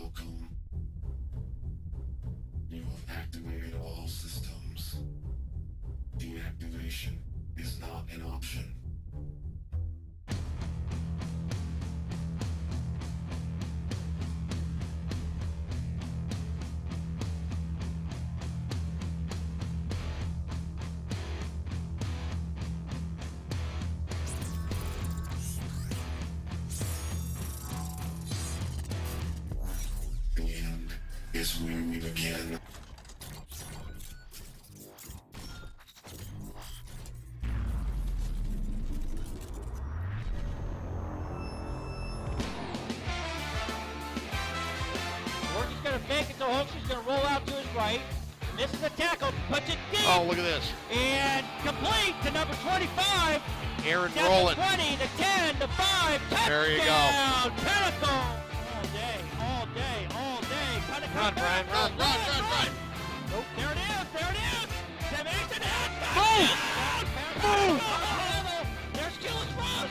Welcome. You have activated all systems. Deactivation is not an option. The end is where we begin. George is going to fake it to Hooks. He's going to roll out to his right. Misses a tackle, puts it deep. Oh, look at this. And complete to number 25. Aaron Down rolling. to 20, to 10, to 5. Touchdown. There you go. Pinnacle. All day, all day, all day. Run, Brian, run. Nope, there it is, there it is. Seven, 8, Move. Move. There's Gillis Ross.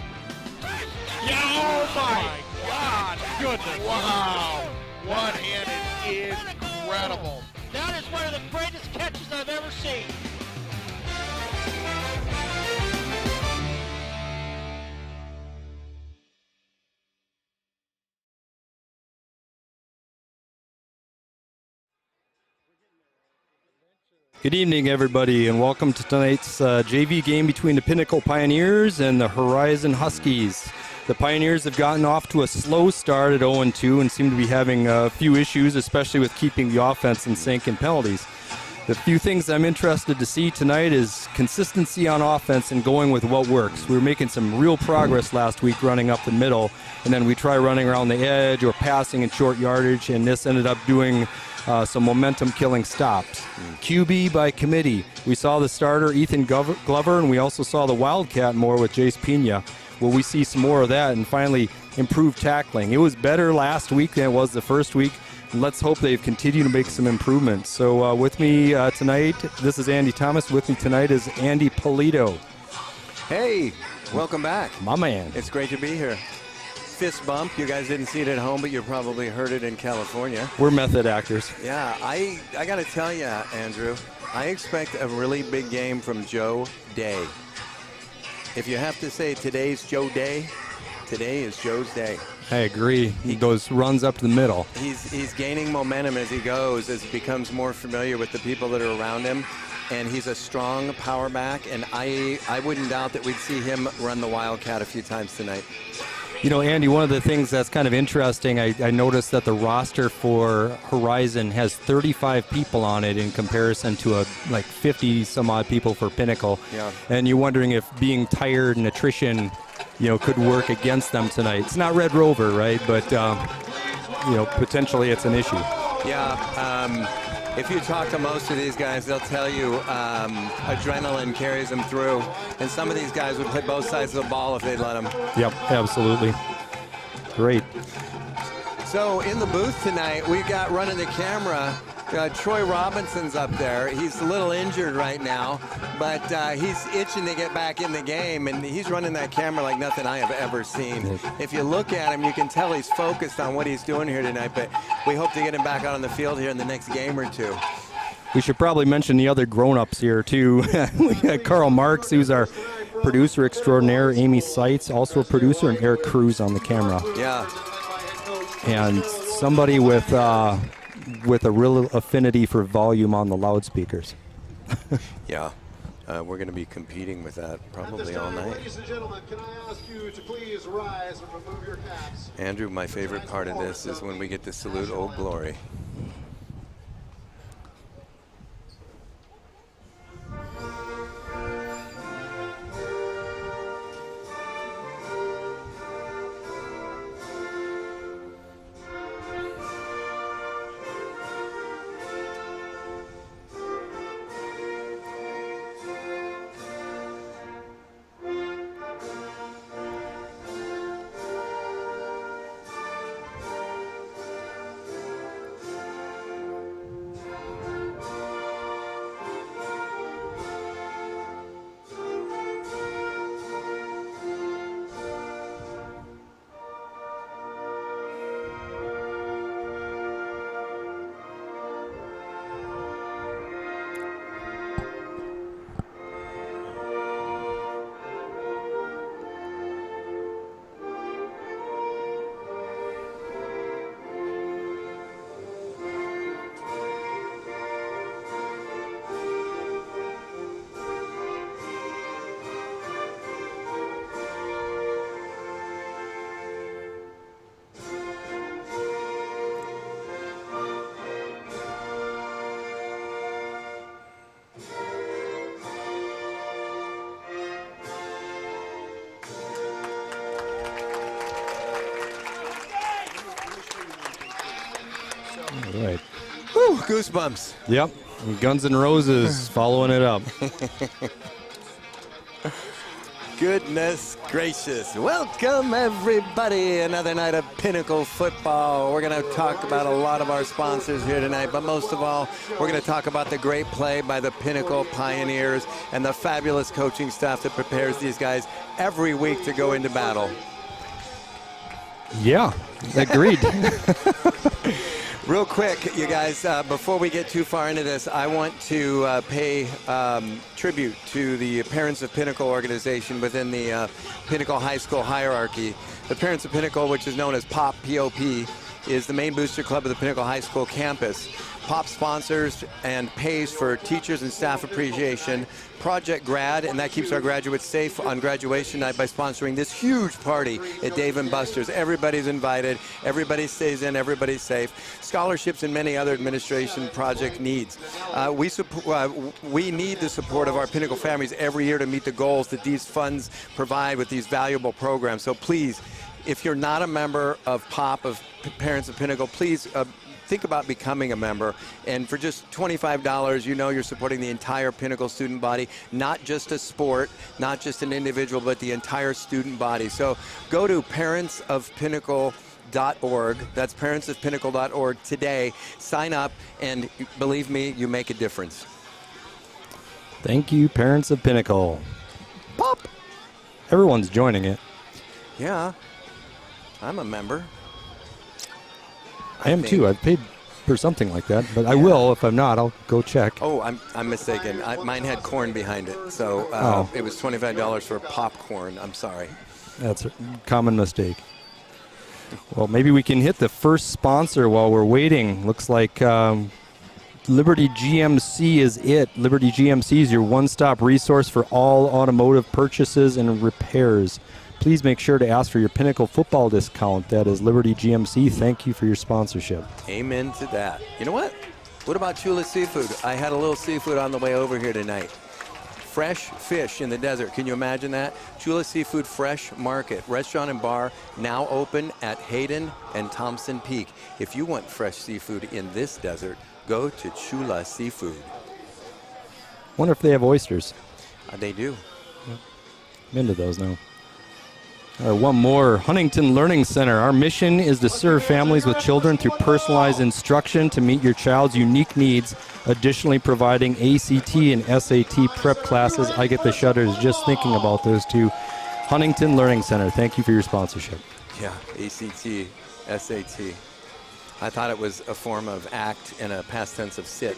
Yeah, oh my God. Goodness. Wow. One-handed, incredible. That is one of the greatest catches I've ever seen. Good evening, everybody, and welcome to tonight's JV game between the Pinnacle Pioneers and the Horizon Huskies. The Pioneers have gotten off to a slow start at 0-2 and seem to be having a few issues, especially with keeping the offense in sync and penalties. The few things I'm interested to see tonight is consistency on offense and going with what works. We were making some real progress last week running up the middle, and then we try running around the edge or passing in short yardage, and this ended up doing some momentum-killing stops. QB by committee. We saw the starter, Ethan Glover, and we also saw the Wildcat more with Jace Pena. Will we see some more of that? And finally, improved tackling. It was better last week than it was the first week. And let's hope they've continued to make some improvements. So with me tonight, this is Andy Thomas. With me tonight is Andy Polito. Hey, welcome back. My man. It's great to be here. Fist bump. You guys didn't see it at home, but you probably heard it in California. We're method actors. Yeah, I got to tell you, Andrew, I expect a really big game from Joe Day. If you have to say today's Joe Day, today is Joe's day. I agree. He runs up the middle. He's gaining momentum as he goes, as he becomes more familiar with the people that are around him. And he's a strong power back, and I wouldn't doubt that we'd see him run the Wildcat a few times tonight. You know, Andy, one of the things that's kind of interesting, I noticed that the roster for Horizon has 35 people on it in comparison to like 50 some odd people for Pinnacle. Yeah. And you're wondering if being tired and attrition, could work against them tonight. It's not Red Rover, right? But, potentially it's an issue. Yeah. If you talk to most of these guys, they'll tell you adrenaline carries them through. And some of these guys would play both sides of the ball if they'd let them. Yep, absolutely. Great. So in the booth tonight, we got running the camera. Troy Robinson's up there. He's a little injured right now, but he's itching to get back in the game, and he's running that camera like nothing I have ever seen. If you look at him, you can tell he's focused on what he's doing here tonight, but we hope to get him back out on the field here in the next game or two. We should probably mention the other grown-ups here, too. We got Carl Marks, who's our producer extraordinaire, Amy Seitz, also a producer, and Eric Cruz on the camera. Yeah. And somebody with a real affinity for volume on the loudspeakers. Yeah. We're going to be competing with that probably all night. Ladies and gentlemen, can I ask you to please rise and remove your caps? Andrew, my favorite part of this is when we get to salute Old Glory. goosebumps. Yep. Guns N' Roses following it up. Goodness gracious. Welcome, everybody. Another night of Pinnacle football. We're going to talk about a lot of our sponsors here tonight, but most of all, we're going to talk about the great play by the Pinnacle Pioneers and the fabulous coaching staff that prepares these guys every week to go into battle. Yeah, agreed. Real quick, you guys, before we get too far into this, I want to pay tribute to the Parents of Pinnacle organization within the Pinnacle High School hierarchy. The Parents of Pinnacle, which is known as POP, P-O-P, is the main booster club of the Pinnacle High School campus. POP sponsors and pays for teachers and staff appreciation, Project Grad, and that keeps our graduates safe on graduation night by sponsoring this huge party at Dave & Buster's. Everybody's invited, everybody stays in, everybody's safe. Scholarships and many other administration project needs. We need the support of our Pinnacle families every year to meet the goals that these funds provide with these valuable programs. So please, if you're not a member of POP, of Parents of Pinnacle, please think about becoming a member. And for just $25, you know you're supporting the entire Pinnacle student body, not just a sport, not just an individual, but the entire student body. So go to parentsofpinnacle.org. That's parentsofpinnacle.org today. Sign up, and believe me, you make a difference. Thank you, Parents of Pinnacle. Pop! Everyone's joining it. Yeah, I'm a member. I am too. I've paid for something like that, but I will. If I'm not, I'll go check. Oh, I'm mistaken. Mine had corn behind it, so it was $25 for popcorn. I'm sorry. That's a common mistake. Well, maybe we can hit the first sponsor while we're waiting. Looks like Liberty GMC is it. Liberty GMC is your one-stop resource for all automotive purchases and repairs. Please make sure to ask for your Pinnacle football discount. That is Liberty GMC. Thank you for your sponsorship. Amen to that. You know what? What about Chula Seafood? I had a little seafood on the way over here tonight. Fresh fish in the desert. Can you imagine that? Chula Seafood Fresh Market, restaurant and bar, now open at Hayden and Thompson Peak. If you want fresh seafood in this desert, go to Chula Seafood. Wonder if they have oysters. They do. I'm into those now. One more, Huntington Learning Center. Our mission is to serve families with children through personalized instruction to meet your child's unique needs, additionally providing ACT and SAT prep classes. I get the shudders just thinking about those two. Huntington Learning Center, thank you for your sponsorship. Yeah, ACT, SAT. I thought it was a form of act and a past tense of sit.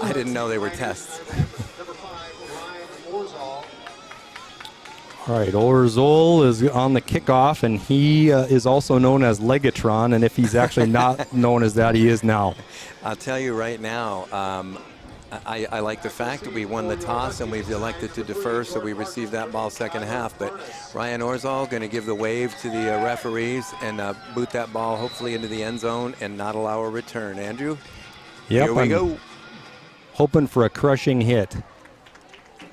I didn't know they were tests. All right, Orzol is on the kickoff, and he is also known as Legatron, and if he's actually not known as that, he is now. I'll tell you right now, I like the fact that we won the toss and we've elected to defer, so we received that ball second half. But Ryan Orzol going to give the wave to the referees and boot that ball hopefully into the end zone and not allow a return. Andrew, yep, here we go. Hoping for a crushing hit.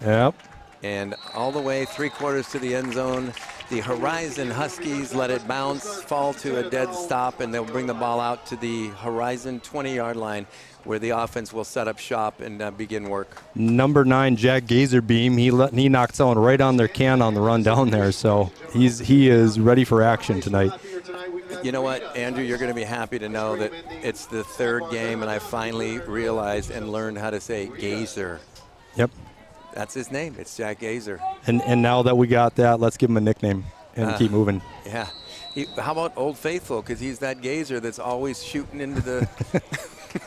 Yep. And all the way 3/4 to the end zone. The Horizon Huskies let it bounce, fall to a dead stop, and they'll bring the ball out to the Horizon 20-yard line where the offense will set up shop and begin work. Number 9, Jack Gazerbeam, he knocked someone right on their can on the run down there, so he is ready for action tonight. You know what, Andrew, you're going to be happy to know that it's the third game, and I finally realized and learned how to say Gazer. Yep. That's his name. It's Jack Gazer. And now that we got that, let's give him a nickname and keep moving. Yeah. How about Old Faithful? Because he's that Gazer that's always shooting into the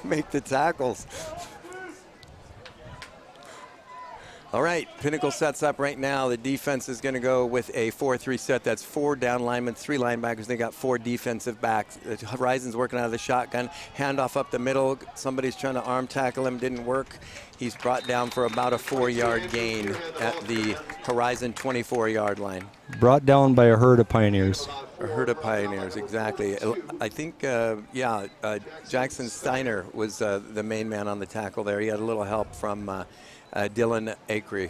make the tackles. All right, Pinnacle sets up right now. The defense is going to go with a 4-3 set. That's 4 down linemen, 3 linebackers. They got 4 defensive backs. The Horizon's working out of the shotgun. Handoff up the middle. Somebody's trying to arm tackle him. Didn't work. He's brought down for about a 4-yard gain at the Horizon 24-yard line. Brought down by a herd of Pioneers. A herd of Pioneers, exactly. I think, Jackson Steiner was the main man on the tackle there. He had a little help from Dylan Acree.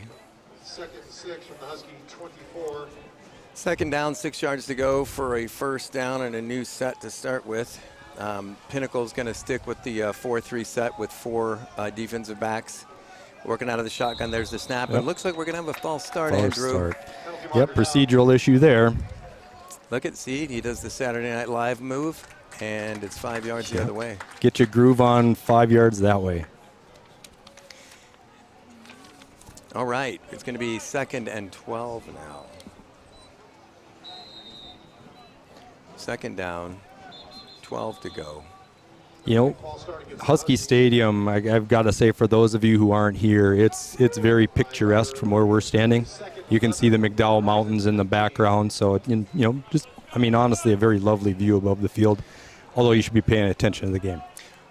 2nd and 6 from the Husky 24. Second down, 6 yards to go for a first down and a new set to start with. Pinnacle's going to stick with the 4-3 set with 4 defensive backs. Working out of the shotgun. There's the snap. Yep. It looks like we're going to have a false start, False Andrew. start. Yep, procedural issue there. Look at Seed. He does the Saturday Night Live move, and it's 5 yards the other way. Get your groove on 5 yards that way. All right. It's going to be 2nd and 12 now. 2nd down, 12 to go. You know, Husky Stadium, I've got to say, for those of you who aren't here, it's very picturesque from where we're standing. You can see the McDowell Mountains in the background. So, you know, just, I mean, honestly, a very lovely view above the field, although you should be paying attention to the game.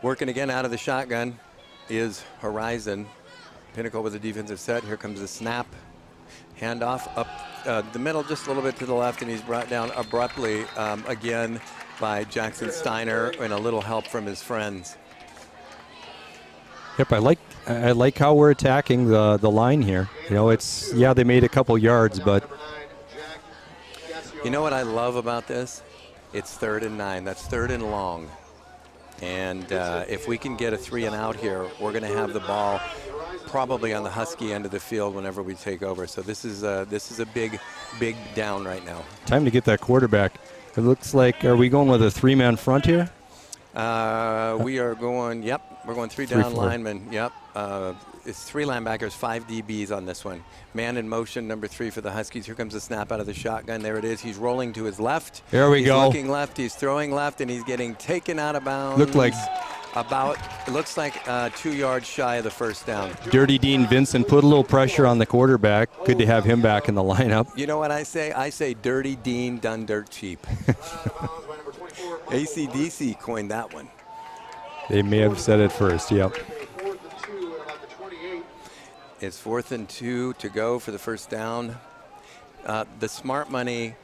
Working again out of the shotgun is Horizon. Pinnacle with a defensive set. Here comes the snap. Handoff up the middle, just a little bit to the left, and he's brought down abruptly again by Jackson Steiner, and a little help from his friends. Yep, I like how we're attacking the line here. You know, it's, yeah, they made a couple yards, but you know what I love about this? It's 3rd and 9. That's 3rd and long. And if we can get a 3 and out here, we're going to have the ball probably on the Husky end of the field whenever we take over. So this is a big down right now. Time to get that quarterback. It looks like, are we going with a 3-man front here? We are going, yep, we're going 3 down linemen. Yep. It's 3 linebackers, 5 DBs on this one. Man in motion, number 3 for the Huskies. Here comes the snap out of the shotgun. There it is. He's rolling to his left. There we go. He's looking left. He's throwing left, and he's getting taken out of bounds. Looked like it looks like 2 yards shy of the first down. Dirty Dean Vincent put a little pressure on the quarterback. Good to have him back in the lineup. You know what I say? I say Dirty Dean done dirt cheap. AC/DC coined that one. They may have said it first, yep. It's 4th and 2 to go for the first down. The smart money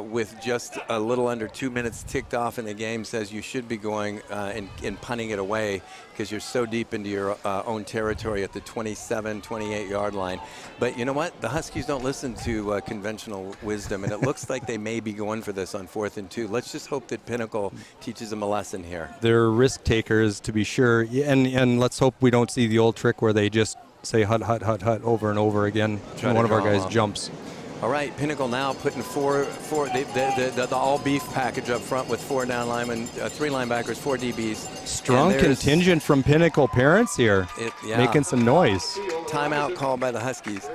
with just a little under 2 minutes ticked off in the game says you should be going and punting it away because you're so deep into your own territory at the 27, 28-yard line. But you know what? The Huskies don't listen to conventional wisdom, and it looks like they may be going for this on 4th and 2. Let's just hope that Pinnacle teaches them a lesson here. They're risk takers, to be sure, and let's hope we don't see the old trick where they just say hut, hut, hut, hut over and over again. And one of our guys jumps. All right, Pinnacle now putting the all-beef package up front with 4 down linemen, 3 linebackers, 4 DBs. Strong contingent from Pinnacle parents here, making some noise. Timeout called by the Huskies.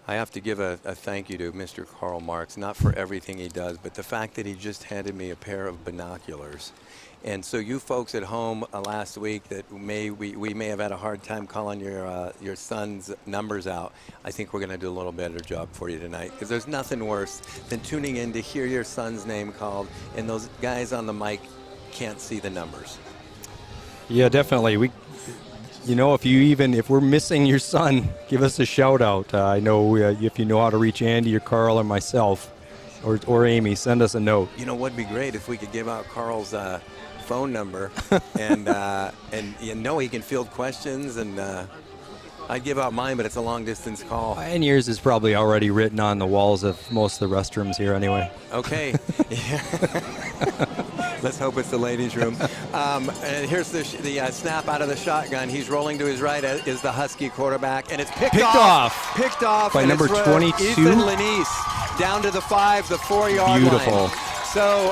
I have to give a thank you to Mr. Karl Marx, not for everything he does, but the fact that he just handed me a pair of binoculars. And so you folks at home last week that we may have had a hard time calling your son's numbers out, I think we're going to do a little better job for you tonight, because there's nothing worse than tuning in to hear your son's name called and those guys on the mic can't see the numbers. Yeah, definitely. You know, if we're missing your son, give us a shout out. I know if you know how to reach Andy or Carl or myself or Amy, send us a note. You know what'd be great if we could give out Carl's phone number and you know he can field questions, and I'd give out mine, but it's a long distance call. And yours is probably already written on the walls of most of the restrooms here anyway. Okay. Let's hope it's the ladies' room. And here's the snap out of the shotgun. He's rolling to his right is the Husky quarterback, and it's picked off. Picked off by number 22. Ethan Lanise down to the 5, the 4-yard line. Beautiful. So,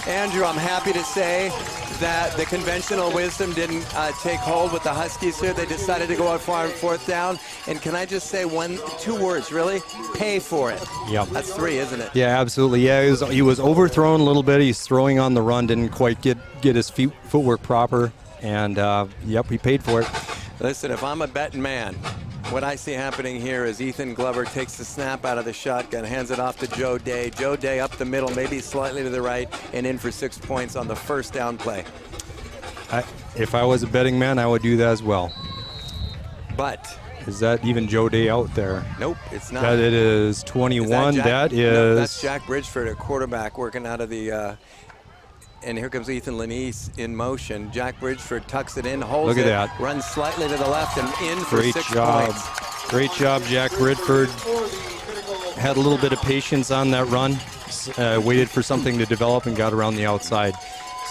Andrew, I'm happy to say that the conventional wisdom didn't take hold with the Huskies here. They decided to go out far on 4th down. And can I just say 2 words, really? Pay for it. Yep. That's 3, isn't it? Yeah, absolutely. Yeah, he was overthrown a little bit. He's throwing on the run, didn't quite get his footwork proper. And, yep, he paid for it. Listen, if I'm a betting man, what I see happening here is Ethan Glover takes the snap out of the shotgun, hands it off to Joe Day. Joe Day up the middle, maybe slightly to the right, and in for 6 points on the first down play. If I was a betting man, I would do that as well. But is that even Joe Day out there? Nope, it's not. That it is 21. No, that's Jack Bridgeford, a quarterback working out of the and here comes Ethan Lanise in motion. Jack Bridgeford tucks it in, holds it, runs slightly to the left, and in for 6 points. Great job, Jack Bridgeford. Had a little bit of patience on that run. waited for something to develop and got around the outside.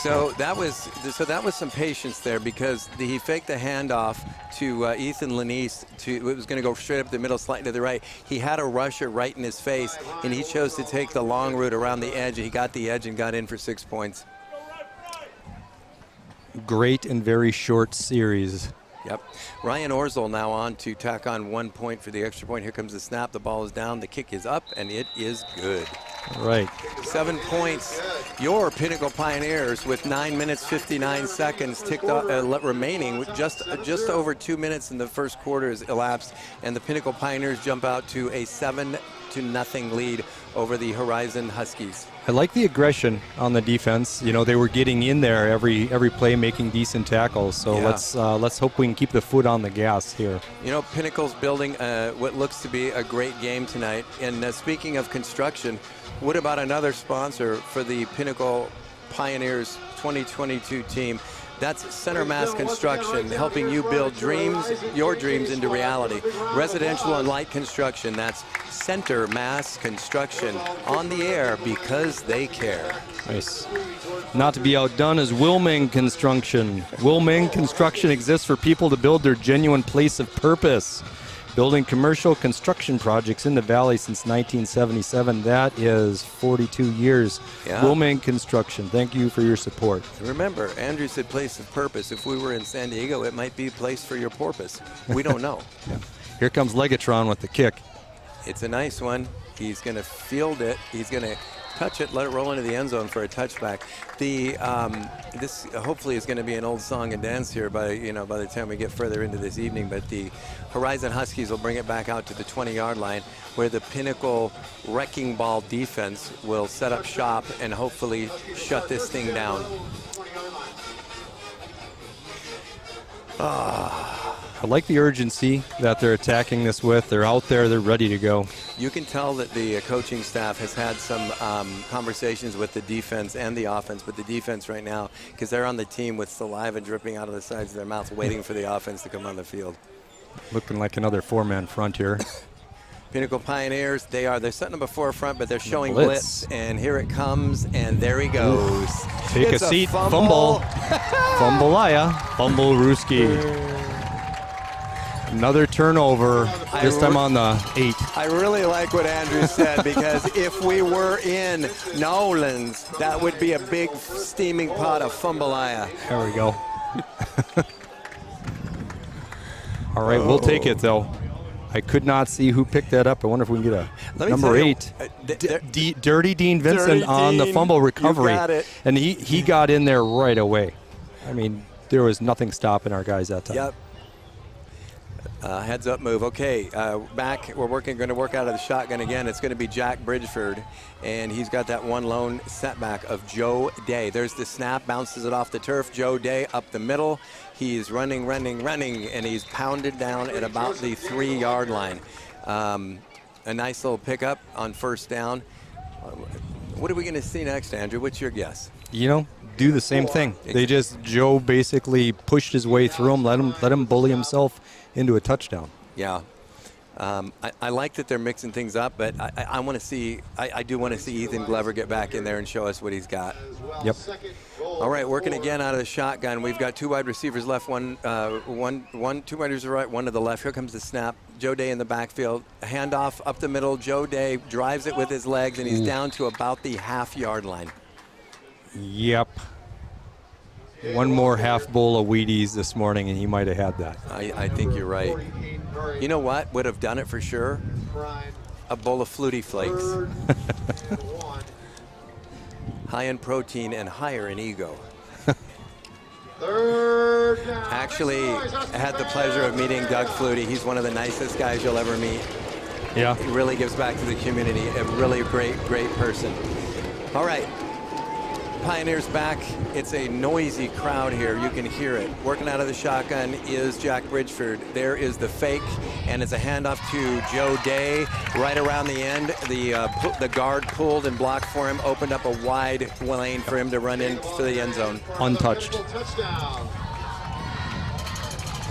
So that was some patience there, because he faked the handoff to Ethan Lanise. It was going to go straight up the middle, slightly to the right. He had a rusher right in his face, and he chose to take the long route around the edge. He got the edge and got in for 6 points. Great and very short series. Yep. Ryan Orzel now on to tack on 1 point for the extra point. Here comes the snap. The ball is down. The kick is up, and it is good. All right. 7 points. Your Pinnacle Pioneers with 9 minutes 59 seconds remaining, with just over 2 minutes in the first quarter has elapsed, and the Pinnacle Pioneers jump out to a 7-0 lead over the Horizon Huskies. I like the aggression on the defense. You know, they were getting in there every play, making decent tackles. So Yeah. let's hope we can keep the foot on the gas here. You know, Pinnacle's building what looks to be a great game tonight. And speaking of construction, what about another sponsor for the Pinnacle Pioneers 2022 team? That's Center Mass Construction, helping you build your dreams into reality. Residential and light construction, that's Center Mass Construction, on the air because they care. Nice. Not to be outdone is Wilming Construction. Wilming Construction exists for people to build their genuine place of purpose. Building commercial construction projects in the Valley since 1977. That is 42 years. Yeah. Wilming Construction, thank you for your support. Remember, Andrew said place of purpose. If we were in San Diego, it might be a place for your porpoise. We don't know. Yeah. Here comes Legatron with the kick. It's a nice one. He's going to field it. He's going to touch it, let it roll into the end zone for a touchback. This hopefully is going to be an old song and dance here by the time we get further into this evening. But the Horizon Huskies will bring it back out to the 20-yard line, where the Pinnacle wrecking ball defense will set up shop and hopefully shut this thing down. I like the urgency that they're attacking this with. They're out there, they're ready to go. You can tell that the coaching staff has had some conversations with the defense and the offense, but the defense right now, because they're on the team with saliva dripping out of the sides of their mouths, waiting for the offense to come on the field. Looking like another four-man front here. Pinnacle Pioneers, they're setting up a forefront, but they're showing blitz. blitz, and here it comes, and there he goes. Take It's a seat, fumble. Fumble-aya, fumble Ruski. Another turnover, this time on the 8. I really like what Andrew said, because if we were in Nolans, that would be a big steaming pot of fumble-aya. There we go. All right, we'll take it, though. I could not see who picked that up. I wonder if we can get a number 8. Dirty Dean Vincent Dirty on the Dean, fumble recovery. you got it. And he got in there right away. I mean, there was nothing stopping our guys that time. Yep. Heads up move. Okay, back. We're going to work out of the shotgun again. It's going to be Jack Bridgeford, and he's got that one lone setback of Joe Day. There's the snap, bounces it off the turf. Joe Day up the middle. He's running, and he's pounded down at about the 3-yard line. A nice little pickup on first down. What are we going to see next, Andrew? What's your guess? You know, do the same thing. Joe basically pushed his way through him, let him bully himself into a touchdown. Yeah. I like that they're mixing things up, but I want to see, I do want to see Ethan Glover get back in there and show us what he's got. Yep. All right, working again out of the shotgun. We've got 2 wide receivers left, 2 wide receivers right, 1 to the left. Here comes the snap. Joe Day in the backfield. A handoff up the middle. Joe Day drives it with his legs, and he's down to about the half-yard line. Yep. One more half bowl of Wheaties this morning, and he might have had that. I think you're right. You know what would have done it for sure? A bowl of Flutie Flakes. High in protein and higher in ego. Actually, I had the pleasure of meeting Doug Flutie. He's one of the nicest guys you'll ever meet. Yeah. He really gives back to the community. A really great person. All right. Pioneers back. It's a noisy crowd here. You can hear it. Working out of the shotgun is Jack Bridgeford. There is the fake, and it's a handoff to Joe Day. Right around the end, the guard pulled and blocked for him, opened up a wide lane for him to run into the end zone. Untouched.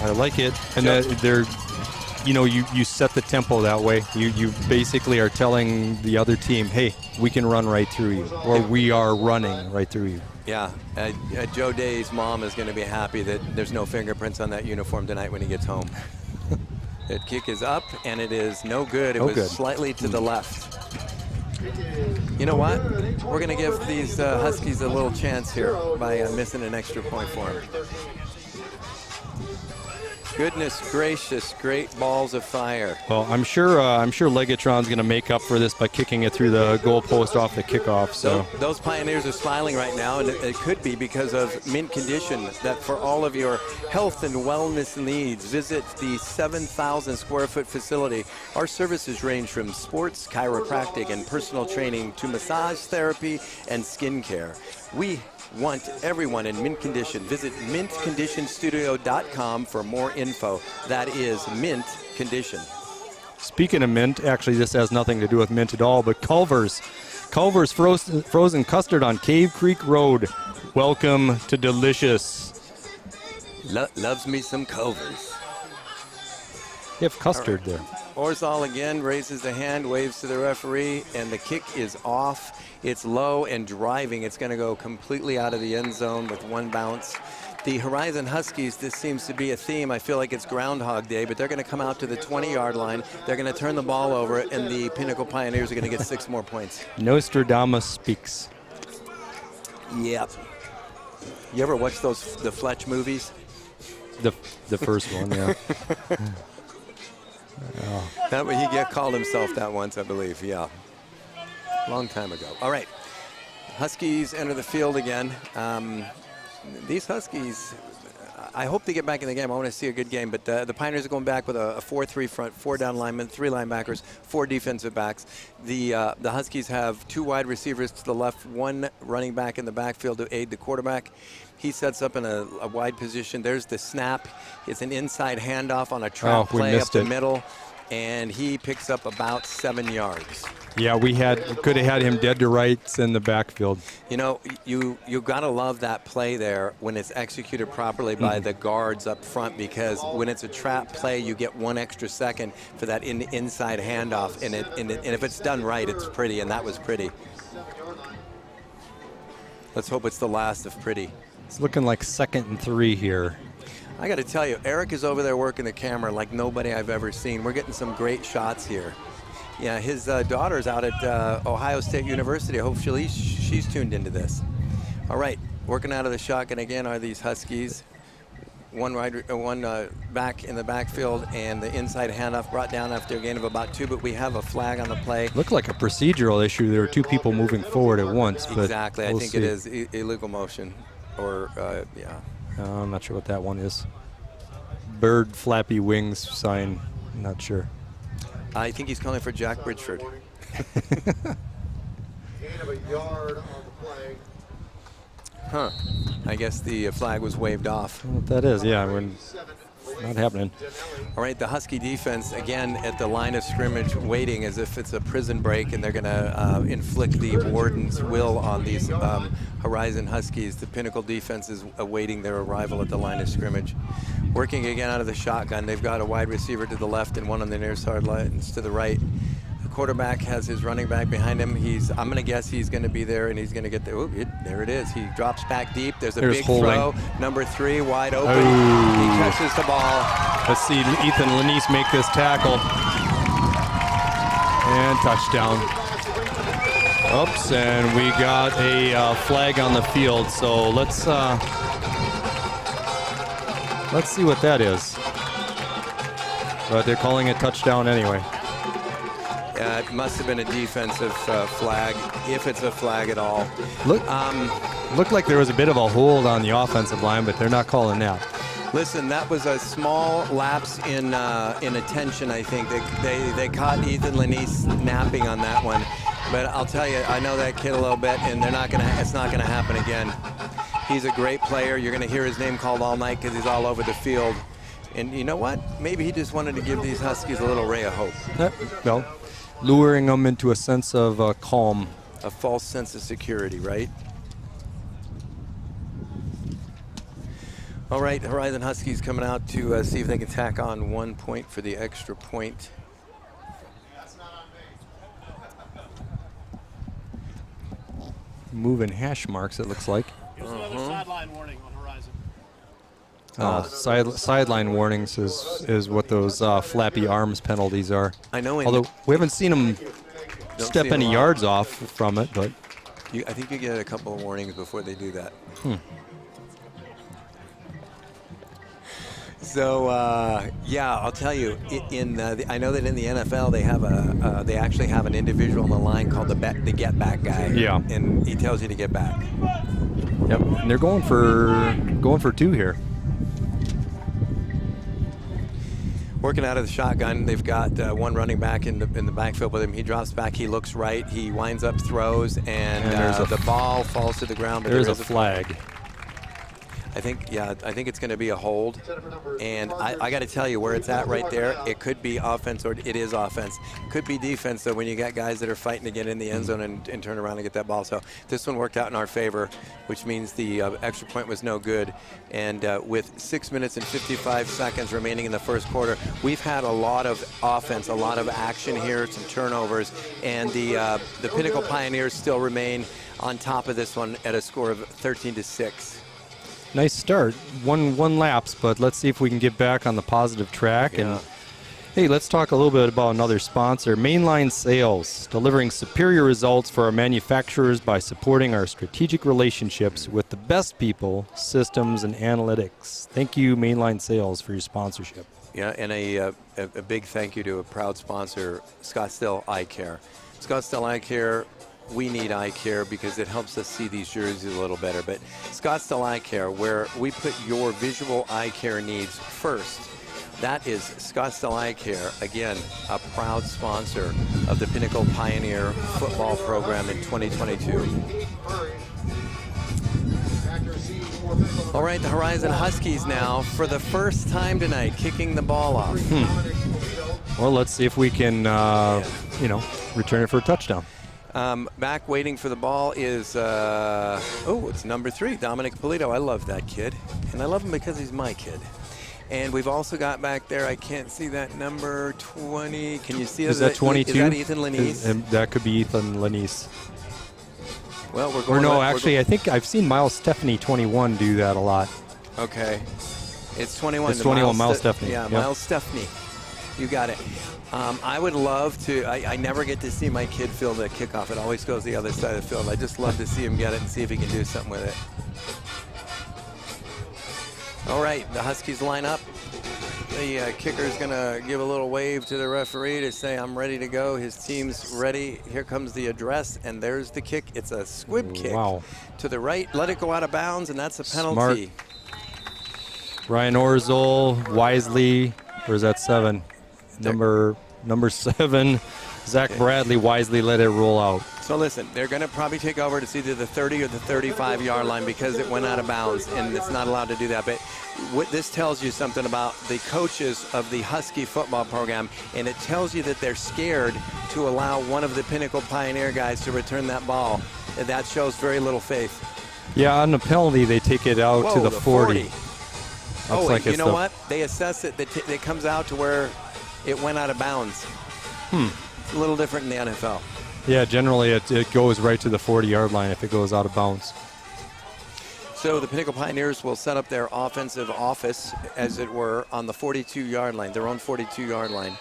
I like it. And they're you know, you set the tempo that way. You basically are telling the other team, hey, we can run right through you, or we are running right through you. Yeah, Joe Day's mom is going to be happy that there's no fingerprints on that uniform tonight when he gets home. That kick is up, and it is no good. It was slightly to the left. You know what? We're going to give these Huskies a little chance here by missing an extra point for them. Goodness gracious, great balls of fire. Well, I'm sure Legatron's going to make up for this by kicking it through the goal post off the kickoff. So those Pioneers are smiling right now, and it could be because of mint condition. That for all of your health and wellness needs, visit the 7,000 square foot facility. Our services range from sports, chiropractic, and personal training to massage therapy and skincare. We want everyone in mint condition. Visit mintconditionstudio.com for more info. That is mint condition. Speaking of mint, actually this has nothing to do with mint at all, but Culver's frozen custard on Cave Creek Road. Welcome to delicious. Loves me some Culver's. You have custard there. Orzal again raises the hand, waves to the referee, and the kick is off. It's low and driving. It's going to go completely out of the end zone with one bounce. The Horizon Huskies, this seems to be a theme. I feel like it's Groundhog Day, but they're going to come out to the 20-yard line. They're going to turn the ball over, and the Pinnacle Pioneers are going to get 6 more points. Nostradamus speaks. Yep. You ever watch the Fletch movies? The first one, yeah. That way he called himself that once, I believe. Yeah. Long time ago. All right. Huskies enter the field again. These Huskies, I hope they get back in the game. I want to see a good game. But the Pioneers are going back with a 4-3 front, 4 down linemen, 3 linebackers, 4 defensive backs. The Huskies have 2 wide receivers to the left, 1 running back in the backfield to aid the quarterback. He sets up in a wide position. There's the snap. It's an inside handoff on a trap play up the middle. And he picks up about 7 yards. Yeah, we could have had him dead to rights in the backfield. You know, you got to love that play there when it's executed properly by the guards up front, because when it's a trap play, you get 1 extra second for that inside handoff, and if it's done right, it's pretty, and that was pretty. Let's hope it's the last of pretty. It's looking like 2nd and 3 here. I got to tell you, Eric is over there working the camera like nobody I've ever seen. We're getting some great shots here. Yeah, his daughter's out at Ohio State University. Hopefully she's tuned into this. All right, working out of the shotgun again are these Huskies. One back in the backfield, and the inside handoff brought down after a gain of about 2, but we have a flag on the play. Looked like a procedural issue. There were 2 people moving forward at once. But exactly, I think it is illegal motion, or yeah. I'm not sure what that one is. Bird flappy wings sign, not sure. I think he's calling for Jack Bridgeford. Gain of a yard on the play. Huh. I guess the flag was waved off. I don't know what that is, yeah. Not happening. All right, the Husky defense, again, at the line of scrimmage, waiting as if it's a prison break, and they're going to inflict the warden's will on these Horizon Huskies. The Pinnacle defense is awaiting their arrival at the line of scrimmage. Working again out of the shotgun. They've got a wide receiver to the left and one on the near sidelines to the right. The quarterback has his running back behind him. I'm going to guess he's going to be there, and he's going to get there. Oh, there it is. He drops back deep. There's a big throw. Number 3 wide open. He catches the ball. Let's see Ethan Lanise make this tackle. And touchdown. Oops, and we got a flag on the field. So let's see what that is. But they're calling it touchdown anyway. It must have been a defensive flag, if it's a flag at all. Looked like there was a bit of a hold on the offensive line, but they're not calling that. Listen, that was a small lapse in attention, I think. They caught Ethan Lanise napping on that one. But I'll tell you, I know that kid a little bit, and it's not going to happen again. He's a great player. You're going to hear his name called all night because he's all over the field. And you know what? Maybe he just wanted to give these Huskies a little ray of hope. Well, luring them into a sense of calm. A false sense of security, right? All right, Horizon Huskies coming out to see if they can tack on 1 point for the extra point. Moving hash marks, it looks like. Here's another sideline warning on Horizon. Sideline warnings is what those flappy arms penalties are. I know. Although we haven't seen them Don't step see 'em any a lot. yards off from it, but I think you get a couple of warnings before they do that. So yeah, I'll tell you. I know that in the NFL they have they actually have an individual on the line called the get back guy. Yeah. And he tells you to get back. yep. And they're going for 2 here. Working out of the shotgun, they've got one running back in the backfield with him. He drops back, he looks right, he winds up, throws, and the ball falls to the ground. But There's a flag. I think it's going to be a hold. And I got to tell you, where it's at right there, it could be offense or it is offense. Could be defense, though, when you got guys that are fighting to get in the end zone and turn around and get that ball. So this one worked out in our favor, which means the extra point was no good. And with 6 minutes and 55 seconds remaining in the first quarter, we've had a lot of offense, a lot of action here, some turnovers, and the Pinnacle Pioneers still remain on top of this one at a score of 13-6. Nice start. One lapse, but let's see if we can get back on the positive track. Yeah. And hey, let's talk a little bit about another sponsor, Mainline Sales, delivering superior results for our manufacturers by supporting our strategic relationships with the best people, systems, and analytics. Thank you, Mainline Sales, for your sponsorship. Yeah, and a big thank you to a proud sponsor, Scottsdale Eye Care. Scottsdale Eye Care, we need eye care because it helps us see these jerseys a little better. But Scottsdale Eye Care, where we put your visual eye care needs first. That is Scottsdale Eye Care, again, a proud sponsor of the Pinnacle Pioneer football program in 2022. All right, the Horizon Huskies now, for the first time tonight, kicking the ball off. Well, let's see if we can, return it for a touchdown. Back waiting for the ball is, it's number 3, Dominic Polito. I love that kid, and I love him because he's my kid. And we've also got back there, I can't see that number 20. Can you see that? Is that 22? Is that Ethan Lanise? That could be Ethan Lanise. Well, we're Or going. no, actually, I think I've seen Miles Stephanie 21 do that a lot. Okay, it's 21. It's 21, Miles Stephanie. Yeah, Yep. Miles Stephanie. You got it. I would love to. I never get to see my kid field a kickoff. It always goes the other side of the field. I just love to see him get it and see if he can do something with it. All right, the Huskies line up. The kicker's going to give a little wave to the referee to say, I'm ready to go. His team's ready. Here comes the address, and there's the kick. It's a squib kick to the right. Let it go out of bounds, and that's a penalty. Smart. Ryan Orzel, wisely, or is that 7? Number 7, Zach Bradley wisely let it roll out. So listen, they're going to probably take over to either the 30 or the 35-yard line because it went out of bounds, and it's not allowed to do that. But what this tells you something about the coaches of the Husky football program, and it tells you that they're scared to allow one of the Pinnacle Pioneer guys to return that ball. And that shows very little faith. Yeah, on the penalty, they take it out to the 40. Like you know what? They assess it. It comes out to where it went out of bounds. It's a little different in the NFL. Yeah, generally it goes right to the 40-yard line if it goes out of bounds. So the Pinnacle Pioneers will set up their offensive office, as it were, on the 42-yard line, their own 42-yard line.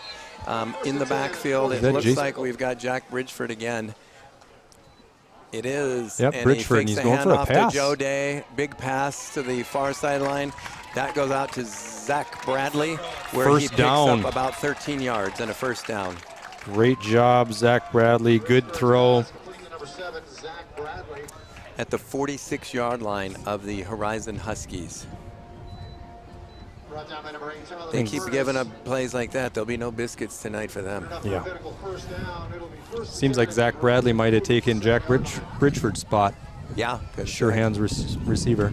In the backfield, it looks like we've got Jack Bridgeford again. It is. Yep, and Bridgeford, and he's going for a pass. To Joe Day, big pass to the far sideline. That goes out to Zach Bradley, where he picks up about 13 yards and a first down. Great job, Zach Bradley. Good throw. At the 46-yard line of the Horizon Huskies. They keep giving up plays like that. There'll be no biscuits tonight for them. Yeah. Seems like Zach Bradley might have taken Jack Bridgeford's spot. Yeah. Sure hands receiver.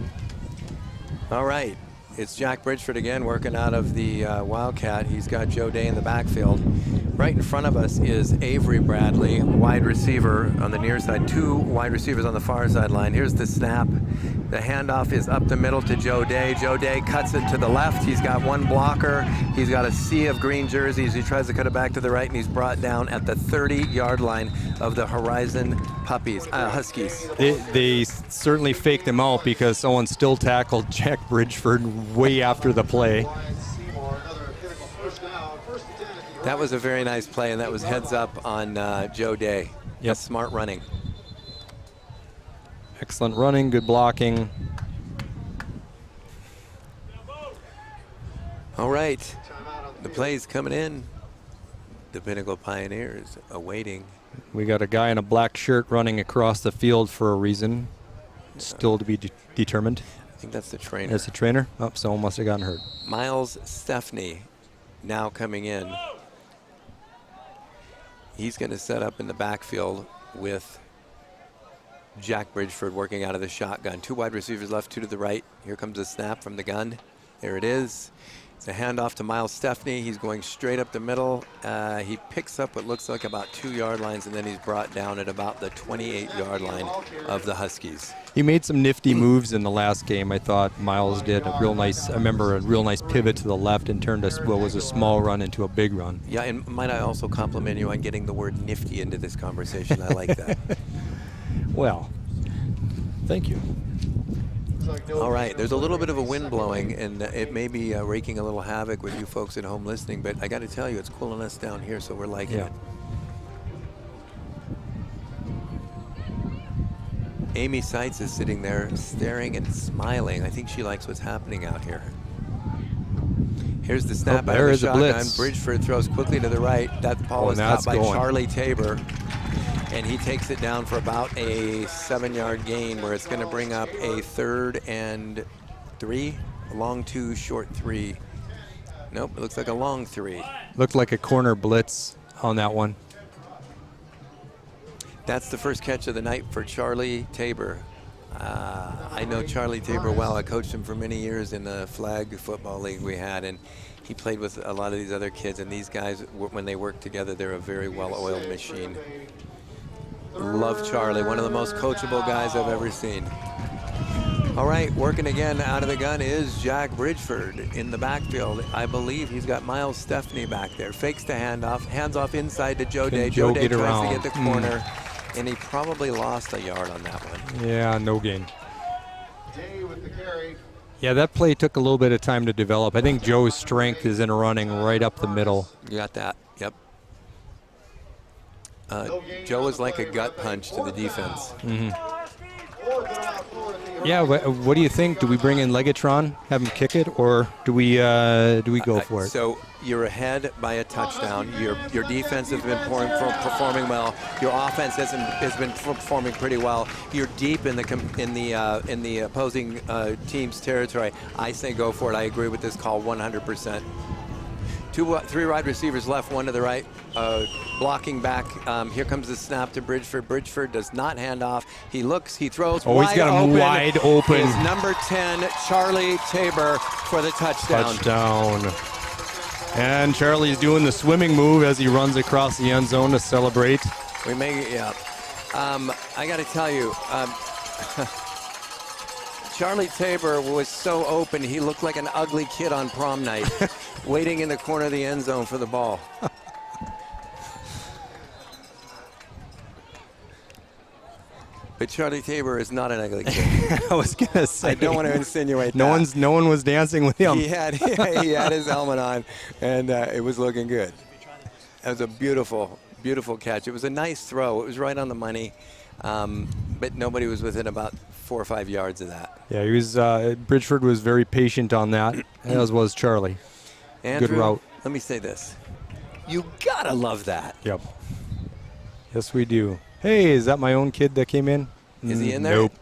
All right. It's Jack Bridgeford again working out of the Wildcat. He's got Joe Day in the backfield. Right in front of us is Avery Bradley, wide receiver on the near side. 2 wide receivers on the far sideline. Here's the snap. The handoff is up the middle to Joe Day. Joe Day cuts it to the left. He's got one blocker. He's got a sea of green jerseys. He tries to cut it back to the right, and he's brought down at the 30-yard line of the Horizon Huskies. They certainly faked him out because someone still tackled Jack Bridgeford way after the play. That was a very nice play, and that was heads up on Joe Day. Yep. That's smart running. Excellent running, good blocking. All right, the play's coming in. The Pinnacle Pioneers awaiting. We got a guy in a black shirt running across the field for a reason. Still to be determined. I think that's the trainer. That's the trainer? Oh, someone must have gotten hurt. Miles Stepney now coming in. He's going to set up in the backfield with Jack Bridgeford working out of the shotgun. 2 wide receivers left, 2 to the right. Here comes a snap from the gun. There it is. It's a handoff to Miles Stepney. He's going straight up the middle. He picks up what looks like about 2 yard lines, and then he's brought down at about the 28-yard line of the Huskies. He made some nifty moves in the last game. I thought Miles did a real nice, I remember a real nice pivot to the left and turned what was a small run into a big run. Yeah, and might I also compliment you on getting the word nifty into this conversation. I like that. Well, thank you. All right, there's a little bit of a wind blowing, and it may be wreaking a little havoc with you folks at home listening, but I got to tell you, it's cooling us down here, so we're liking it. Amy Seitz is sitting there staring and smiling. I think she likes what's happening out here. Here's the snap out of the shotgun. Bridgeford throws quickly to the right. That ball is caught by Charlie Tabor. And he takes it down for about a 7-yard gain, where it's going to bring up a 3rd and 3, a long 2, short 3. Nope, it looks like a long 3. Looked like a corner blitz on that one. That's the first catch of the night for Charlie Tabor. I know Charlie Tabor well. I coached him for many years in the flag football league we had, and he played with a lot of these other kids, and these guys, when they work together, they're a very well-oiled machine. Love Charlie, one of the most coachable guys I've ever seen. All right, working again out of the gun is Jack Bridgeford in the backfield. I believe he's got Miles Stepney back there. Fakes the handoff, hands off inside to Joe Day. Joe Day tries to get the corner, and he probably lost a yard on that one. Yeah, no gain. Day with the carry. Yeah, that play took a little bit of time to develop. I think Joe's strength is in running right up the middle. You got that, yep. Joe is like a gut punch to the defense. Yeah, what do you think? Do we bring in Legatron, have him kick it, or do we go for it? So you're ahead by a touchdown. Your defense has been performing well. Your offense has been performing pretty well. You're deep in the opposing team's territory. I say go for it. I agree with this call 100%. 3 wide receivers left, 1 to the right, blocking back. Here comes the snap to Bridgeford. Bridgeford does not hand off. He looks, he throws. Oh, he's got him wide open. Is number 10, Charlie Tabor, for the touchdown. Touchdown. And Charlie's doing the swimming move as he runs across the end zone to celebrate. We may, yeah. I got to tell you, Charlie Tabor was so open, he looked like an ugly kid on prom night, waiting in the corner of the end zone for the ball. But Charlie Tabor is not an ugly kid. I was gonna say. I don't want to insinuate no one was dancing with him. He had his helmet on, and it was looking good. That was a beautiful, beautiful catch. It was a nice throw. It was right on the money, but nobody was within about 4 or 5 yards of that. Yeah, he was. Bridgeford was very patient on that, as was Charlie. Andrew, good route. Let me say this. You gotta love that. Yep. Yes, we do. Hey, is that my own kid that came in? Is he in there? Nope.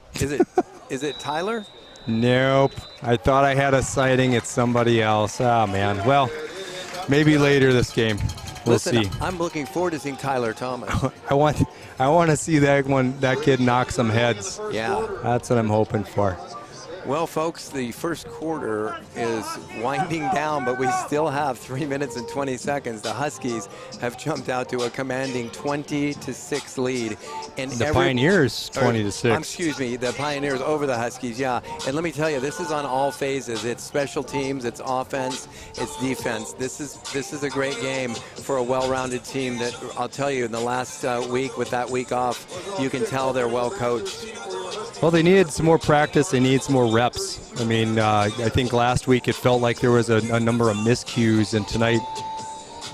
Is it Tyler? Nope. I thought I had a sighting. It's somebody else. Ah, man. Well, maybe later this game. We'll see. I'm looking forward to seeing Tyler Thomas. I want to see that kid knock some heads. Yeah. That's what I'm hoping for. Well, folks, the first quarter is winding down, but we still have 3 minutes and 20 seconds. The Huskies have jumped out to a commanding 20-6 lead. And The Pioneers 20-6. Excuse me, the Pioneers over the Huskies, yeah. And let me tell you, this is on all phases. It's special teams, it's offense, it's defense. This is a great game for a well-rounded team that, I'll tell you, in the last week, with that week off, you can tell they're well coached. Well, they needed some more practice. They needed some more reps. I mean, I think last week it felt like there was a number of miscues, and tonight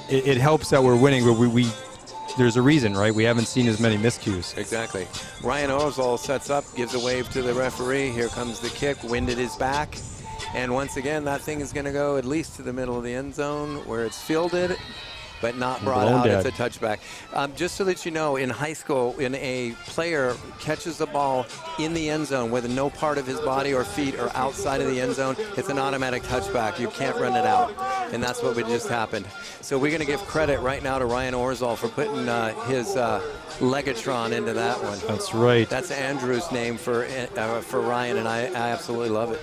it helps that we're winning, but there's a reason, right? We haven't seen as many miscues. Exactly. Ryan Orzol sets up, gives a wave to the referee. Here comes the kick. Wind at his back. And once again, that thing is going to go at least to the middle of the end zone where it's fielded, but not brought out. It's a touchback. Just so that you know, in high school, when a player catches the ball in the end zone where no part of his body or feet are outside of the end zone, it's an automatic touchback. You can't run it out. And that's what just happened. So we're going to give credit right now to Ryan Orzol for putting his Legatron into that one. That's right. That's Andrew's name for Ryan, and I absolutely love it.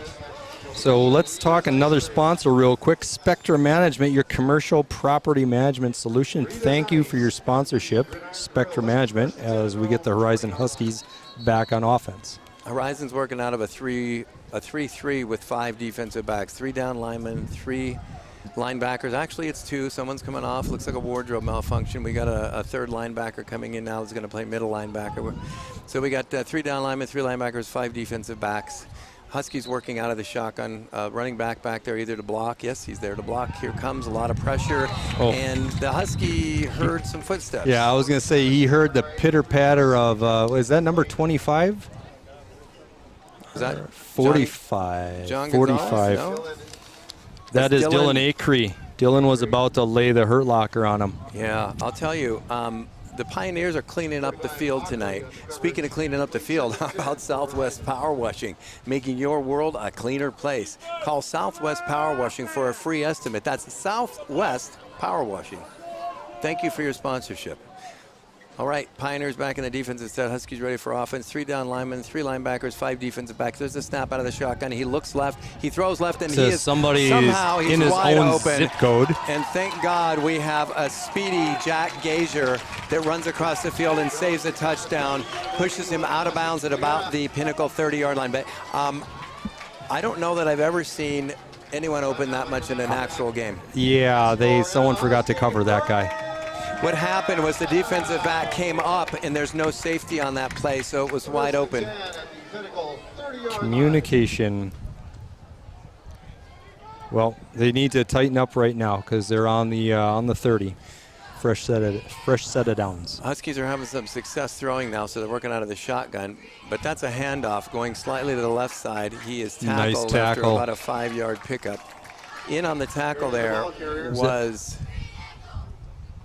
So let's talk another sponsor real quick, Spectra Management, your commercial property management solution. Thank you for your sponsorship, Spectra Management, as we get the Horizon Huskies back on offense. Horizon's working out of a 3-3 with 5 defensive backs, 3 down linemen, 3 linebackers. Actually, it's 2. Someone's coming off. Looks like a wardrobe malfunction. We got a third linebacker coming in now who's going to play middle linebacker. So we got 3 down linemen, 3 linebackers, 5 defensive backs. Huskies working out of the shotgun, running back there either to block. Yes, he's there to block. Here comes a lot of pressure, and the Husky heard some footsteps. Yeah, I was going to say he heard the pitter-patter of, is that number 25? Is that 45? John 45. No? That is Dylan Acree. Dylan was about to lay the hurt locker on him. Yeah, I'll tell you, the Pioneers are cleaning up the field tonight. Speaking of cleaning up the field, how about Southwest Power Washing, making your world a cleaner place? Call Southwest Power Washing for a free estimate. That's Southwest Power Washing. Thank you for your sponsorship. All right, Pioneers back in the defensive set. Huskies ready for offense. 3 down linemen, 3 linebackers, 5 defensive backs. There's a snap out of the shotgun. He looks left. He throws left, and he's in his wide own open. zip code. And thank God we have a speedy Jack Gazier that runs across the field and saves a touchdown, pushes him out of bounds at about the Pinnacle 30-yard line. But I don't know that I've ever seen anyone open that much in an actual game. Yeah, someone forgot to cover that guy. What happened was the defensive back came up, and there's no safety on that play, so it was wide open. Communication. Well, they need to tighten up right now because they're on the 30. Fresh set of downs. Huskies are having some success throwing now, so they're working out of the shotgun. But that's a handoff going slightly to the left side. He is tackled nice tackle. After about a 5-yard pickup. In on the tackle there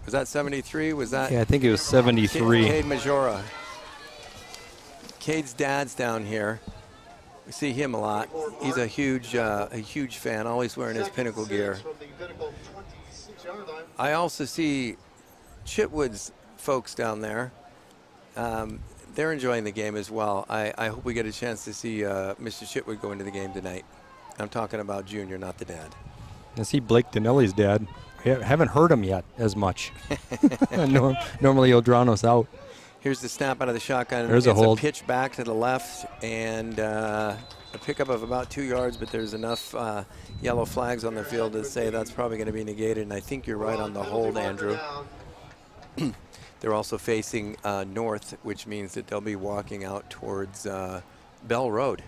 was that 73? Was that? Yeah, I think it was 73. Cade Majora. Cade's dad's down here. We see him a lot. He's a huge fan, always wearing his Pinnacle gear. I also see Chitwood's folks down there. They're enjoying the game as well. I hope we get a chance to see Mr. Chitwood go into the game tonight. I'm talking about Junior, not the dad. I see Blake Donnelly's dad. We haven't heard him yet as much. Normally he'll drown us out. Here's the snap out of the shotgun. There's a hold. A pitch back to the left and a pickup of about 2 yards, but there's enough yellow flags on the field to say that's probably going to be negated, and I think you're right on the hold, Andrew. They're also facing north, which means that they'll be walking out towards Bell Road.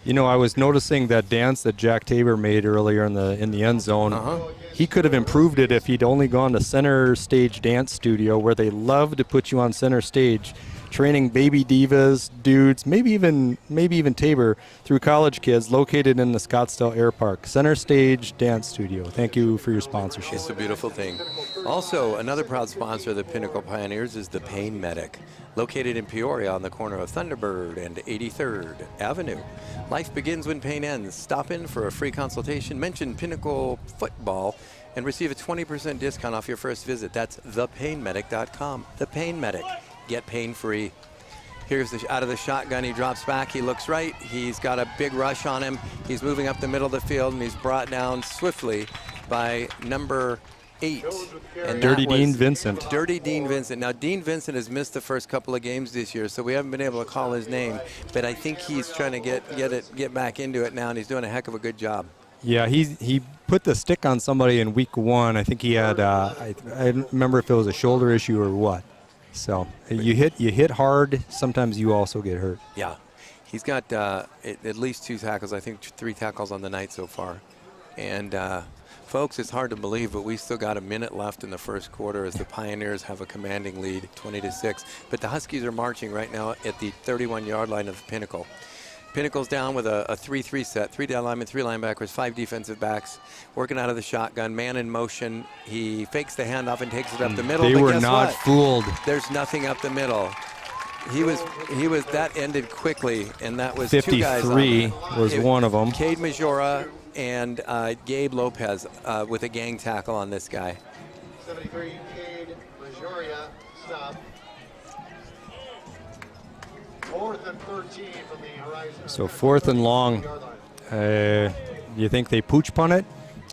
You know, I was noticing that dance that Jack Tabor made earlier in the end zone. He could have improved it if he'd only gone to Center Stage Dance Studio, where they love to put you on center stage, training baby divas, dudes, maybe even Tabor, through college kids, located in the Scottsdale Air Park. Center Stage Dance Studio. Thank you for your sponsorship. It's a beautiful thing. Also, another proud sponsor of the Pinnacle Pioneers is the Pain Medic, located in Peoria on the corner of Thunderbird and 83rd Avenue. Life begins when pain ends. Stop in for a free consultation. Mention Pinnacle Football and receive a 20% discount off your first visit. That's thepainmedic.com. The Pain Medic. Get pain-free. Here's out of the shotgun. He drops back. He looks right. He's got a big rush on him. He's moving up the middle of the field, and he's brought down swiftly by number 8. And Dirty that was Dean Vincent. Dirty Dean Vincent. Now, Dean Vincent has missed the first couple of games this year, so we haven't been able to call his name. But I think he's trying to get back into it now, and he's doing a heck of a good job. Yeah, he put the stick on somebody in week 1. I think he had, I don't remember if it was a shoulder issue or what. So you hit hard. Sometimes you also get hurt. Yeah, he's got at least 2 tackles. I think 3 tackles on the night so far. And folks, it's hard to believe, but we still got a minute left in the first quarter as the Pioneers have a commanding lead, 20-6. But the Huskies are marching right now at the 31-yard line of Pinnacle. Pinnacle's down with a 3-3 set, 3 down linemen, 3 linebackers, 5 defensive backs, working out of the shotgun, man in motion. He fakes the handoff and takes it up the middle. They but were guess not what? fooled. There's nothing up the middle. He was that ended quickly, and that was 53 2 guys on was one of them. Cade Majora and Gabe Lopez with a gang tackle on this guy. 73, Cade Majoria, stop. 4th and 13 from the Horizon. So 4th and long. You think they pooch punt it?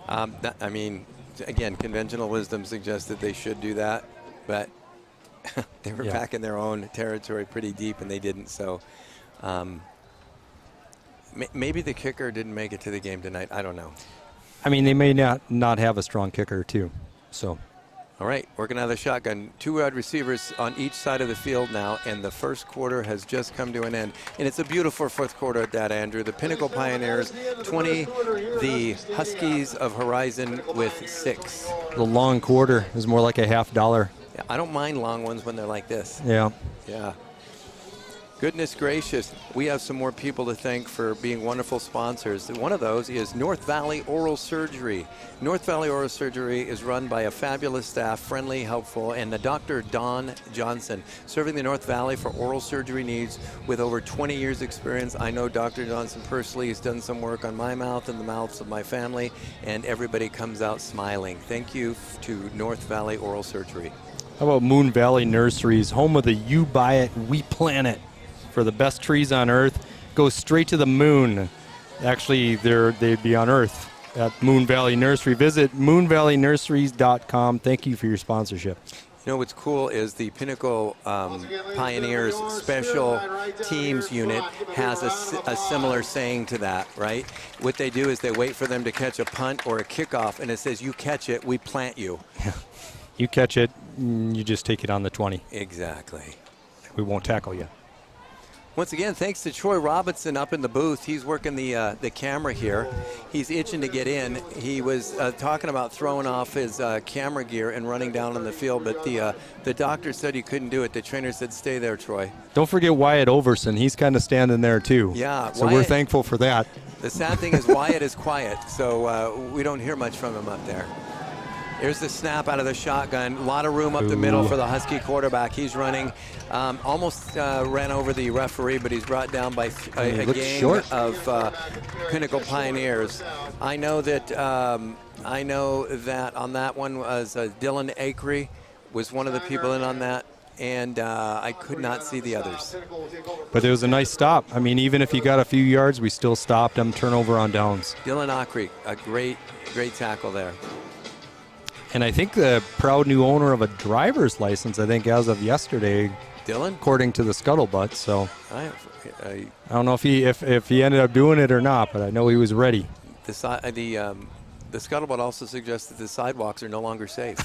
I mean, again, conventional wisdom suggests that they should do that, but they were back in their own territory pretty deep, and they didn't. So maybe the kicker didn't make it to the game tonight. I don't know. I mean, they may not have a strong kicker too. So. All right, working out of the shotgun. 2 wide receivers on each side of the field now, and the first quarter has just come to an end. And it's a beautiful 4th quarter at that, Andrew. The Pinnacle Pioneers 20, the Huskies of Horizon with 6. The long quarter is more like a $50. Yeah, I don't mind long ones when they're like this. Yeah. Yeah. Goodness gracious, we have some more people to thank for being wonderful sponsors. One of those is North Valley Oral Surgery. North Valley Oral Surgery is run by a fabulous staff, friendly, helpful, and the Dr. Don Johnson, serving the North Valley for oral surgery needs with over 20 years experience. I know Dr. Johnson personally has done some work on my mouth and the mouths of my family, and everybody comes out smiling. Thank you to North Valley Oral Surgery. How about Moon Valley Nurseries, home of the You Buy It, We Plant It. For the best trees on Earth, go straight to the moon. Actually, they'd be on Earth at Moon Valley Nursery. Visit moonvalleynurseries.com. Thank you for your sponsorship. You know what's cool is the Pinnacle Pioneers Special Teams Unit has a similar saying to that, right? What they do is they wait for them to catch a punt or a kickoff, and it says, you catch it, we plant you. You catch it, you just take it on the 20. Exactly. We won't tackle you. Once again, thanks to Troy Robinson up in the booth. He's working the camera here. He's itching to get in. He was talking about throwing off his camera gear and running down on the field, but the doctor said he couldn't do it. The trainer said, stay there, Troy. Don't forget Wyatt Overson. He's kind of standing there, too. Yeah. So Wyatt, we're thankful for that. The sad thing is Wyatt is quiet, so we don't hear much from him up there. Here's the snap out of the shotgun. A lot of room up the middle for the Husky quarterback. He's running. Almost ran over the referee, but he's brought down by a gang of Pinnacle Pioneers. I know that on that one was Dylan Acree was one of the people in on that, and I could not see the others. But it was a nice stop. I mean, even if you got a few yards, we still stopped them. Turnover on downs. Dylan Acree, a great tackle there. And I think the proud new owner of a driver's license, I think as of yesterday, Dylan, according to the scuttlebutt. So I don't know if he ended up doing it or not, but I know he was ready. The scuttlebutt also suggests that the sidewalks are no longer safe.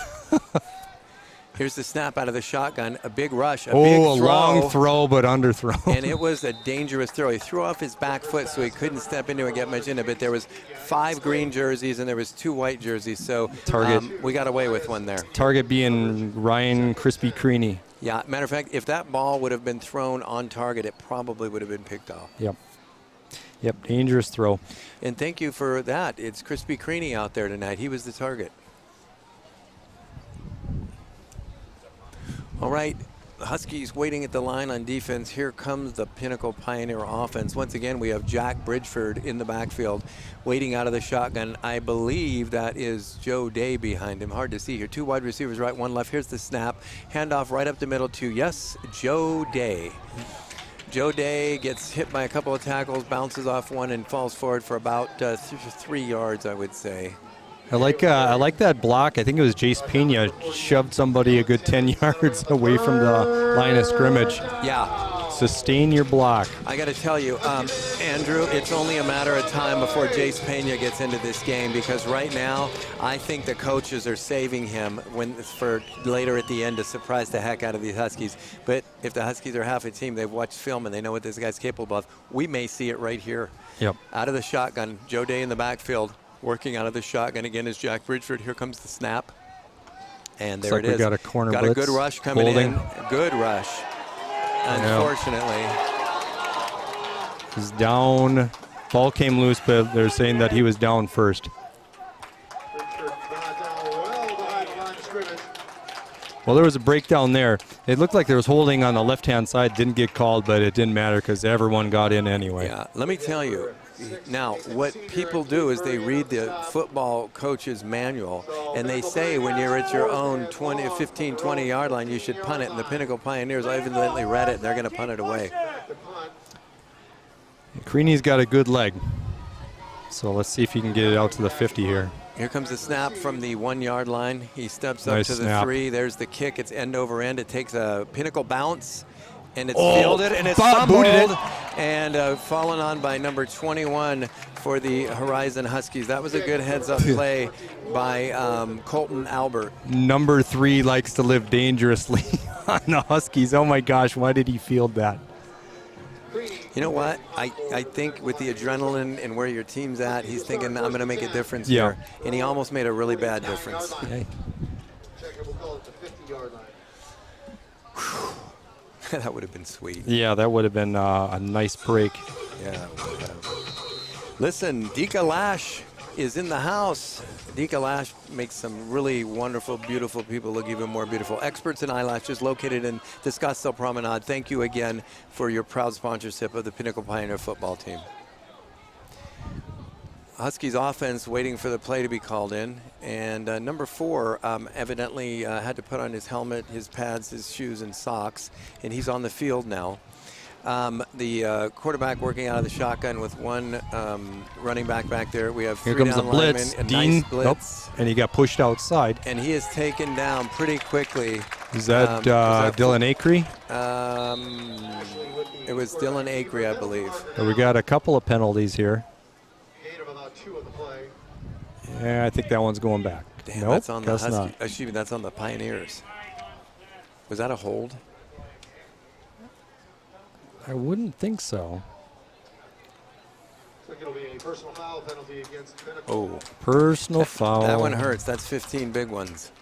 Here's the snap out of the shotgun, a big rush, a big throw. Long throw, but underthrown. And it was a dangerous throw. He threw off his back foot so he couldn't step into it and get much into it. But there was 5 green jerseys and there was 2 white jerseys. So we got away with one there. Target being Ryan Crispy Creaney. Yeah, matter of fact, if that ball would have been thrown on target, it probably would have been picked off. Yep, dangerous throw. And thank you for that. It's Crispy Creaney out there tonight. He was the target. All right, Huskies waiting at the line on defense. Here comes the Pinnacle Pioneer offense. Once again, we have Jack Bridgeford in the backfield waiting out of the shotgun. I believe that is Joe Day behind him. Hard to see here. 2 wide receivers, right, 1 left. Here's the snap. Handoff right up the middle to, yes, Joe Day. Joe Day gets hit by a couple of tackles, bounces off one, and falls forward for about 3 yards, I would say. I like that block. I think it was Jace Pena shoved somebody a good 10 yards away from the line of scrimmage. Yeah. Sustain your block. I got to tell you, Andrew, it's only a matter of time before Jace Pena gets into this game, because right now I think the coaches are saving him for later at the end to surprise the heck out of the Huskies. But if the Huskies are half a team, they've watched film and they know what this guy's capable of. We may see it right here. Yep. Out of the shotgun, Joe Day in the backfield, working out of the shotgun again is Jack Bridgeford. Here comes the snap. And there Looks like it is. We got a corner got blitz. A good rush coming in. Good rush. Unfortunately. He's down. Ball came loose, but they're saying that he was down first. Well, there was a breakdown there. It looked like there was holding on the left-hand side. Didn't get called, but it didn't matter because everyone got in anyway. Yeah, let me tell you. Now, what people do is they read the football coach's manual, and they say when you're at your own 15, 20-yard line, you should punt it. And the Pinnacle Pioneers evidently read it, and they're going to punt it away. Creaney's got a good leg. So let's see if he can get it out to the 50 here. Here comes the snap from the 1-yard line. He steps up to the 3. There's the kick. It's end over end. It takes a Pinnacle bounce. And it's fielded, and it's fumbled, and fallen on by number 21 for the Horizon Huskies. That was a good heads-up play by Colton Albert. Number 3 likes to live dangerously on the Huskies. Oh, my gosh, why did he field that? You know what? I think with the adrenaline and where your team's at, he's thinking, I'm going to make a difference here. And he almost made a really bad difference. Okay. We'll call it the 50-yard line. That would have been sweet. Yeah, that would have been a nice break. Yeah. Listen, Dika Lash is in the house. Dika Lash makes some really wonderful, beautiful people look even more beautiful. Experts in eyelashes located in the Scottsdale Promenade. Thank you again for your proud sponsorship of the Pinnacle Pioneer football team. Huskies offense waiting for the play to be called in, and number 4 evidently had to put on his helmet, his pads, his shoes, and socks, and he's on the field now. The quarterback working out of the shotgun with one running back there. We have 3 Here comes the blitz. Dean, nice blitz. Nope. And he got pushed outside. And he is taken down pretty quickly. Is that Dylan Acree? It was Dylan Acree, I believe. So we got a couple of penalties here. Yeah, I think that one's going back. Damn, nope, that's on the Huskies. not. Excuse me, that's on the Pioneers. Was that a hold? I wouldn't think so. It'll be a personal foul penalty against Pinnacle. Oh, personal foul. That one hurts. That's 15 big ones.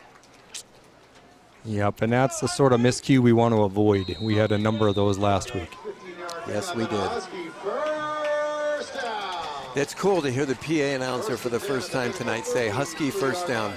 Yep, and that's the sort of miscue we want to avoid. We had a number of those last week. Yes, we did. It's cool to hear the PA announcer for the first time tonight say, Husky first down.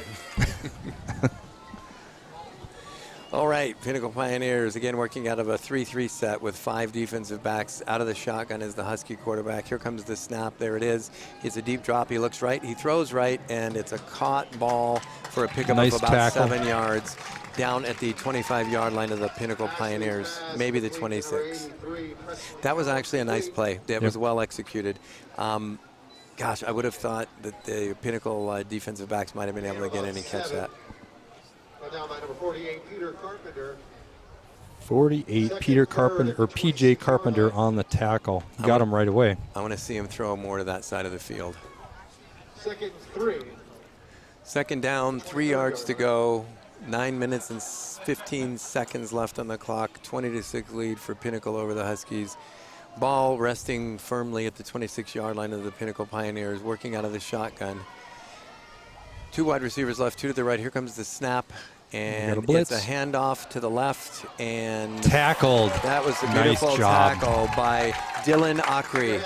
All right, Pinnacle Pioneers, again working out of a 3-3 set with 5 defensive backs. Out of the shotgun is the Husky quarterback. Here comes the snap. There it is. It's a deep drop. He looks right. He throws right, and it's a caught ball for a pickup nice of about tackle. 7 yards down at the 25-yard line of the Pinnacle Pioneers, maybe the 26. That was actually a nice play. That was well executed. Gosh, I would have thought that the Pinnacle defensive backs might have been able to get in and catch that. Down by number 48, Peter Carpenter. 48, Peter Carpenter, or PJ Carpenter on the tackle. Got him right away. I want to see him throw more to that side of the field. Second 3. Second down, 3 yards to go. 9 minutes and 15 seconds left on the clock. 20-6 lead for Pinnacle over the Huskies. Ball resting firmly at the 26-yard line of the Pinnacle Pioneers, working out of the shotgun. 2 wide receivers left, 2 to the right. Here comes the snap, and it's a handoff to the left, and tackled. That was a beautiful tackle by Dylan Acree.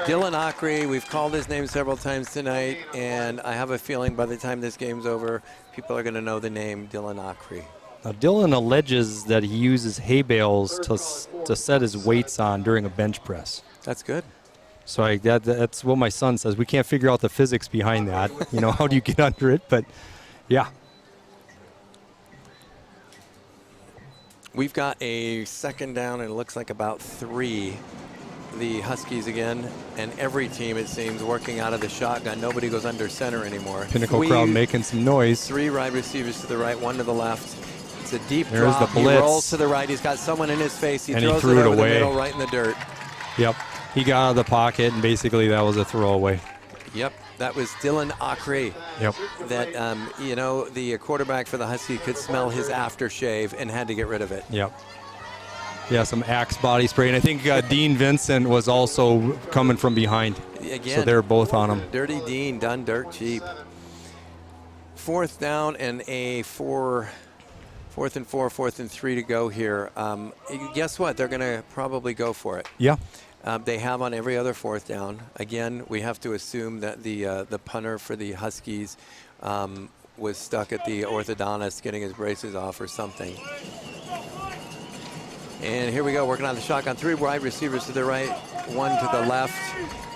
Dylan Acree, we've called his name several times tonight, and I have a feeling by the time this game's over, people are going to know the name Dylan Acree. Now, Dylan alleges that he uses hay bales to set his weights on during a bench press. That's good. So that's what my son says. We can't figure out the physics behind that. You know, how do you get under it? But, yeah. We've got a second down, and it looks like about 3. The Huskies again, and every team, it seems, working out of the shotgun. Nobody goes under center anymore. Pinnacle crowd making some noise. 3 wide receivers to the right, 1 to the left. It's a deep There's drop. the blitz. He rolls to the right. He's got someone in his face. He And he throws threw it it over the away. middle, right in the dirt. Yep. He got out of the pocket, and basically that was a throwaway. Yep, that was Dylan Acre. Yep. That, you know, the quarterback for the Huskies could smell his aftershave and had to get rid of it. Yep. Yeah, some Axe body spray. And I think Dean Vincent was also coming from behind. Again, So they're both on him. Dirty Dean done dirt cheap. 4th down and a 4th and 4, 4th and 3 to go here. Guess what? They're going to probably go for it. Yeah. They have on every other 4th down. Again, we have to assume that the punter for the Huskies was stuck at the orthodontist getting his braces off or something. And here we go, working on the shotgun. 3 wide receivers to the right, 1 to the left.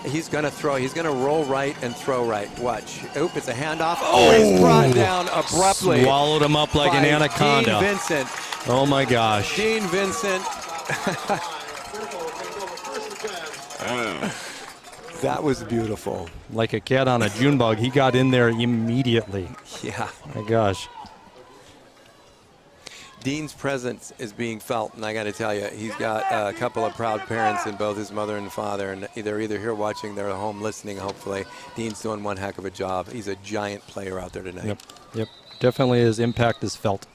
He's going to throw. He's going to roll right and throw right. Watch. Oop, it's a handoff. Oh, he's brought down abruptly. Swallowed him up like an by anaconda. Dean Vincent. Oh, my gosh. Dean Vincent. That was beautiful. Like a cat on a June bug. He got in there immediately. Yeah. My gosh. Dean's presence is being felt, and I got to tell you, he's got a couple of proud parents in both his mother and father, and they're either here watching, they're at home listening, hopefully. Dean's doing one heck of a job. He's a giant player out there tonight. Yep. Yep. Definitely his impact is felt.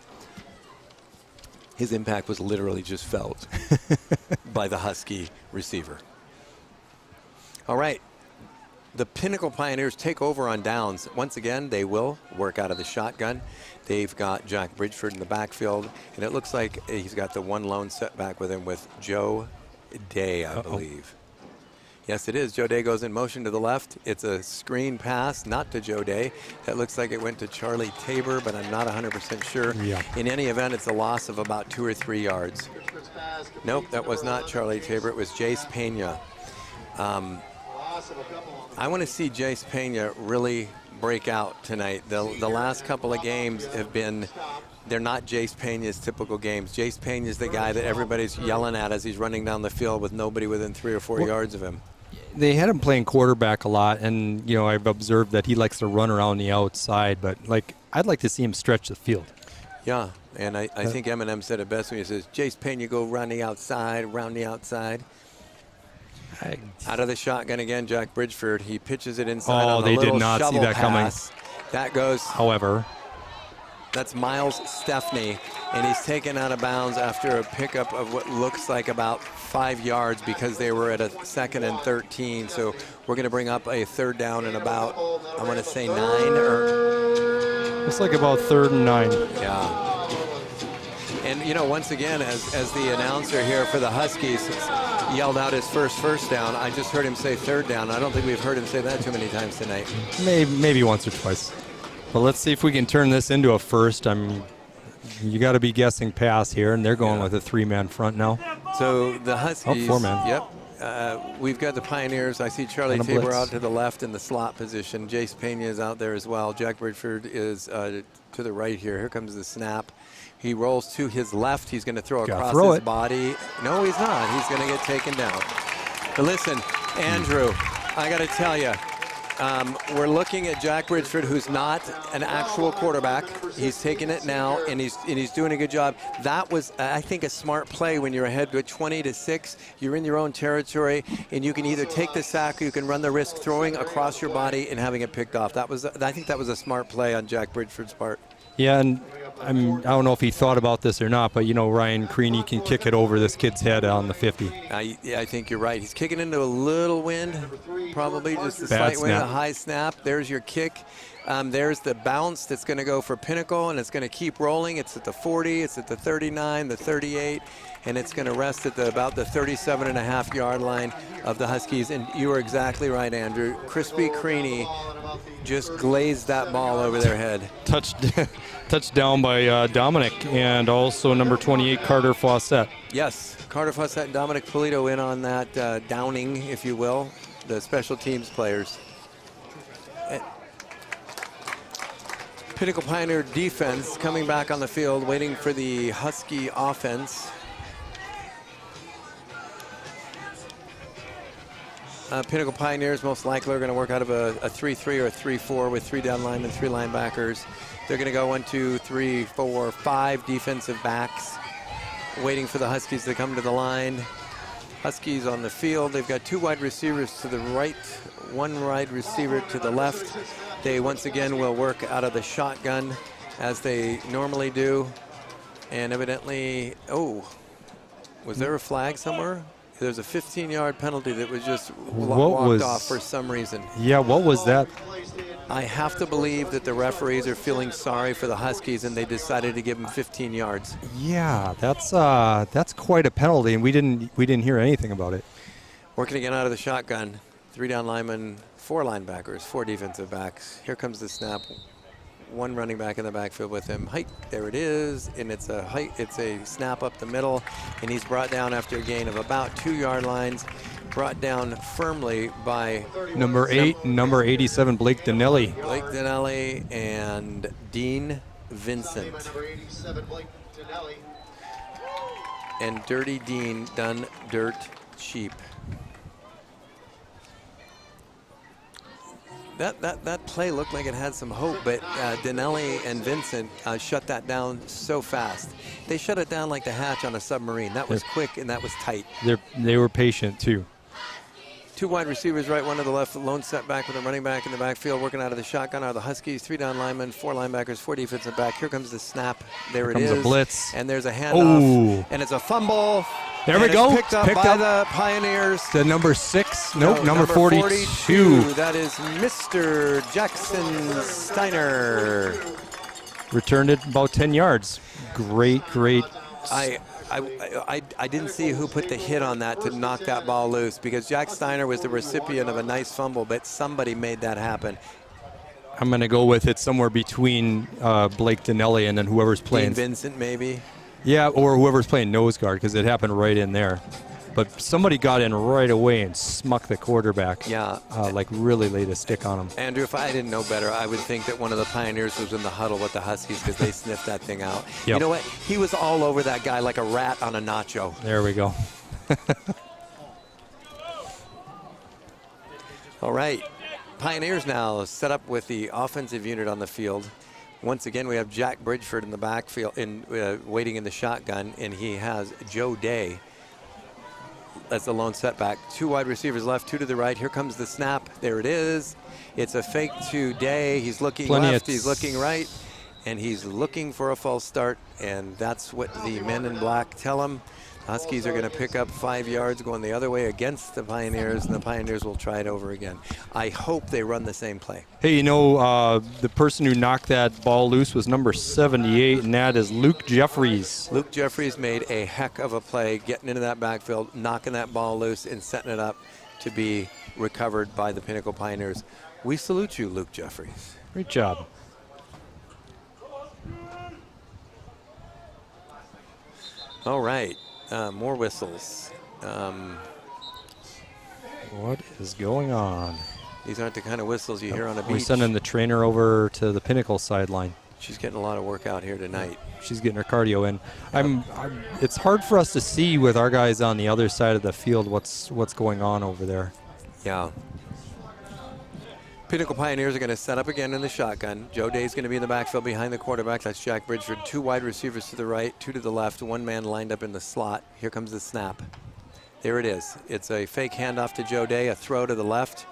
His impact was literally just felt by the Husky receiver. All right. The Pinnacle Pioneers take over on downs. Once again, they will work out of the shotgun. They've got Jack Bridgeford in the backfield, and it looks like he's got the one lone setback with him with Joe Day, I believe. Yes, it is. Joe Day goes in motion to the left. It's a screen pass, not to Joe Day. That looks like it went to Charlie Tabor, but I'm not 100% sure. Yeah. In any event, it's a loss of about 2 or 3 yards. Nope, that was not Charlie Tabor. It was Jace Pena. I want to see Jace Pena really break out tonight. The last couple of games have been, they're not Jace Pena's typical games. Jace Pena is the guy that everybody's yelling at as he's running down the field with nobody within 3 or 4 yards of him. They had him playing quarterback a lot, and you know I've observed that he likes to run around the outside. But like, I'd like to see him stretch the field. Yeah, and I think Eminem said it best when he says, "Jace Pena, go round the outside, round the outside." Out of the shotgun again, Jack Bridgeford. He pitches it inside on the they little did not see shovel that coming. pass. That goes. However, That's Miles Stepney, and he's taken out of bounds after a pickup of what looks like about 5 yards because they were at a 2nd and 13. So we're going to bring up a 3rd down and about, I want to say 9 or. it's like about 3rd and 9. Yeah. And, you know, once again, as the announcer here for the Huskies yelled out his first down, I just heard him say 3rd down. I don't think we've heard him say that too many times tonight. Maybe once or twice. But let's see if we can turn this into a first. You got to be guessing pass here, and they're going with a 3-man front now. So the Huskies. 4-man. Yep. We've got the Pioneers. I see Charlie And a Tabor blitz. out to the left in the slot position. Jace Pena is out there as well. Jack Bridgeford is to the right here. Here comes the snap. He rolls to his left. He's going to throw across his body. No, he's not. He's going to get taken down. But listen, Andrew, I got to tell you, we're looking at Jack Bridgeford, who's not an actual quarterback. He's taking it now, and he's doing a good job. That was, I think, a smart play when you're ahead with 20-6. You're in your own territory, and you can either take the sack or you can run the risk throwing across your body and having it picked off. I think that was a smart play on Jack Bridgeford's part. Yeah, and I don't know if he thought about this or not, but you know Ryan Creaney can kick it over this kid's head on the 50. I think you're right. He's kicking into a little wind, probably just a Bad slight wind, snap. a high snap. There's your kick. There's the bounce that's going to go for Pinnacle, and it's going to keep rolling. It's at the 40, it's at the 39, the 38, and it's going to rest at about the 37.5-yard line of the Huskies. And you are exactly right, Andrew. Crispy Creaney just glazed that ball over their head. Touchdown by Dominic, and also number 28, Carter Fawcett. Yes, Carter Fawcett and Dominic Polito in on that downing, if you will, the special teams players. Pinnacle Pioneer defense coming back on the field, waiting for the Husky offense. Pinnacle Pioneers most likely are going to work out of a 3-3 or a 3-4 with 3 down linemen, 3 linebackers. They're going to go 1, 2, 3, 4, 5 defensive backs, waiting for the Huskies to come to the line. Huskies on the field. They've got 2 wide receivers to the right, 1 wide receiver to the left. They once again will work out of the shotgun as they normally do. And evidently, oh, was there a flag somewhere? There's a 15-yard penalty that was just walked off for some reason. Yeah, what was that? I have to believe that the referees are feeling sorry for the Huskies and they decided to give them 15 yards. Yeah, that's quite a penalty, and we didn't hear anything about it. Working again out of the shotgun. 3 down linemen, 4 linebackers, 4 defensive backs. Here comes the snap. 1 running back in the backfield with him. Hike, there it is, and it's a snap up the middle, and he's brought down after a gain of about 2 yard lines. Brought down firmly by number 87, Blake Donnelly. Blake Donnelly and Dean Vincent. Number 87, Blake Donnelly. And Dirty Dean done dirt cheap. That play looked like it had some hope, but Donnelly and Vincent shut that down so fast. They shut it down like the hatch on a submarine. That was quick and that was tight. They were patient too. 2 wide receivers right, 1 to the left. Lone setback with a running back in the backfield. Working out of the shotgun are the Huskies. 3 down linemen, 4 linebackers, 4 defensive back. Here comes the snap. There it is. Here comes a blitz. And there's a handoff. Oh. And it's a fumble. There we go. Picked up by the Pioneers. The number 6. Nope, No, number 42. That is Mr. Jackson Steiner. Returned it about 10 yards. Great. I didn't see who put the hit on that to knock that ball loose, because Jack Steiner was the recipient of a nice fumble, but somebody made that happen. I'm going to go with it somewhere between Blake Donnelly and then whoever's playing. Dean Vincent, maybe? Yeah, or whoever's playing nose guard, because it happened right in there. But somebody got in right away and smucked the quarterback. Yeah. Like really laid a stick on him. Andrew, if I didn't know better, I would think that one of the Pioneers was in the huddle with the Huskies because they sniffed that thing out. Yep. You know what? He was all over that guy like a rat on a nacho. There we go. All right. Pioneers now set up with the offensive unit on the field. Once again, we have Jack Bridgeford in the backfield, waiting in the shotgun, and he has Joe Day as the lone setback. 2 wide receivers left, 2 to the right. Here comes the snap. There it is. It's a fake to Day. He's looking left, he's looking right, and he's looking for a false start, and that's what the men in black tell him. Huskies are going to pick up 5 yards going the other way against the Pioneers, and the Pioneers will try it over again. I hope they run the same play. Hey, the person who knocked that ball loose was number 78, and that is Luke Jeffries. Luke Jeffries made a heck of a play getting into that backfield, knocking that ball loose, and setting it up to be recovered by the Pinnacle Pioneers. We salute you, Luke Jeffries. Great job. All right. More whistles. What is going on? These aren't the kind of whistles you hear on a beach. We're sending the trainer over to the Pinnacle sideline. She's getting a lot of work out here tonight. She's getting her cardio in. It's hard for us to see with our guys on the other side of the field what's going on over there. Yeah. Pinnacle Pioneers are going to set up again in the shotgun. Joe Day's going to be in the backfield behind the quarterback. That's Jack Bridgeford. 2 wide receivers to the right, 2 to the left. 1 man lined up in the slot. Here comes the snap. There it is. It's a fake handoff to Joe Day, a throw to the left,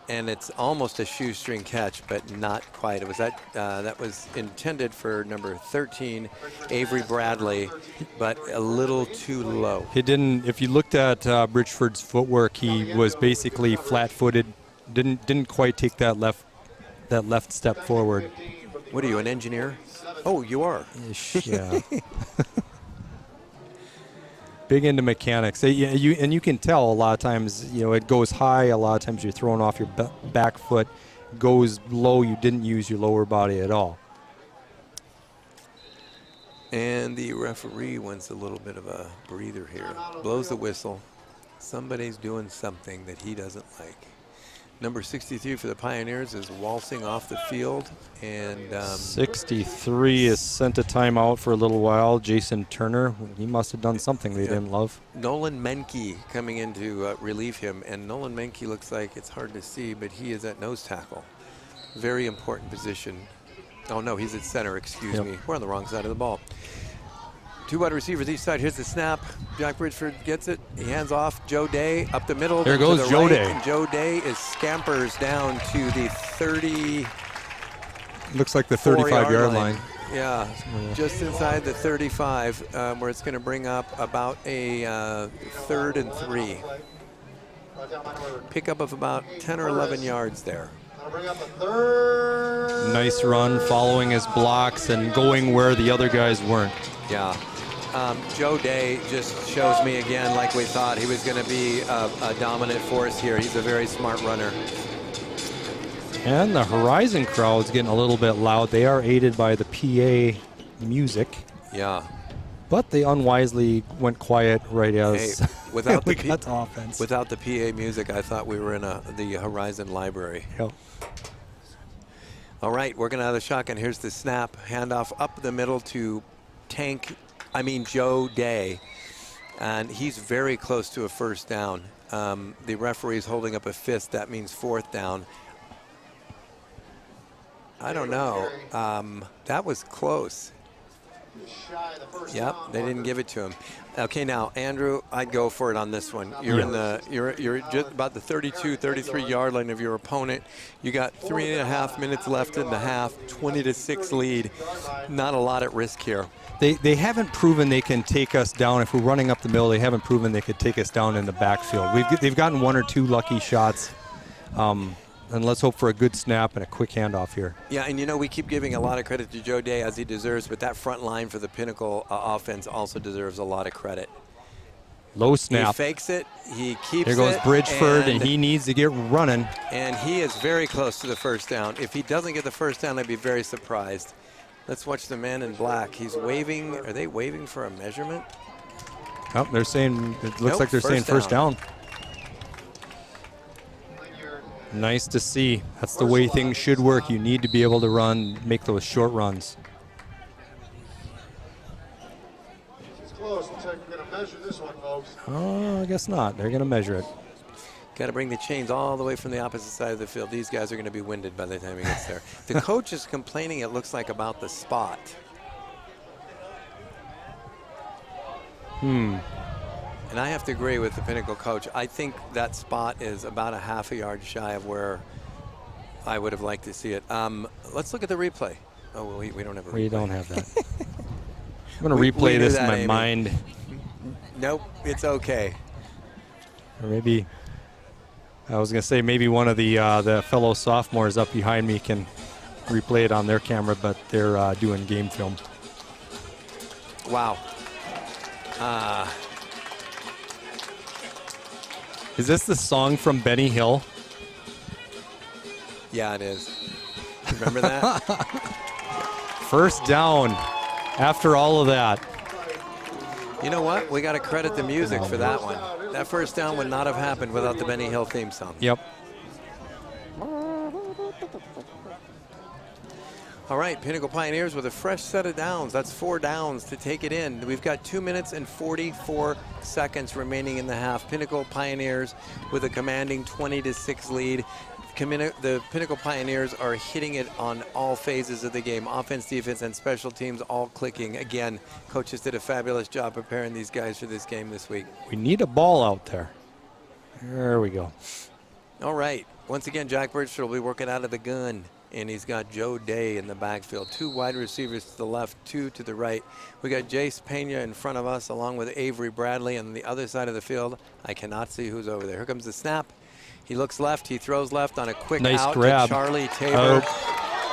and it's almost a shoestring catch, but not quite. It was that was intended for number 13, Avery Bradley, but a little too low. He didn't. If you looked at Bridgeford's footwork, he was basically flat-footed. Didn't quite take that left step forward. What are you, an engineer? Oh, you are. Yeah. Big into mechanics. You can tell a lot of times. It goes high. A lot of times you're throwing off your back foot. Goes low. You didn't use your lower body at all. And the referee wants a little bit of a breather here. Blows the whistle. Somebody's doing something that he doesn't like. Number 63 for the Pioneers is waltzing off the field. And 63 is sent a timeout for a little while. Jason Turner, he must have done something they didn't love. Nolan Menke coming in to relieve him. And Nolan Menke looks like, it's hard to see, but he is at nose tackle. Very important position. Oh, no, he's at center, excuse me. We're on the wrong side of the ball. 2 wide receivers each side. Here's the snap. Jack Bridgeford gets it. He hands off. Joe Day up the middle. There goes Joe Day. And Joe Day is scampers down to the 30. Looks like the 35-yard line. Yeah, just inside the 35, where it's going to bring up about a 3rd and 3. Pickup of about 10 or 11 yards there. Nice run, following his blocks and going where the other guys weren't. Yeah. Joe Day just shows me again, like we thought, he was going to be a dominant force here. He's a very smart runner. And the Horizon crowd's getting a little bit loud. They are aided by the PA music. Yeah. But they unwisely went quiet right as without we the got to offense. Without the PA music, I thought we were in the Horizon library. Yep. All right, we're going to have the shotgun. Here's the snap. Handoff up the middle to Joe Day. And he's very close to a first down. The referee's holding up a fist. That means 4th down. I don't know. That was close. Yep, they didn't give it to him. Okay, now Andrew, I'd go for it on this one. You're in the you're just about the 32, 33-yard line of your opponent. You got 3.5 minutes left in the half, 20-6 lead. Not a lot at risk here. They haven't proven they can take us down. If we're running up the middle, they haven't proven they could take us down in the backfield. They've gotten 1 or 2 lucky shots. And let's hope for a good snap and a quick handoff here. Yeah, and you know, we keep giving a lot of credit to Joe Day as he deserves, but that front line for the Pinnacle offense also deserves a lot of credit. Low snap. He fakes it, he keeps it. There goes Bridgeford, and he needs to get running. And he is very close to the first down. If he doesn't get the first down, I'd be very surprised. Let's watch the man in black. He's waving. Are they waving for a measurement? Oh, they're saying, it looks like they're saying first down. Nice to see. That's the way things should work. You need to be able to run, make those short runs. It's close. Looks like we're going to measure this one, folks. Oh, I guess not. They're going to measure it. Got to bring the chains all the way from the opposite side of the field. These guys are going to be winded by the time he gets there. The coach is complaining, it looks like, about the spot. And I have to agree with the Pinnacle coach. I think that spot is about a half a yard shy of where I would have liked to see it. Let's look at the replay. Oh, well, we don't have a replay. We don't have that. I'm going to replay this in my mind. Nope, it's okay. Or maybe, I was going to say maybe one of the fellow sophomores up behind me can replay it on their camera, but they're doing game film. Wow. Is this the song from Benny Hill? Yeah, it is. Remember that? First down after all of that. You know what? We got to credit the music for that one. That first down would not have happened without the Benny Hill theme song. Yep. All right, Pinnacle Pioneers with a fresh set of downs. That's 4 downs to take it in. We've got 2 minutes and 44 seconds remaining in the half. Pinnacle Pioneers with a commanding 20-6 lead. The Pinnacle Pioneers are hitting it on all phases of the game. Offense, defense, and special teams all clicking. Again, coaches did a fabulous job preparing these guys for this game this week. We need a ball out there. There we go. All right. Once again, Jack Bridgeford will be working out of the gun. And he's got Joe Day in the backfield. 2 wide receivers to the left, 2 to the right. We got Jace Pena in front of us, along with Avery Bradley on the other side of the field. I cannot see who's over there. Here comes the snap. He looks left. He throws left on a quick nice out grab. to Charlie Tabor.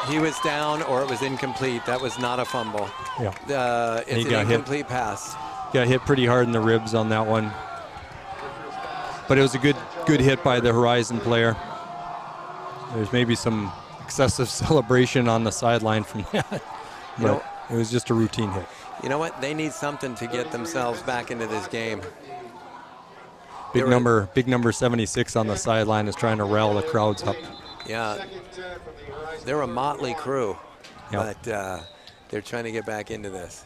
He was down, or it was incomplete. That was not a fumble. Yeah. It's an incomplete pass. Got hit pretty hard in the ribs on that one. But it was a good hit by the Horizon player. There's maybe some excessive celebration on the sideline from that. But it was just a routine hit. You know what? They need something to get themselves back into this game. Big number 76 on the sideline is trying to rile the crowds up. Yeah, they're a motley crew, Yep. but they're trying to get back into this.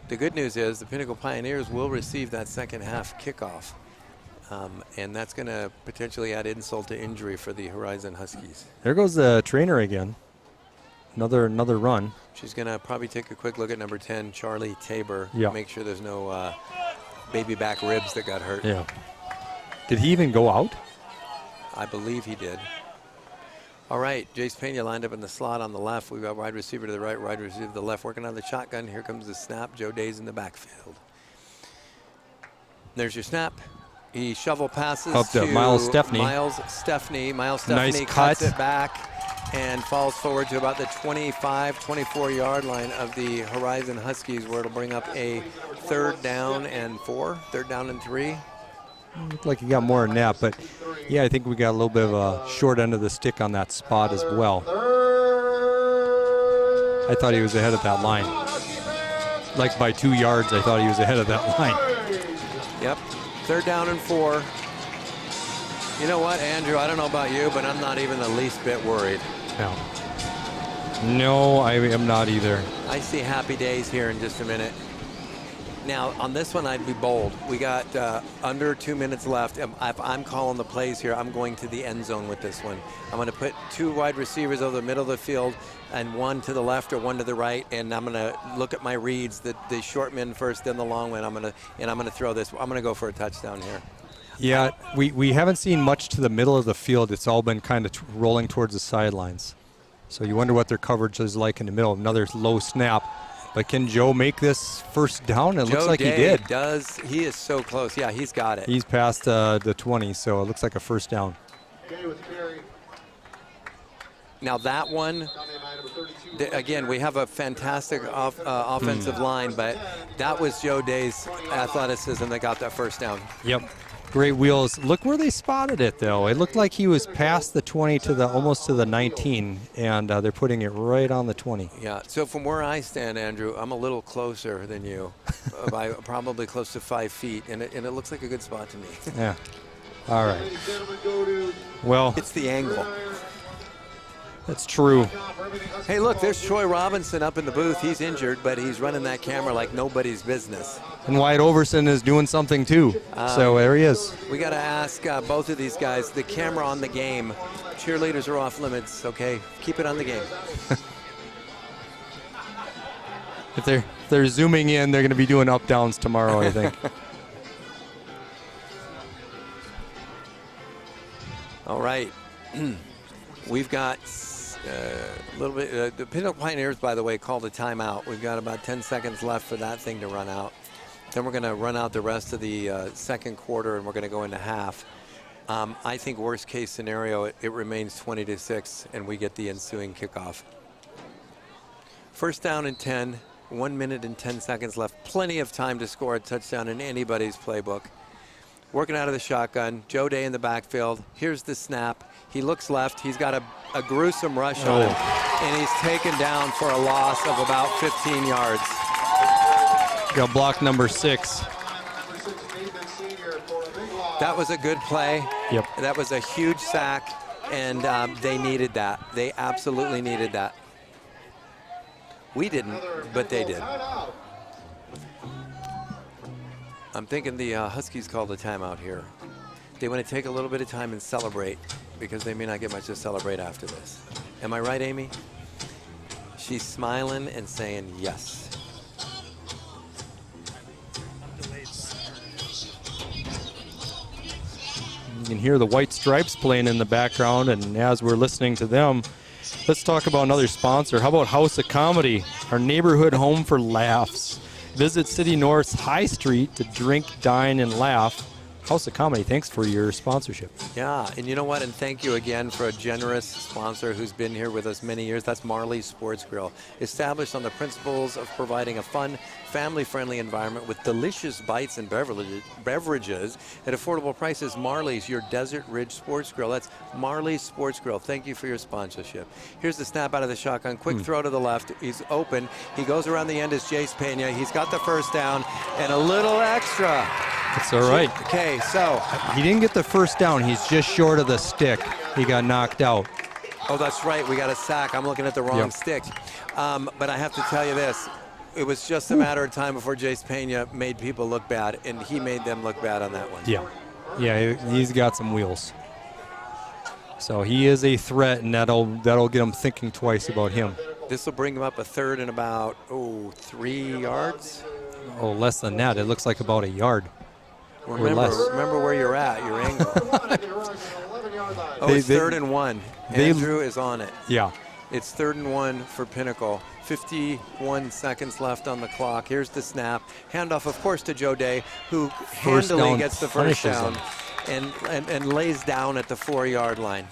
The good news is the Pinnacle Pioneers will receive that second half kickoff, and that's going to potentially add insult to injury for the Horizon Huskies. There goes the trainer again. Another run. She's going to probably take a quick look at number 10, Charlie Tabor. Yeah. Make sure there's no baby back ribs that got hurt. Yeah. Did he even go out? I believe he did. All right, Jace Pena lined up in the slot on the left. We've got wide receiver to the right, wide receiver to the left, working on the shotgun. Here comes the snap. Joe Day's in the backfield. There's your snap. He shovel passes Up to Miles Stepney. Miles Stepney Nice cuts cut. it back and falls forward to about the 25, 24-yard line of the Horizon Huskies, where it'll bring up a 3rd down and 3. Looked like he got more than that, but yeah, I think we got a little bit of a short end of the stick on that spot as well. I thought he was ahead of that line. Like by 2 yards, I thought he was ahead of that line. Yep, 3rd down and 4. You know what, Andrew, I don't know about you, but I'm not even the least bit worried. No, I am not either. I see happy days here in just a minute. Now, on this one, I'd be bold. We got under 2 minutes left. If I'm calling the plays here, I'm going to the end zone with this one. I'm going to put 2 wide receivers over the middle of the field and 1 to the left or 1 to the right, and I'm going to look at my reads, the short men first, then the long one. I'm going to throw this. I'm going to go for a touchdown here. Yeah, we haven't seen much to the middle of the field. It's all been kind of rolling towards the sidelines. So you wonder what their coverage is like in the middle. Another low snap. But can Joe make this first down? It looks like he did. Does. He is so close. Yeah, he's got it. He's past the 20, so it looks like a first down. Now that one, again, we have a fantastic offensive line, but that was Joe Day's athleticism that got that first down. Yep. Great wheels. Look where they spotted it, though. It looked like he was past the 20 to the almost to the 19, and they're putting it right on the 20. Yeah. So from where I stand, Andrew, I'm a little closer than you, by probably close to 5 feet, and it looks like a good spot to me. Yeah. All right. Well, it's the angle. That's true. Hey, look, there's Troy Robinson up in the booth. He's injured, but he's running that camera like nobody's business. And Wyatt Overson is doing something too. So there he is. We got to ask both of these guys, the camera on the game. Cheerleaders are off limits, okay? Keep it on the game. If they're zooming in, they're going to be doing up downs tomorrow, I think. All right. We've got a little bit. The Pinnacle Pioneers, by the way, called a timeout. We've got about 10 seconds left for that thing to run out. Then we're going to run out the rest of the second quarter, and we're going to go into half. I think worst case scenario, it remains 20-6, and we get the ensuing kickoff. First down and 10, 1 minute and 10 seconds left. Plenty of time to score a touchdown in anybody's playbook. Working out of the shotgun, Joe Day in the backfield. Here's the snap. He looks left. He's got a gruesome rush on him, and he's taken down for a loss of about 15 yards. Got block number 6. That was a good play. Yep. That was a huge sack, and they needed that. They absolutely needed that. We didn't, but they did. I'm thinking the Huskies called a timeout here. They want to take a little bit of time and celebrate, because they may not get much to celebrate after this. Am I right, Amy? She's smiling and saying yes. You can hear the White Stripes playing in the background, and as we're listening to them, let's talk about another sponsor. How about House of Comedy, our neighborhood home for laughs? Visit City North's High Street to drink, dine, and laugh. House of Comedy, thanks for your sponsorship. Yeah, and you know what? And thank you again for a generous sponsor who's been here with us many years. That's Marley's Sports Grill. Established on the principles of providing a fun, family-friendly environment with delicious bites and beverages at affordable prices. Marley's, your Desert Ridge Sports Grill. That's Marley's Sports Grill. Thank you for your sponsorship. Here's the snap out of the shotgun. Quick throw to the left. He's open. He goes around the end as Jace Pena. He's got the first down and a little extra. It's all right. Okay, so. He didn't get the first down. He's just short of the stick. He got knocked out. Oh, that's right. We got a sack. I'm looking at the wrong stick. But I have to tell you this. It was just a matter of time before Jace Pena made people look bad, and he made them look bad on that one. Yeah. Yeah, he's got some wheels. So he is a threat, and that'll get him thinking twice about him. This will bring him up a third and about, 3 yards. Oh, less than that. It looks like about a yard. Remember where you're at, your angle. It's 3rd and 1. Andrew is on it. Yeah. It's 3rd and 1 for Pinnacle. 51 seconds left on the clock. Here's the snap. Handoff, of course, to Joe Day, who handily gets the first down and lays down at the 4-yard line.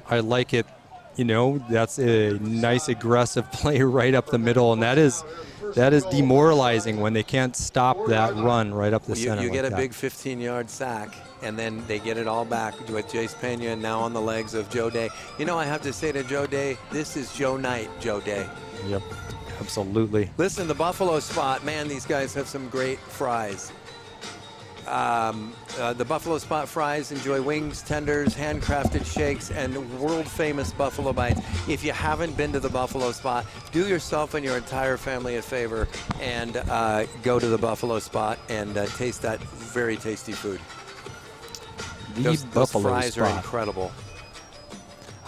I like it. You know, that's a nice aggressive play right up the middle, and that is demoralizing when they can't stop that run right up the center. You get a big 15-yard sack, and then they get it all back with Jace Pena now on the legs of Joe Day. You know, I have to say to Joe Day, this is Joe Knight, Joe Day. Yep, absolutely. Listen, the Buffalo spot, man, these guys have some great fries. The Buffalo Spot fries enjoy wings, tenders, handcrafted shakes, and world-famous Buffalo bites. If you haven't been to the Buffalo Spot, do yourself and your entire family a favor and go to the Buffalo Spot and taste that very tasty food. Those fries are incredible.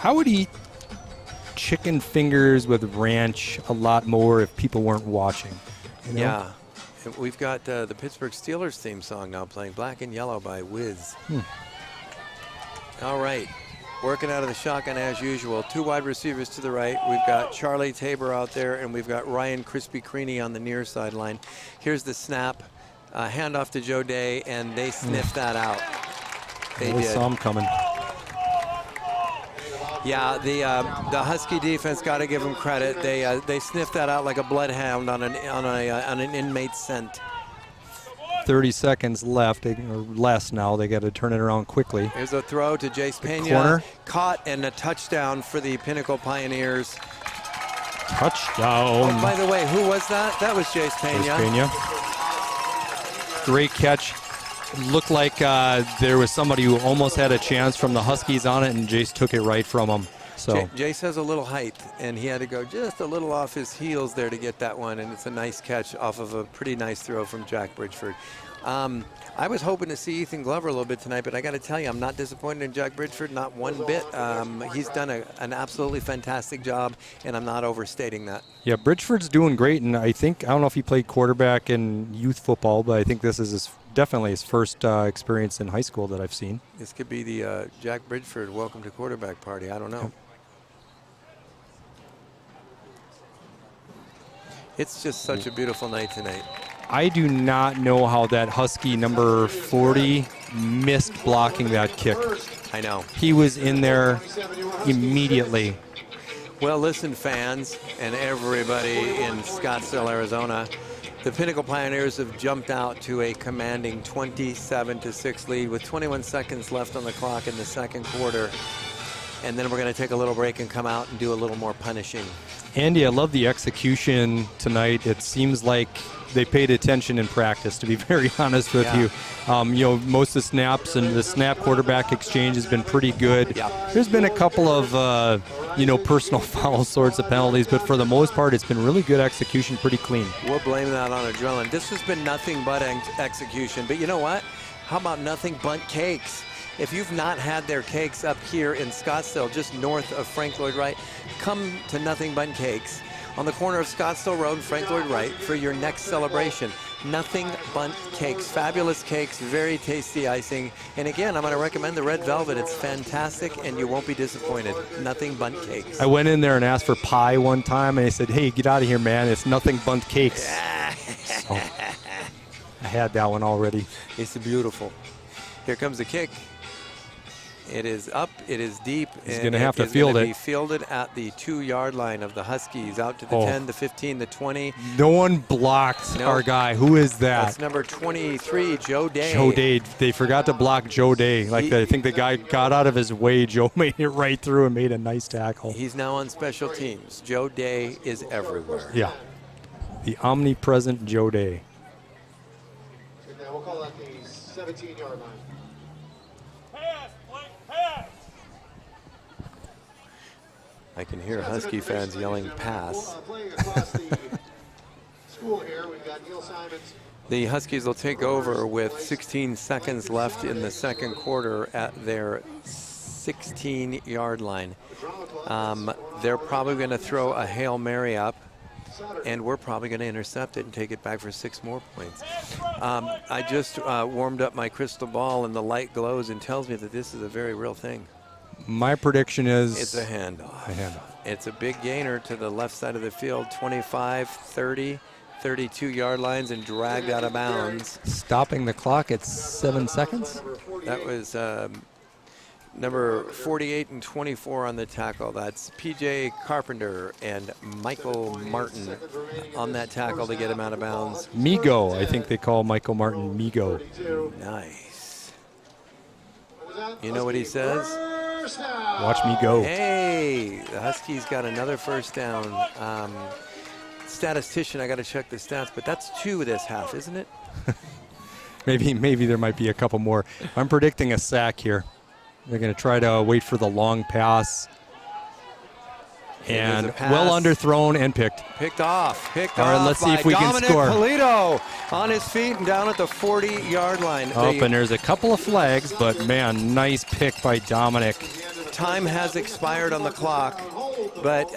I would eat chicken fingers with ranch a lot more if people weren't watching. You know? Yeah. We've got the Pittsburgh Steelers theme song now playing, Black and Yellow by Wiz. All right, working out of the shotgun as usual. 2 wide receivers to the right. We've got Charlie Tabor out there, and we've got Ryan Crispy Creaney on the near sideline. Here's the snap, handoff to Joe Day, and they sniffed that out. They did. Saw him coming. Yeah, the Husky defense, got to give them credit. They sniffed that out like a bloodhound on an inmate scent. 30 seconds left, or less now. They got to turn it around quickly. Here's a throw to Jace Pena. Corner. Caught, and a touchdown for the Pinnacle Pioneers. Touchdown. Oh, by the way, who was that? That was Jace Pena. Jace Pena. Great catch. Looked like there was somebody who almost had a chance from the Huskies on it, and Jace took it right from him. So Jace has a little height, and he had to go just a little off his heels there to get that one, and it's a nice catch off of a pretty nice throw from Jack Bridgeford. I was hoping to see Ethan Glover a little bit tonight, but I got to tell you, I'm not disappointed in Jack Bridgeford, not one bit. He's done an absolutely fantastic job, and I'm not overstating that. Yeah, Bridgeford's doing great, and I don't know if he played quarterback in youth football, but I think this is definitely his first experience in high school that I've seen. This could be the Jack Bridgeford welcome to quarterback party. I don't know. It's just such a beautiful night tonight. I do not know how that Husky number 40 missed blocking that kick. I know. He was in there immediately. Well, listen, fans and everybody in Scottsdale, Arizona, the Pinnacle Pioneers have jumped out to a commanding 27-6 lead with 21 seconds left on the clock in the second quarter. And then we're going to take a little break and come out and do a little more punishing. Andy, I love the execution tonight. It seems like they paid attention in practice, to be very honest with you. You know, most of the snaps and the snap quarterback exchange has been pretty good. Yeah. There's been a couple of, you know, personal foul sorts of penalties, but for the most part, it's been really good execution, pretty clean. We'll blame that on adrenaline. This has been nothing but execution. But you know what? How about nothing but cakes? If you've not had their cakes up here in Scottsdale, just north of Frank Lloyd Wright, come to Nothing But Cakes on the corner of Scottsdale Road and Frank Lloyd Wright for your next celebration. Nothing But Cakes. Fabulous cakes, very tasty icing. And again, I'm going to recommend the red velvet. It's fantastic, and you won't be disappointed. Nothing But Cakes. I went in there and asked for pie one time, and they said, hey, get out of here, man. It's Nothing But Cakes. So, I had that one already. It's beautiful. Here comes the kick. It is up, it is deep. He's and going to have to is field gonna it. be fielded at the 2-yard line of the Huskies, out to the Oh. 10, the 15, the 20. No one blocked No. our guy. Who is that? That's number 23, Joe Day. Joe Day. They forgot to block Joe Day. I think the guy got out of his way. Joe made it right through and made a nice tackle. He's now on special teams. Joe Day is everywhere. Yeah. The omnipresent Joe Day. Now we'll call that the 17-yard line. I can hear Husky fans yelling pass. Playing across the school here, we've got Neil Simons. The Huskies will take over with 16 seconds left in the second quarter at their 16-yard line. They're probably going to throw a Hail Mary up, and we're probably going to intercept it and take it back for 6 more points. I just warmed up my crystal ball, and the light glows and tells me that this is a very real thing. My prediction is It's a handoff. a handoff. It's a big gainer to the left side of the field, 25, 30, 32-yard lines, and dragged out of bounds. Stopping the clock at 7 seconds. That was number 48 and 24 on the tackle. That's P.J. Carpenter and Michael Martin on that tackle to get him out of bounds. Migo. I think they call Michael Martin Migo. Nice. You know what he says? Watch me go. Hey, the Huskies got another first down. Statistician, I got to check the stats, but that's 2 this half, isn't it? Maybe there might be a couple more. I'm predicting a sack here. They're going to try to wait for the long pass. And There's a pass. well underthrown and picked. Picked off. Picked All right, off. let's see by if we can Dominic score. Polito on his feet and down at the 40-yard line. Up, The and there's a couple of flags, but man, nice pick by Dominic. time has expired on the clock, but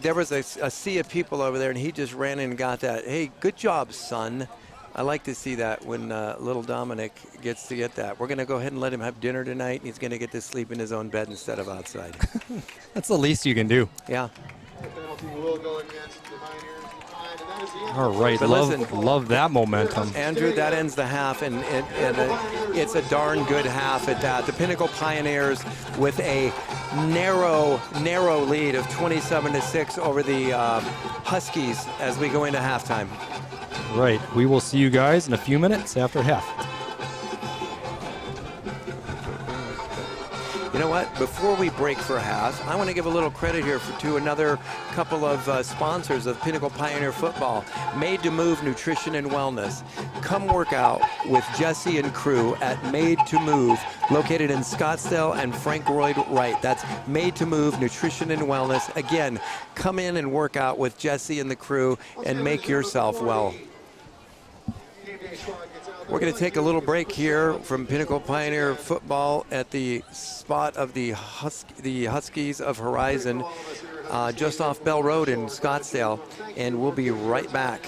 there was a sea of people over there, and he just ran in and got that. Hey, good job, son. I like to see that when little Dominic gets to get that. We're going to go ahead and let him have dinner tonight, and he's going to get to sleep in his own bed instead of outside. That's the least you can do. Yeah. Penalty will go against the Pioneers. And that is the end. All right, But listen, love that momentum. Andrew, that ends the half, and it's a darn good half at that. The Pinnacle Pioneers with a narrow lead of 27-6 over the Huskies as we go into halftime. Right, we will see you guys in a few minutes after half. You know what? Before we break for half, I want to give a little credit here to another couple of sponsors of Pinnacle Pioneer Football. Made to Move Nutrition and Wellness. Come work out with Jesse and crew at Made to Move, located in Scottsdale and Frank Lloyd Wright. That's Made to Move Nutrition and Wellness. Again, come in and work out with Jesse and the crew and make yourself well. We're going to take a little break here from Pinnacle Pioneer Football at the spot of the Huskies of Horizon, just off Bell Road in Scottsdale, and we'll be right back.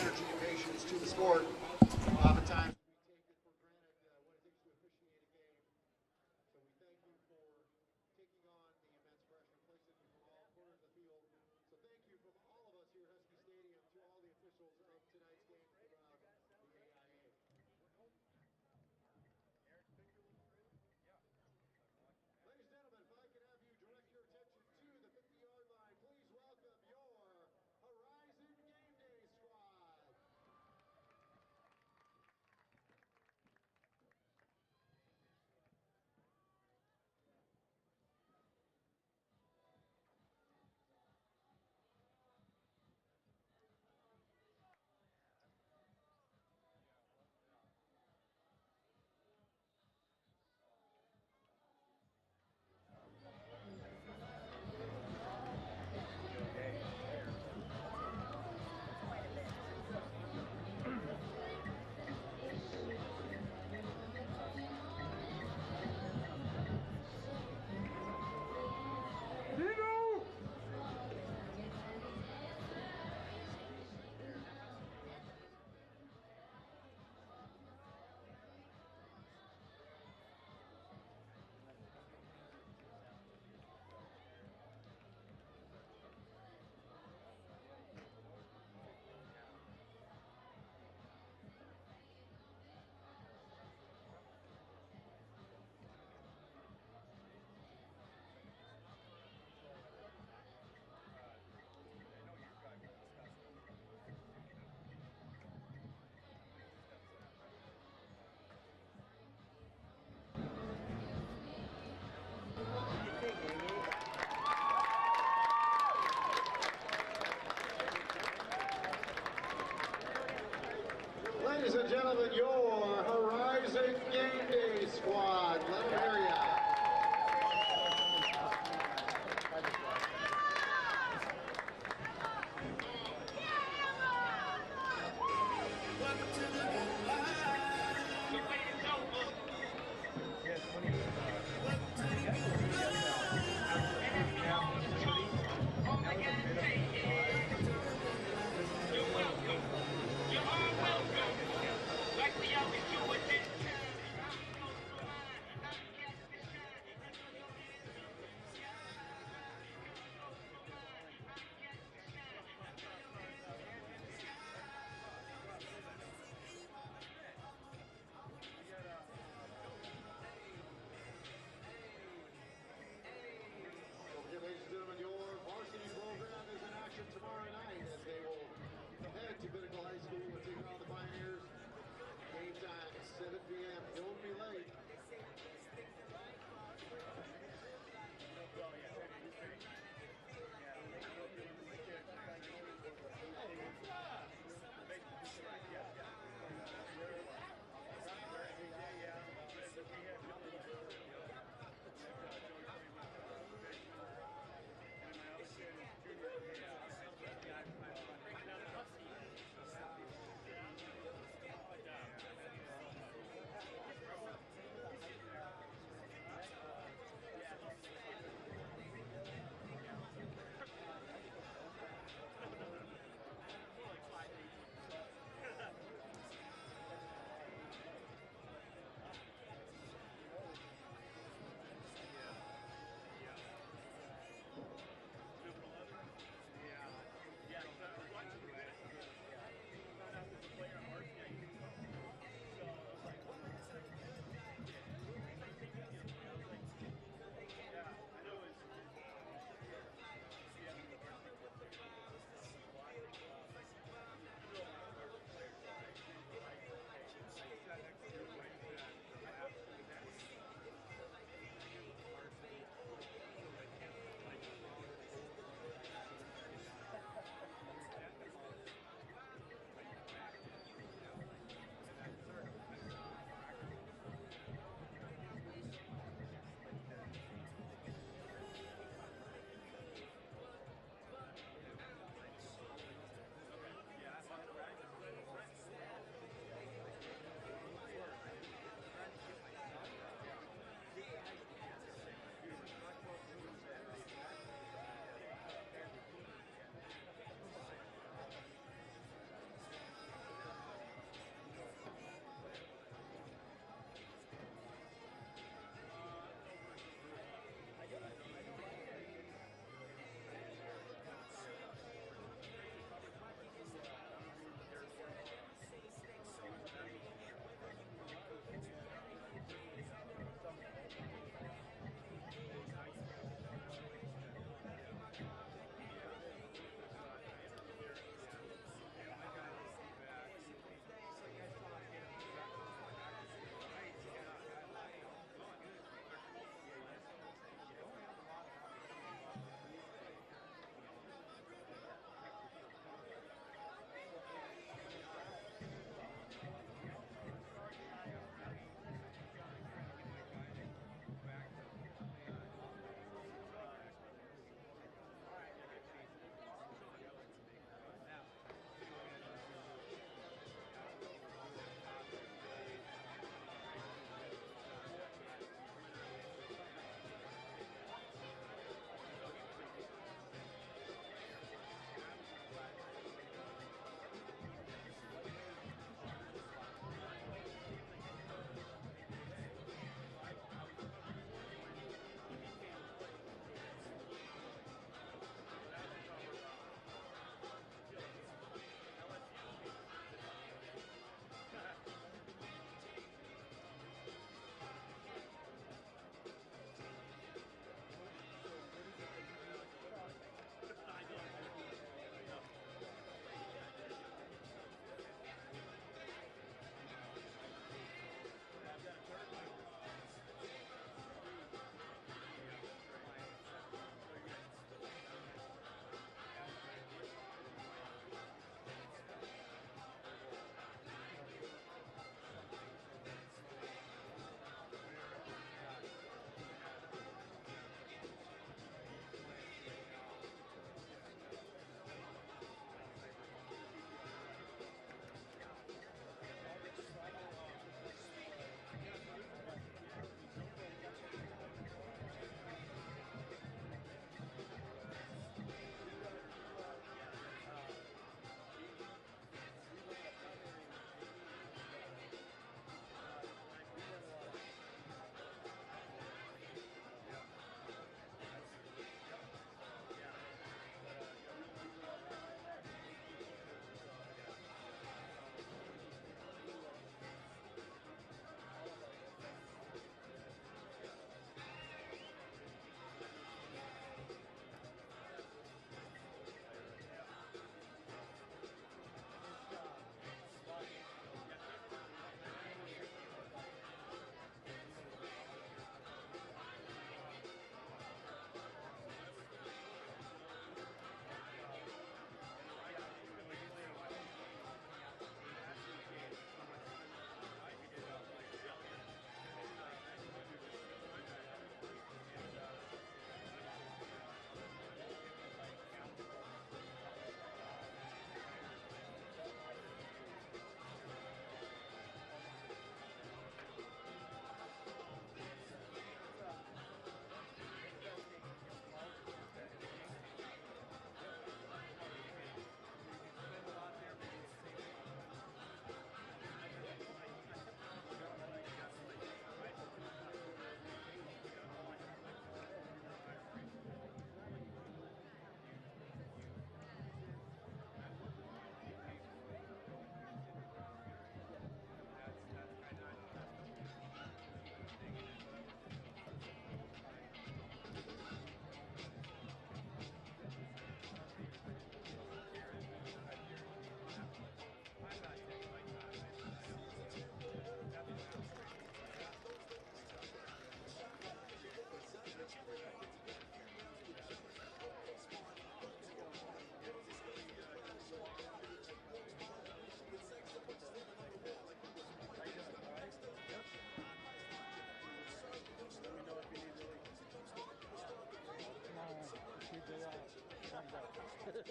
Thank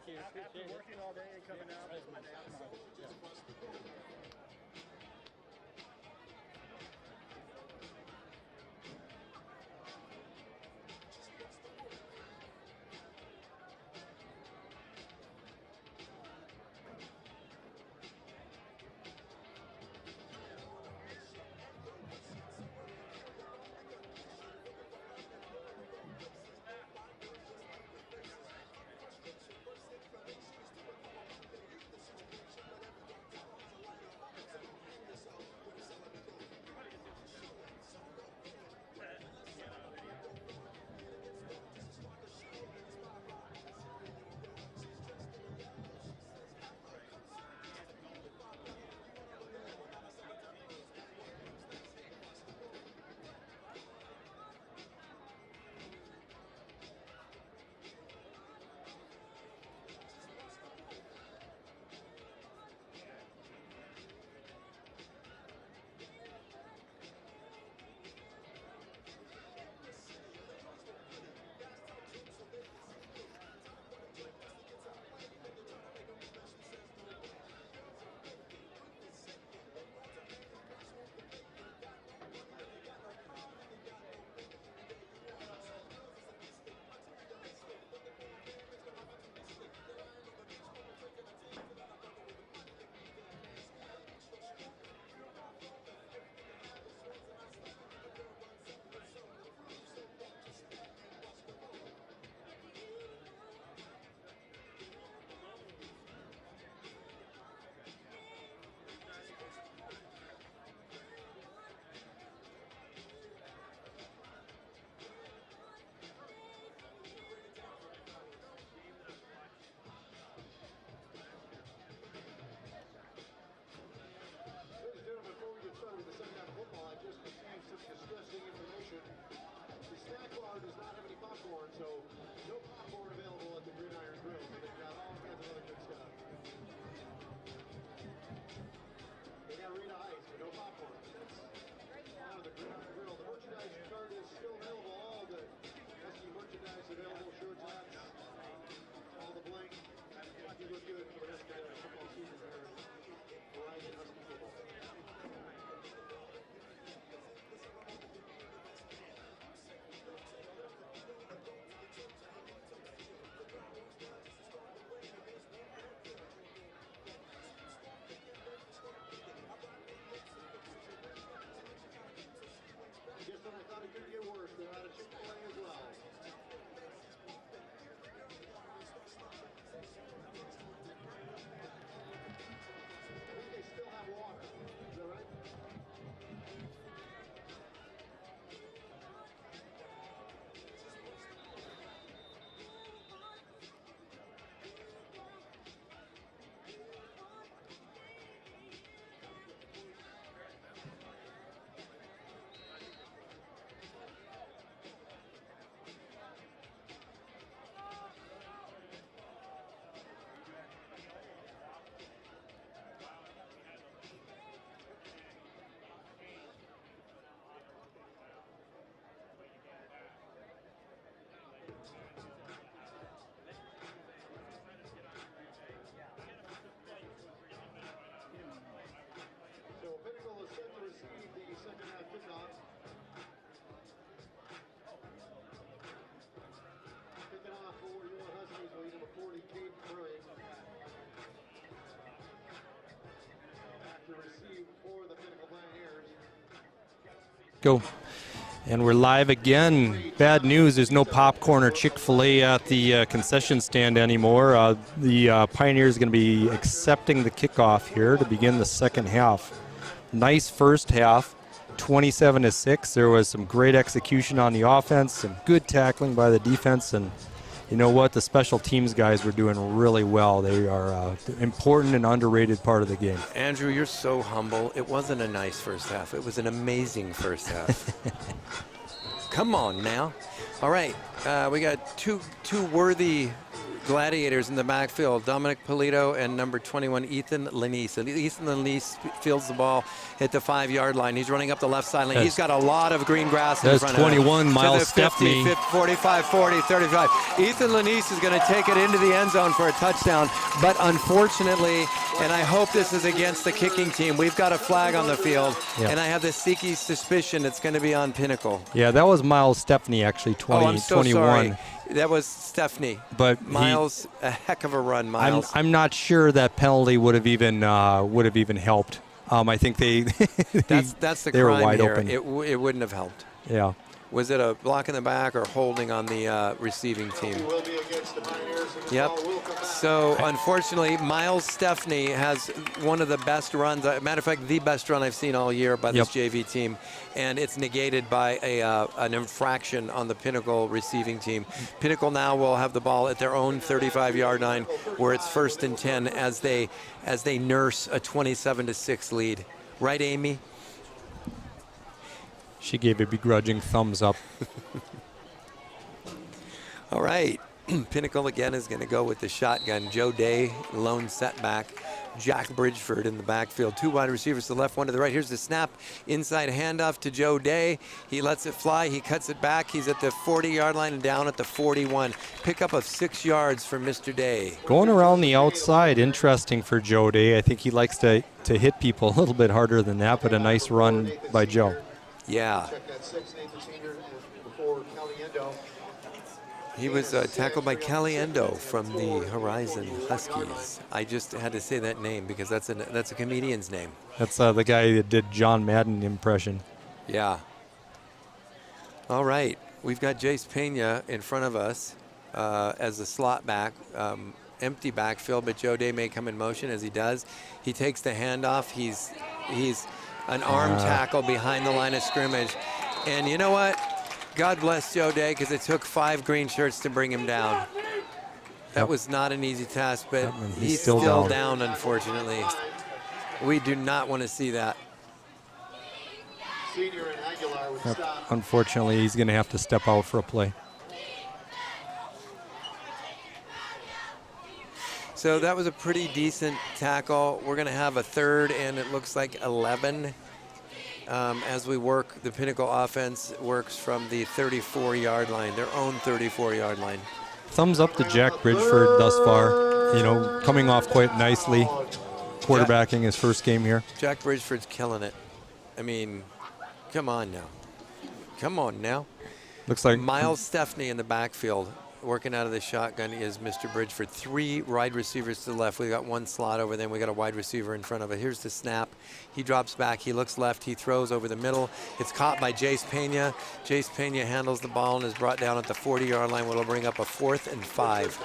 you. After working all day and coming out, it's my day off. So no popcorn available at the Gridiron Grill, but they've got all kinds of other good stuff. They got Rita Ice, but no popcorn. That's out of the Gridiron Grill. The merchandise card is still available. All the Husky merchandise available, shirts, hats, all the bling. You look good for the rest of the football season there. Horizon Husky football. Just when I thought it could get worse, they're out of Chick-fil-A as well. I think they still have water. Is that right? So Pinnacle is set to receive the second half kickoff. Kicking off for your Huskies, lead number 40, Kate Murray. Back to receive for the Pinnacle Pioneers. Go. And we're live again. Bad news, there's no popcorn or Chick-fil-A at the concession stand anymore. The Pioneers are going to be accepting the kickoff here to begin the second half. Nice first half, 27-6. There was some great execution on the offense, some good tackling by the defense, and you know what? The special teams guys were doing really well. They are an important and underrated part of the game. Andrew, you're so humble. It wasn't a nice first half. It was an amazing first half. Come on now. All right, we got two worthy Gladiators in the backfield, Dominic Polito and number 21, Ethan Lanise. And Ethan Lanise fields the ball at the 5-yard line. He's running up the left sideline. He's got a lot of green grass in front of him. That's 21, Miles To the 50, Stepney. 45, 40, 35. Ethan Lanise is going to take it into the end zone for a touchdown. But unfortunately, and I hope this is against the kicking team, we've got a flag on the field. Yep. And I have this sneaky suspicion it's going to be on Pinnacle. Yeah, that was Miles Stepney, actually, 20, Oh, I'm so 21. sorry. That was Stephanie. But Miles, a heck of a run, Miles. I'm not sure that penalty would have even helped. I think they that's the they were crime wide here. open. It wouldn't have helped. Yeah. Was it a block in the back or holding on the receiving team? Will be against the Pioneers, and the Yep. ball will come out. So unfortunately, Miles Stepney has one of the best runs. Matter of fact, the best run I've seen all year by this JV team, and it's negated by an infraction on the Pinnacle receiving team. Pinnacle now will have the ball at their own 35-yard line, where it's 1st and 10 as they nurse a 27-6 lead. Right, Amy? She gave a begrudging thumbs up. All right. Pinnacle again is going to go with the shotgun. Joe Day, lone setback. Jack Bridgeford in the backfield. 2 wide receivers to the left, 1 to the right. Here's the snap. Inside handoff to Joe Day. He lets it fly. He cuts it back. He's at the 40-yard line and down at the 41. Pickup of 6 yards for Mr. Day. Going around the outside, interesting for Joe Day. I think he likes to hit people a little bit harder than that, but a nice run by Joe. Yeah. Check that 6, Nathan Senior, before Caliendo. He was tackled by Caliendo from the Horizon Huskies. I just had to say that name because that's a comedian's name. That's the guy that did John Madden impression. Yeah. All right. We've got Jace Pena in front of us as a slot back. Empty backfield, but Joe Day may come in motion. As he does, he takes the handoff. He's an arm tackle behind the line of scrimmage. And you know what? God bless Joe Day, because it took 5 green shirts to bring him down. That was not an easy task, but he's still down, unfortunately. We do not want to see that. Senior and Aguilar with the stop. Unfortunately, he's going to have to step out for a play. So that was a pretty decent tackle. We're going to have a 3rd, and it looks like 11. As we work, the Pinnacle offense works from the 34-yard line, their own 34-yard line. Thumbs up to Jack Bridgeford thus far. You know, coming off quite nicely, quarterbacking his first game here. Jack Bridgeford's killing it. I mean, come on now. Come on now. Looks like Miles Stepney in the backfield. Working out of the shotgun is Mr. Bridgeford. 3 wide receivers to the left. We got 1 slot over there. We got a wide receiver in front of it. Here's the snap. He drops back. He looks left. He throws over the middle. It's caught by Jace Pena. Jace Pena handles the ball and is brought down at the 40-yard line. Will bring up a 4th and 5.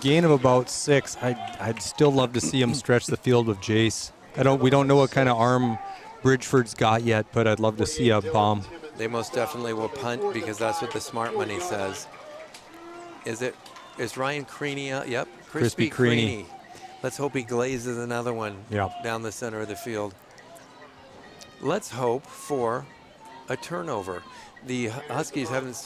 gain of about 6. I'd still love to see him stretch the field with Jace. We don't know what kind of arm Bridgeford's got yet, but I'd love to see a bomb. They most definitely will punt because that's what the smart money says. Is Ryan Creaney out? Yep, Crispy Creaney. Let's hope he glazes another one down the center of the field. Let's hope for a turnover. The Huskies haven't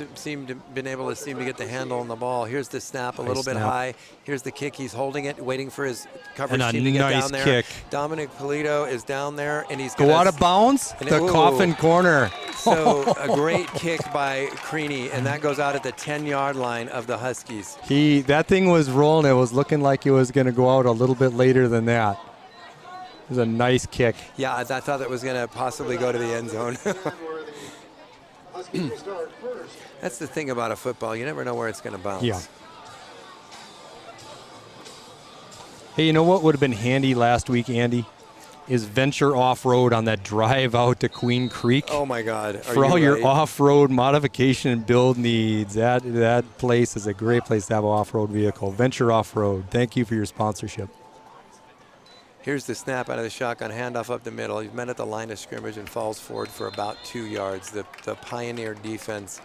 been able to get the handle on the ball. Here's the snap, a little bit high. Here's the kick. He's holding it, waiting for his coverage team to get down there. Kick. Dominic Polito is down there, and he's go out of bounds. The coffin corner. So a great kick by Creaney, and that goes out at the 10-yard line of the Huskies. That thing was rolling. It was looking like it was going to go out a little bit later than that. It was a nice kick. Yeah, I thought that was going to possibly go to the end zone. That's the thing about a football. You never know where it's going to bounce. Yeah. Hey, you know what would have been handy last week, Andy? Is venture off-road on that drive out to Queen Creek. Oh, my God. For all your off-road modification and build needs, that place is a great place to have an off-road vehicle. Venture Off-Road. Thank you for your sponsorship. Here's the snap out of the shotgun, handoff up the middle. He's met at the line of scrimmage and falls forward for about 2 yards. The Pioneer defense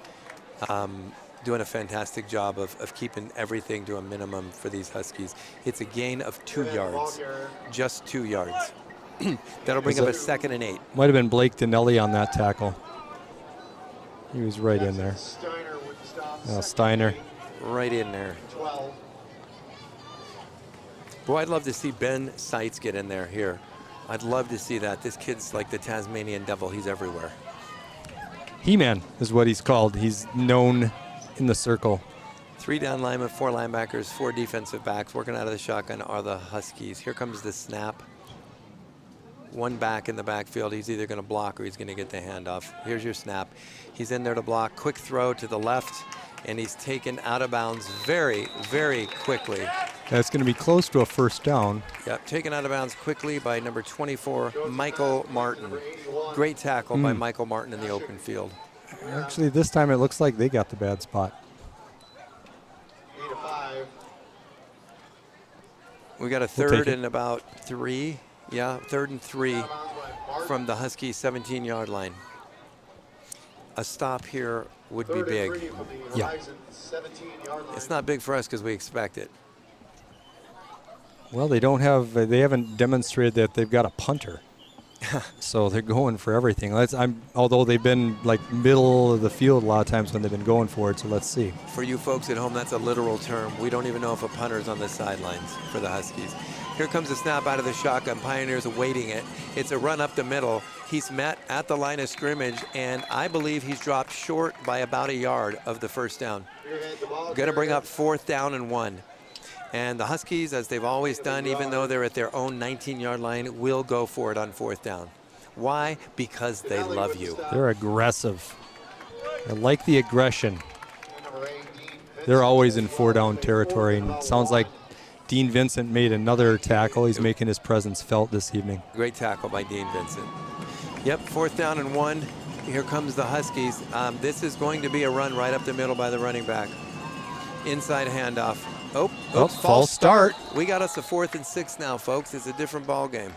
doing a fantastic job of keeping everything to a minimum for these Huskies. It's a gain of 2 yards, just 2 yards. That'll bring up a 2nd and 8. Might have been Blake Dinelli on that tackle. He was right in there. Steiner with the stop. Steiner. Right in there. 12. Boy, I'd love to see Ben Seitz get in there here. I'd love to see that. This kid's like the Tasmanian devil. He's everywhere. He-Man is what he's called. He's known in the circle. 3 down linemen, 4 linebackers, 4 defensive backs. Working out of the shotgun are the Huskies. Here comes the snap. 1 back in the backfield. He's either going to block or he's going to get the handoff. Here's your snap. He's in there to block. Quick throw to the left, and he's taken out of bounds very, very quickly. That's going to be close to a first down. Yep, taken out of bounds quickly by number 24, Michael Martin. Great tackle by Michael Martin in the open field. Actually, this time it looks like they got the bad spot. We got a third and about 3. Yeah, 3rd and 3 from the Huskies 17-yard line. A stop here would be big. Yeah. It's not big for us because we expect it. Well, they haven't demonstrated that they've got a punter. So they're going for everything. Although they've been like middle of the field a lot of times when they've been going for it, so let's see. For you folks at home, that's a literal term. We don't even know if a punter is on the sidelines for the Huskies. Here comes the snap out of the shotgun. Pioneers awaiting it. It's a run up the middle. He's met at the line of scrimmage, and I believe he's dropped short by about a yard of the first down. Going to bring up 4th down and 1. And the Huskies, as they've always done, even though they're at their own 19-yard line, will go for it on 4th down. Why? Because they love you. They're aggressive. I like the aggression. They're always in 4-down territory, and it sounds like Dean Vincent made another tackle. He's making his presence felt this evening. Great tackle by Dean Vincent. Yep, 4th down and 1. Here comes the Huskies. This is going to be a run right up the middle by the running back. Inside handoff. Oh, false start. We got us a 4th and 6 now, folks. It's a different ball game.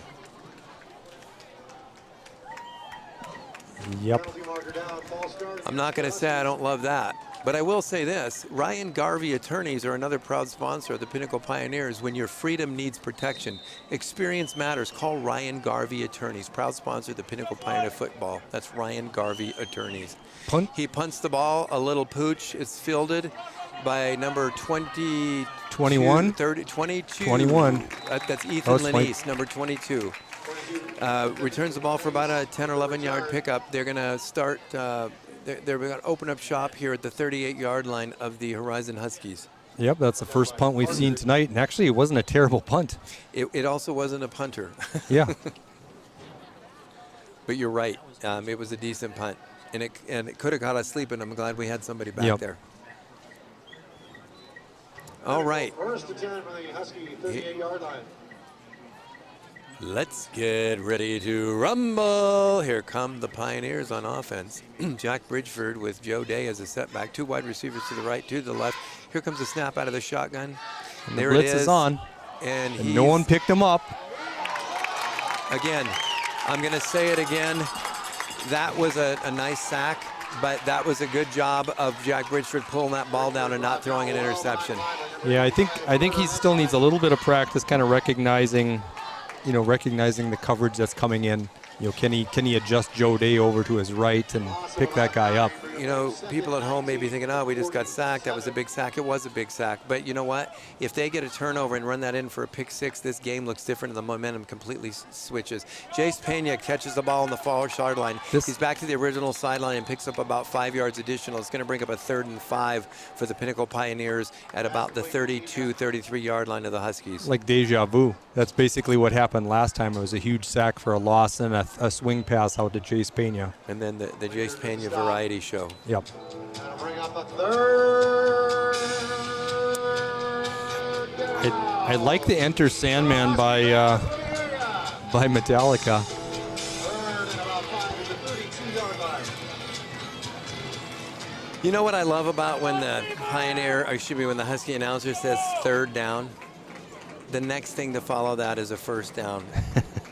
Yep. I'm not going to say I don't love that, but I will say this. Ryan Garvey Attorneys are another proud sponsor of the Pinnacle Pioneers. When your freedom needs protection, experience matters. Call Ryan Garvey Attorneys, proud sponsor of the Pinnacle Pioneer football. That's Ryan Garvey Attorneys. Punt. He punts the ball, a little pooch. It's fielded by number 20, 21, 30, 22. 21. That's Ethan Lenise, number 22. Returns the ball for about a 10 or 11 yard pickup. They're going to start, they're going to open up shop here at the 38-yard line of the Horizon Huskies. Yep, that's the first punt we've seen tonight. And actually, it wasn't a terrible punt. It also wasn't a punter. Yeah. But you're right. It was a decent punt. And it could have got us sleeping. I'm glad we had somebody back there. All right. First and 10 for the Husky 38-yard line. Let's get ready to rumble. Here come the Pioneers on offense. Jack Bridgeford with Joe Day as a setback. 2 wide receivers to the right, 2 to the left. Here comes the snap out of the shotgun. And there the blitz is on. And no one picked him up. Again, I'm going to say it again. That was a nice sack, but that was a good job of Jack Bridgeford pulling that ball down and not throwing an interception. Yeah, I think he still needs a little bit of practice kind of recognizing the coverage that's coming in. Can he adjust Joe Day over to his right and pick that guy up? People at home may be thinking, oh, we just got sacked. That was a big sack. It was a big sack. But you know what? If they get a turnover and run that in for a pick 6, this game looks different and the momentum completely switches. Jace Pena catches the ball on the far sideline. He's back to the original sideline and picks up about 5 yards additional. It's going to bring up a 3rd and 5 for the Pinnacle Pioneers at about the 32, 33-yard line of the Huskies. Like deja vu. That's basically what happened last time. It was a huge sack for a loss and a swing pass out to Jace Pena. And then the Jace Pena variety show. Yep. That'll bring up a 3rd. I like the Enter Sandman by Metallica. 3rd and about 5 to the 32-yard line. You know what I love about when the when the Husky announcer says 3rd down? The next thing to follow that is a 1st down.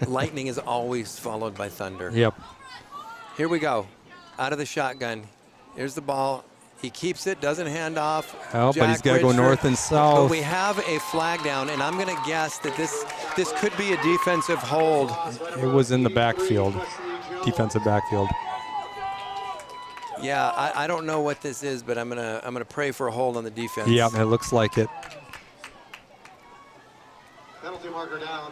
Lightning is always followed by thunder. Yep. Here we go. Out of the shotgun. Here's the ball. He keeps it, doesn't hand off. Oh, but he's got to go north and south. But we have a flag down, and I'm going to guess that this could be a defensive hold. It was in the backfield, defensive backfield. Yeah, I don't know what this is, but I'm gonna pray for a hold on the defense. Yeah, it looks like it. marker down.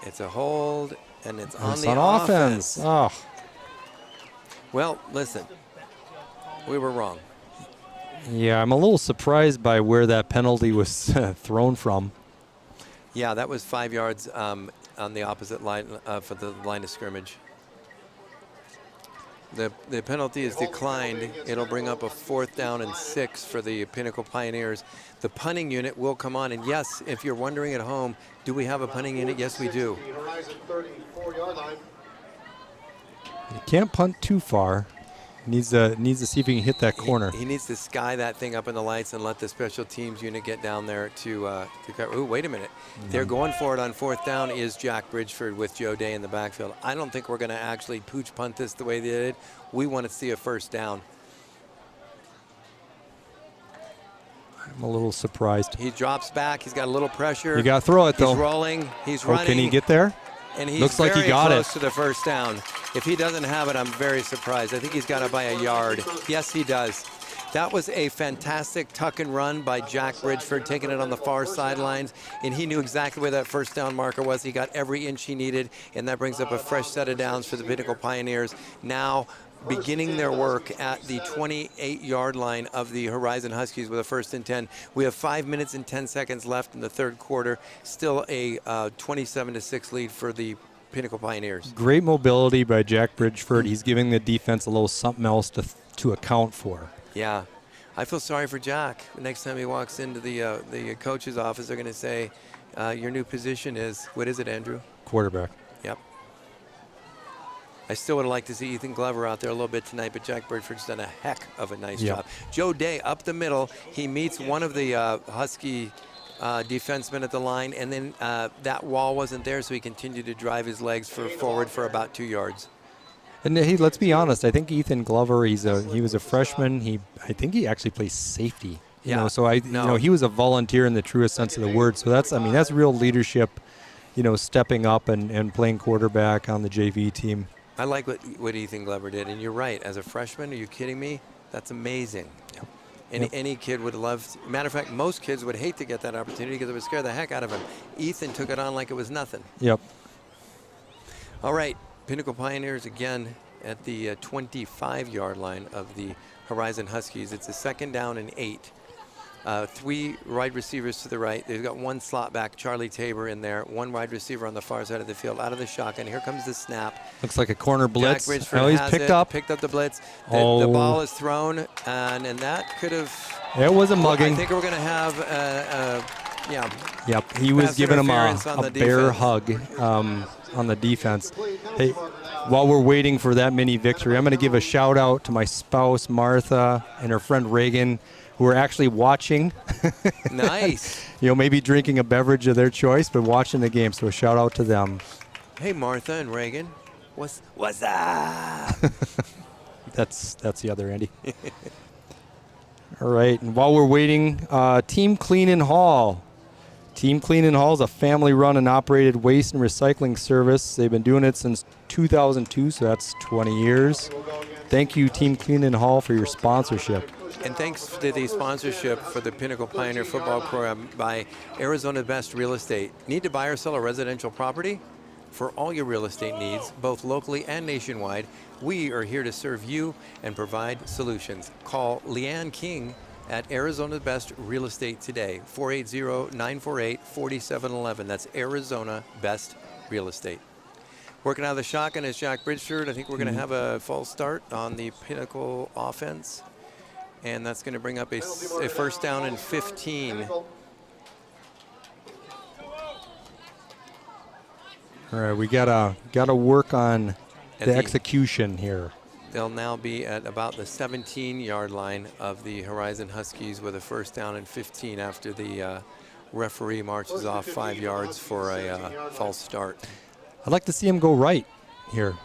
It's a hold, and it's on It's the on offense. Oh, Well, listen, we were wrong. yeah, I'm a little surprised by where that penalty was thrown from. Yeah, that was 5 yards on the opposite line for the line of scrimmage. The penalty is declined. It'll bring up a 4th down and 6 for the Pinnacle Pioneers. The punting unit will come on, and yes, if you're wondering at home, do we have a punting unit? Yes, we do. Horizon 34-yard line. He can't punt too far. Needs to see if he can hit that corner. He needs to sky that thing up in the lights and let the special teams unit get down there to cover. Ooh, wait a minute. They're going for it on 4th down is Jack Bridgeford with Joe Day in the backfield. I don't think we're going to actually pooch punt this the way they did. We want to see a 1st down. I'm a little surprised. He drops back. He's got a little pressure. You got to throw it, though. He's rolling. He's Oh, running. can he get there? And he's Looks like he very got close it. to the 1st down. If he doesn't have it, I'm very surprised. I think he's got it by a yard. Yes, he does. That was a fantastic tuck and run by Jack Bridgeford, taking it on the far sidelines, and he knew exactly where that 1st down marker was. He got every inch he needed, and that brings up a fresh set of downs for the Pinnacle Pioneers. Now beginning their work at the 28-yard line of the Horizon Huskies with a 1st and 10. We have 5 minutes and 10 seconds left in the 3rd quarter. Still a 27-6 lead for the Pinnacle Pioneers. Great mobility by Jack Bridgeford. He's giving the defense a little something else to account for. Yeah, I feel sorry for Jack. Next time he walks into the coach's office, they're going to say, your new position is, what is it, Andrew? Quarterback. Yep. I still would have liked to see Ethan Glover out there a little bit tonight, but Jack Bridgeford's done a heck of a nice job. Joe Day up the middle. He meets one of the Husky defensemen at the line, and then that wall wasn't there, so he continued to drive his legs forward for about 2 yards. And hey, let's be honest. I think Ethan Glover. He was a freshman. I think he actually plays safety. You know, so he was a volunteer in the truest sense of the word. So that's real leadership. Stepping up and playing quarterback on the JV team. I like what Ethan Glover did, and you're right. As a freshman, are you kidding me? That's amazing. Yep. Any kid would love. Matter of fact, most kids would hate to get that opportunity because it would scare the heck out of him. Ethan took it on like it was nothing. Yep. All right. Pinnacle Pioneers again at the 25-yard line of the Horizon Huskies. It's a 2nd down and 8. 3 wide receivers to the right. They've got 1 slot back, Charlie Tabor in there. 1 wide receiver on the far side of the field, out of the shotgun. Here comes the snap. Looks like a corner blitz. Jack Bridgeford he's has picked up the blitz. The ball is thrown, and that could have. It was a mugging. I think we're going to have. Yep. He was giving him a bear hug on the defense. Hey, while we're waiting for that mini victory, I'm going to give a shout out to my spouse Martha and her friend Reagan, who are actually watching. Nice. Maybe drinking a beverage of their choice, but watching the game. So a shout out to them. Hey, Martha and Reagan, what's up? That's the other Andy. All right, and while we're waiting, Team Clean and Haul. Team Clean and Haul is a family-run and operated waste and recycling service. They've been doing it since 2002, so that's 20 years. Thank you, Team Clean and Haul, for your sponsorship. And thanks to the sponsorship for the Pinnacle Pioneer Football Program by Arizona Best Real Estate. Need to buy or sell a residential property? For all your real estate needs, both locally and nationwide, we are here to serve you and provide solutions. Call Leanne King at Arizona Best Real Estate today, 480-948-4711. That's Arizona Best Real Estate. Working out of the shotgun is Jack Bridgeford. I think we're going to have a false start on the Pinnacle offense. And that's going to bring up a 1st down and 15. All right, we gotta work on the execution here. They'll now be at about the 17-yard line of the Horizon Huskies with a 1st down and 15 after the referee marches off 5 yards for a false start. I'd like to see him go right here.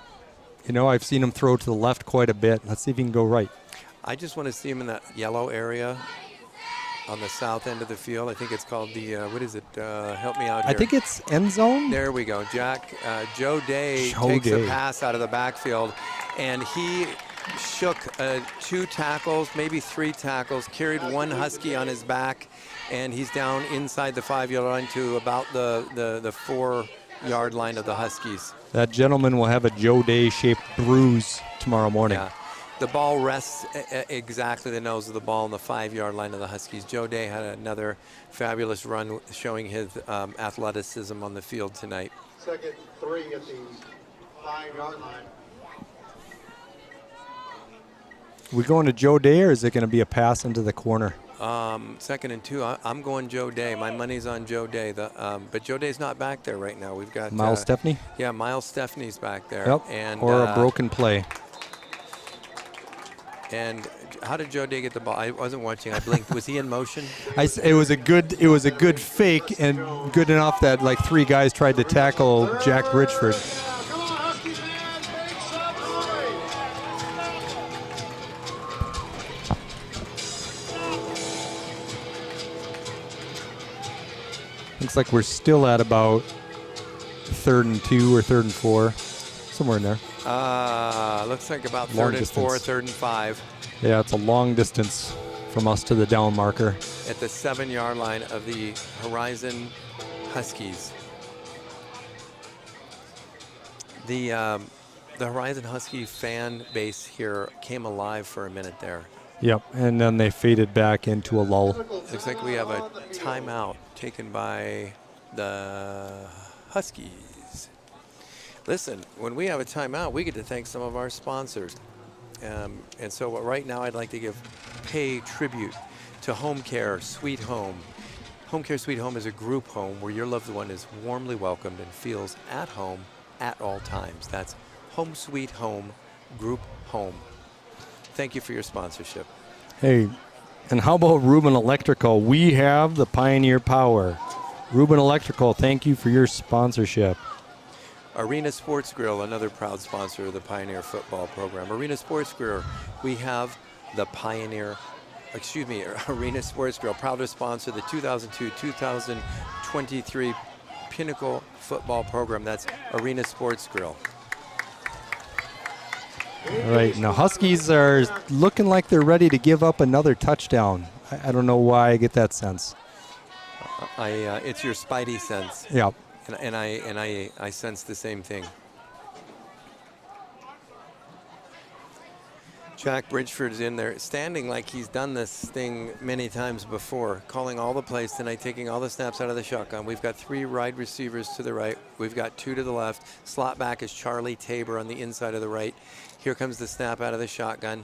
I've seen him throw to the left quite a bit. Let's see if he can go right. I just want to see him in that yellow area on the south end of the field. I think it's called the, what is it? Help me out here. I think it's end zone. There we go. Joe Day takes a pass out of the backfield, and he shook 2 tackles, maybe 3 tackles, carried 1 Husky on his back, and he's down inside the 5-yard line to about the 4-yard line of the Huskies. That gentleman will have a Joe Day-shaped bruise tomorrow morning. Yeah. The ball rests exactly the nose of the ball on the 5-yard line of the Huskies. Joe Day had another fabulous run showing his athleticism on the field tonight. Second 3 at the 5-yard line. We going to Joe Day, or is it going to be a pass into the corner? Second and 2. I'm going Joe Day. My money's on Joe Day. But Joe Day's not back there right now. We've got Miles Stepney? Yeah, Miles Stepney's back there. Yep. And, or a broken play. And how did Joe Day get the ball? I wasn't watching. I blinked. Was he in motion? It was a good fake, and good enough that like 3 guys tried to tackle Jack Bridgeford. Come on, Huskies fans, make some noise. Looks like we're still at about 3rd and 2 or 3rd and 4, somewhere in there. Looks like about Long 3rd and 4, distance. 3rd and 5. Yeah, it's a long distance from us to the down marker. At the 7-yard line of the Horizon Huskies. The Horizon Husky fan base here came alive for a minute there. Yep, and then they faded back into a lull. Looks like we have a timeout taken by the Huskies. Listen, when we have a timeout, we get to thank some of our sponsors. And so right now I'd like to pay tribute to Home Care Sweet Home. Home Care Sweet Home is a group home where your loved one is warmly welcomed and feels at home at all times. That's Home Sweet Home Group Home. Thank you for your sponsorship. Hey, and how about Rubin Electrical? We have the Pioneer Power. Rubin Electrical, thank you for your sponsorship. Arena Sports Grill, another proud sponsor of the Pioneer football program. Arena Sports Grill, we have the Arena Sports Grill, proud to sponsor the 2002-2023 Pinnacle football program. That's Arena Sports Grill. All right, now Huskies are looking like they're ready to give up another touchdown. I don't know why I get that sense. It's your spidey sense. Yeah. And I sense the same thing. Jack Bridgeford's in there, standing like he's done this thing many times before, calling all the plays tonight, taking all the snaps out of the shotgun. We've got 3 wide receivers to the right. We've got 2 to the left. Slot back is Charlie Tabor on the inside of the right. Here comes the snap out of the shotgun.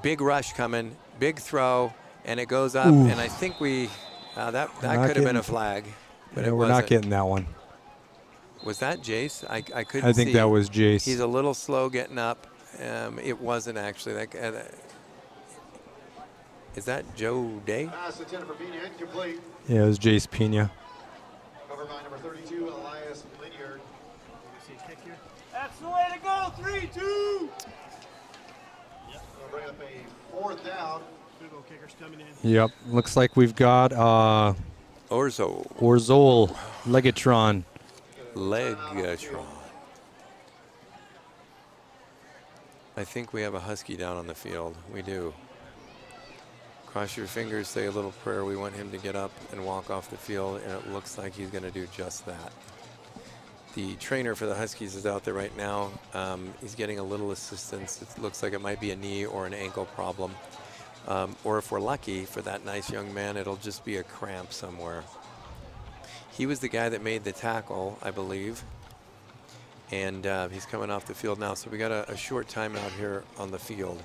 Big rush coming, big throw, and it goes up. Ooh. And I think that could have been a flag. But we're not getting that one. Was that Jace? I couldn't see. I think that was Jace. He's a little slow getting up. It wasn't actually. Is that Joe Day? Pass intended for Pena, incomplete. Yeah, it was Jace Pena. Covered by number 32, Elias Linyard. That's the way to go. 3-2. Gonna bring up a 4th down. Good old kickers coming in. Yep, looks like we've got Orzol Legatron. Legatron. I think we have a Husky down on the field. We do. Cross your fingers, say a little prayer. We want him to get up and walk off the field, and it looks like he's going to do just that. The trainer for the Huskies is out there right now. He's getting a little assistance. It looks like it might be a knee or an ankle problem. Or if we're lucky for that nice young man, it'll just be a cramp somewhere. He was the guy that made the tackle, I believe. And he's coming off the field now. So we got a short timeout here on the field.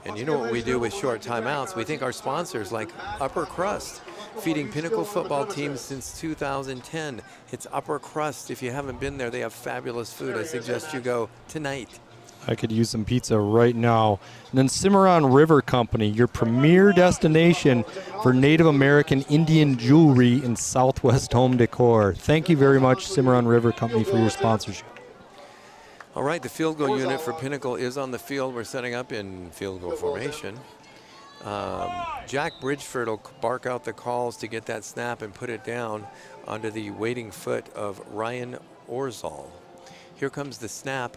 And you know what we do with short timeouts? We think our sponsors like Upper Crust, feeding Pinnacle football teams since 2010. It's Upper Crust. If you haven't been there, they have fabulous food. I suggest you go tonight. I could use some pizza right now. And then Cimarron River Company, your premier destination for Native American Indian jewelry and Southwest home decor. Thank you very much, Cimarron River Company, for your sponsorship. All right, the field goal unit for Pinnacle is on the field. We're setting up in field goal formation. Jack Bridgeford will bark out the calls to get that snap and put it down onto the waiting foot of Ryan Orzol. Here comes the snap.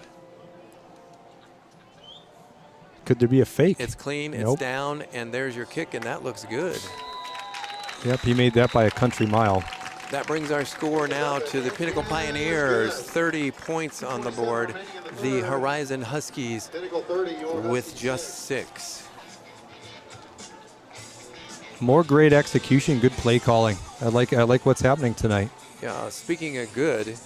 Could there be a fake? It's clean, Nope. it's down, and there's your kick, and that looks good. Yep, he made that by a country mile. That brings our score now to the Pinnacle Pioneers, 30 points on the board. The Horizon Huskies Pinnacle 30, your with just 6. More great execution, good play calling. I like what's happening tonight. Yeah, speaking of good,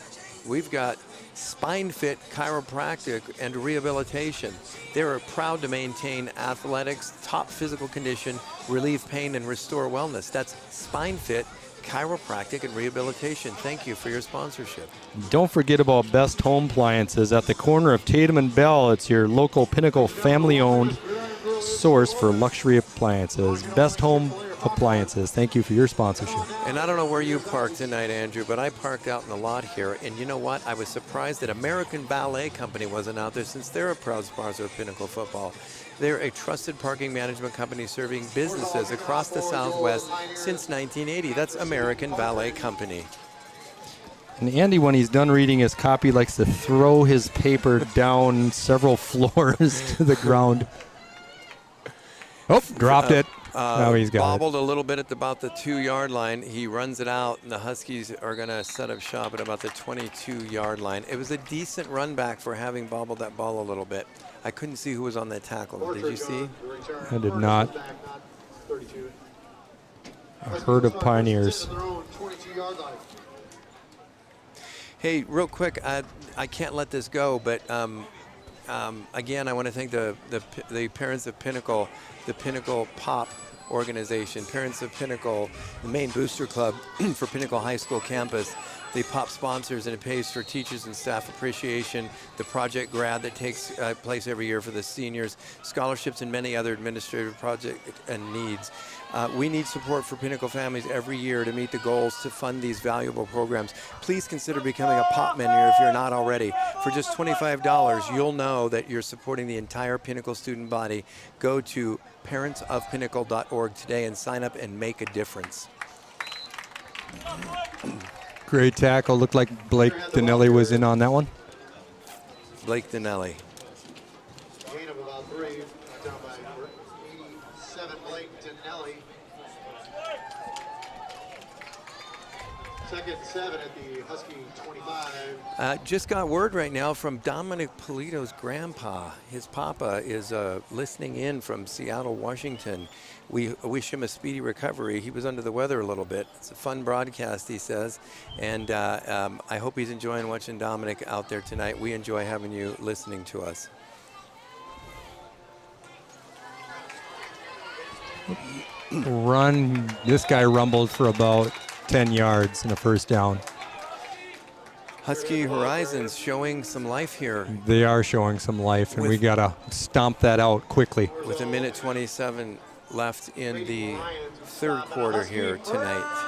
we've got Spine Fit Chiropractic and Rehabilitation. They're proud to maintain athletics, top physical condition, relieve pain, and restore wellness. That's Spine Fit Chiropractic and Rehabilitation. Thank you for your sponsorship. Don't forget about Best Home Appliances at the corner of Tatum and Bell. It's your local Pinnacle family-owned source for luxury appliances. Best Home Appliances. Thank you for your sponsorship. And I don't know where you parked tonight, Andrew, but I parked out in the lot here. And you know what? I was surprised that American Ballet Company wasn't out there, since they're a proud sponsor of Pinnacle football. They're a trusted parking management company serving businesses across the Southwest since 1980. That's American Ballet Company. And Andy, when he's done reading his copy, likes to throw his paper down several floors to the ground. Oh, dropped it. Now he's got Bobbled a little bit at about the 2-yard line. He runs it out, and the Huskies are going to set up shop at about the 22-yard line. It was a decent run back for having bobbled that ball a little bit. I couldn't see who was on that tackle. Did you see? I did not. 32. A herd of Pioneers. Their own 22-yard line. Hey, real quick, I can't let this go, but again, I want to thank the parents of Pinnacle, the Pinnacle Pop organization, parents of Pinnacle, the main booster club for Pinnacle High School campus. The Pop sponsors, and it pays for teachers and staff appreciation, the project grad that takes place every year for the seniors, scholarships, and many other administrative project and needs. We need support for Pinnacle families every year to meet the goals to fund these valuable programs. Please consider becoming a Pop member if you're not already. For just $25, you'll know that you're supporting the entire Pinnacle student body. Go to parentsofpinnacle.org today and sign up and make a difference. Great tackle. Looked like Blake Dinelli was in on that one. Blake Dinelli. Gain of about 3. Down by number 87, Blake Dinelli. 2nd and 7 at the Husky 25. Just got word right now from Dominic Polito's grandpa. His papa is listening in from Seattle, Washington. We wish him a speedy recovery. He was under the weather a little bit. It's a fun broadcast, he says. And I hope he's enjoying watching Dominic out there tonight. We enjoy having you listening to us. Run. This guy rumbled for about 10 yards and a first down. Husky Horizons showing some life here. They are showing some life, and we got to stomp that out quickly. With 1:27 left in the third quarter here tonight.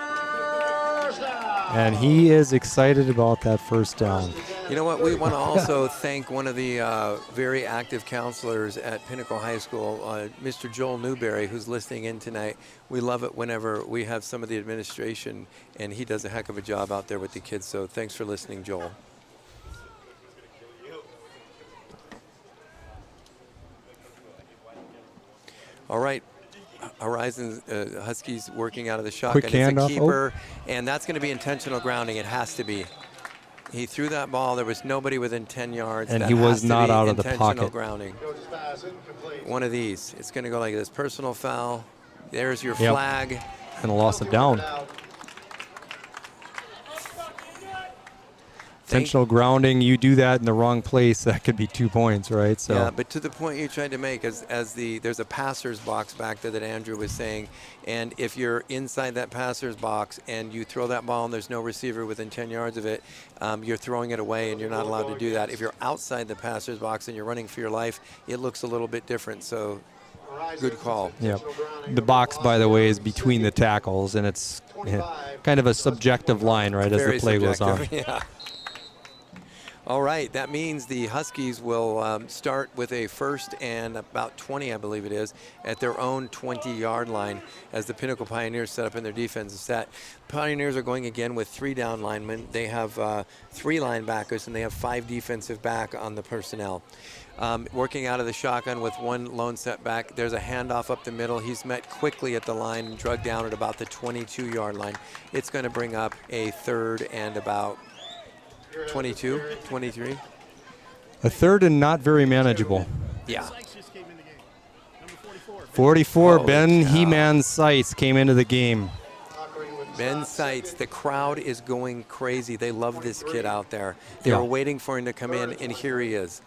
And he is excited about that first down. You know what? We want to also thank one of the very active counselors at Pinnacle High School, Mr. Joel Newberry, who's listening in tonight. We love it whenever we have some of the administration, and he does a heck of a job out there with the kids. So thanks for listening, Joel. All right. Horizon Huskies working out of the shotgun. Quick It's a handoff. keeper, and that's going to be intentional grounding. It has to be. He threw that ball. There was nobody within 10 yards. And that he was has to not be out of the intentional pocket. Grounding. Coach's pass incomplete. One of these. It's going to go like this. Personal foul. There's your Yep. flag. And a loss of down. Intentional grounding, you do that in the wrong place, that could be 2 points, right? So Yeah, but to the point you tried to make, there's a passer's box back there that Andrew was saying, and if you're inside that passer's box and you throw that ball and there's no receiver within 10 yards of it, you're throwing it away and you're not allowed to do that. If you're outside the passer's box and you're running for your life, it looks a little bit different. So good call. yeah. The box, by the way, is between the tackles, and it's kind of a subjective line, right, as Very the play goes on. subjective, yeah. All right, that means the Huskies will start with a first and about 20, I believe it is, at their own 20-yard line as the Pinnacle Pioneers set up in their defensive set. Pioneers are going again with 3 down linemen. They have 3 linebackers, and they have 5 defensive back on the personnel. Working out of the shotgun with 1 lone setback. There's a handoff up the middle. He's met quickly at the line and drugged down at about the 22-yard line. It's going to bring up a third and about 22, 23. A third and not very manageable. Yeah. Sykes just came in the game. Number 44. 44, Holy Ben cow. He-Man Seitz came into the game. Ben Seitz, the crowd is going crazy. They love this kid out there. They Yeah. were waiting for him to come in, and here he is.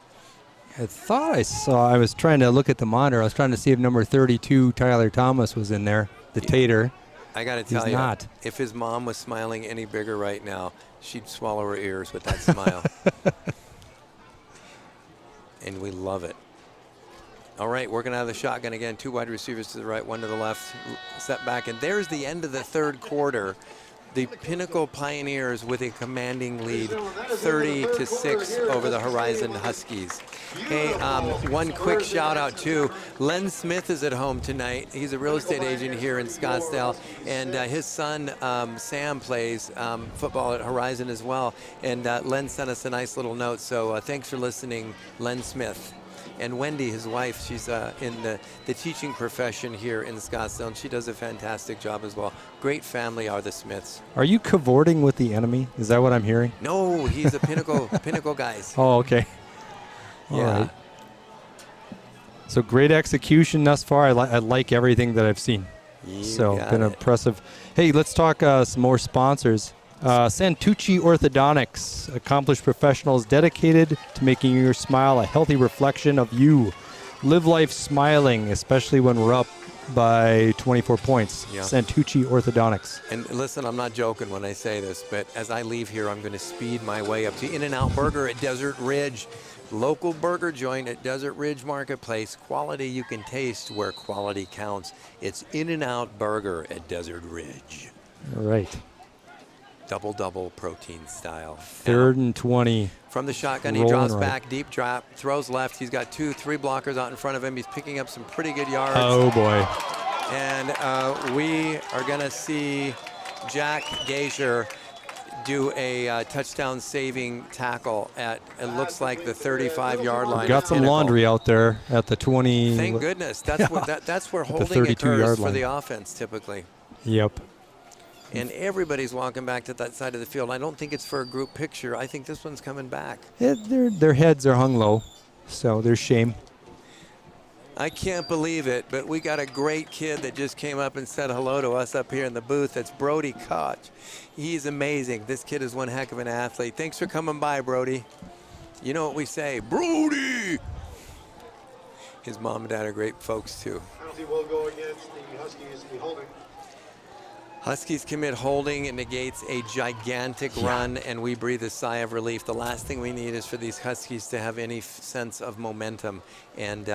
I thought I was trying to look at the monitor. I was trying to see if number 32, Tyler Thomas, was in there, the Tater. I got to tell He's you, not. if his mom was smiling any bigger right now, she'd swallow her ears with that smile. And we love it. All right, working out of the shotgun again. 2 wide receivers to the right, 1 to the left. Set back, and there's the end of the third quarter. The Pinnacle Pioneers with a commanding lead, 30-6 over the Horizon Huskies. Hey, one quick shout out too. Len Smith is at home tonight. He's a real estate agent here in Scottsdale, and his son Sam plays football at Horizon as well. And Len sent us a nice little note. So thanks for listening, Len Smith. And Wendy, his wife, she's in the teaching profession here in Scottsdale, and she does a fantastic job as well. Great family are the Smiths. Are you cavorting with the enemy? Is that what I'm hearing? No, he's a Pinnacle guys. Oh, okay. All Yeah. right. So great execution thus far. I like everything that I've seen. You So got been it. impressive. Hey, let's talk some more sponsors. Santucci Orthodontics, accomplished professionals dedicated to making your smile a healthy reflection of you. Live life smiling, especially when we're up by 24 points. Yeah. Santucci Orthodontics. And listen, I'm not joking when I say this, but as I leave here, I'm going to speed my way up to In-N-Out Burger at Desert Ridge. Local burger joint at Desert Ridge Marketplace. Quality you can taste where quality counts. It's In-N-Out Burger at Desert Ridge. All right. Double protein style. 3rd and 20. From the shotgun, he Rolling drops right. back, deep drop, throws left. He's got 2-3 blockers out in front of him. He's picking up some pretty good yards. Oh, boy. And we are going to see Jack Gager do a touchdown saving tackle at, it looks like, the 35-yard line. Got of some Pinnacle. laundry out there at the 20. Thank goodness. That's Yeah. where that's where At the holding 32-yard occurs for line. the offense typically. Yep. And everybody's walking back to that side of the field. I don't think it's for a group picture. I think this one's coming back. Their heads are hung low, so there's shame. I can't believe it, but we got a great kid that just came up and said hello to us up here in the booth. That's Brody Koch. He's amazing. This kid is one heck of an athlete. Thanks for coming by, Brody. You know what we say, Brody! His mom and dad are great folks, too. Penalty will go against the Huskies. The holding. Huskies commit holding. It negates a gigantic run, and we breathe a sigh of relief. The last thing we need is for these Huskies to have any sense of momentum. And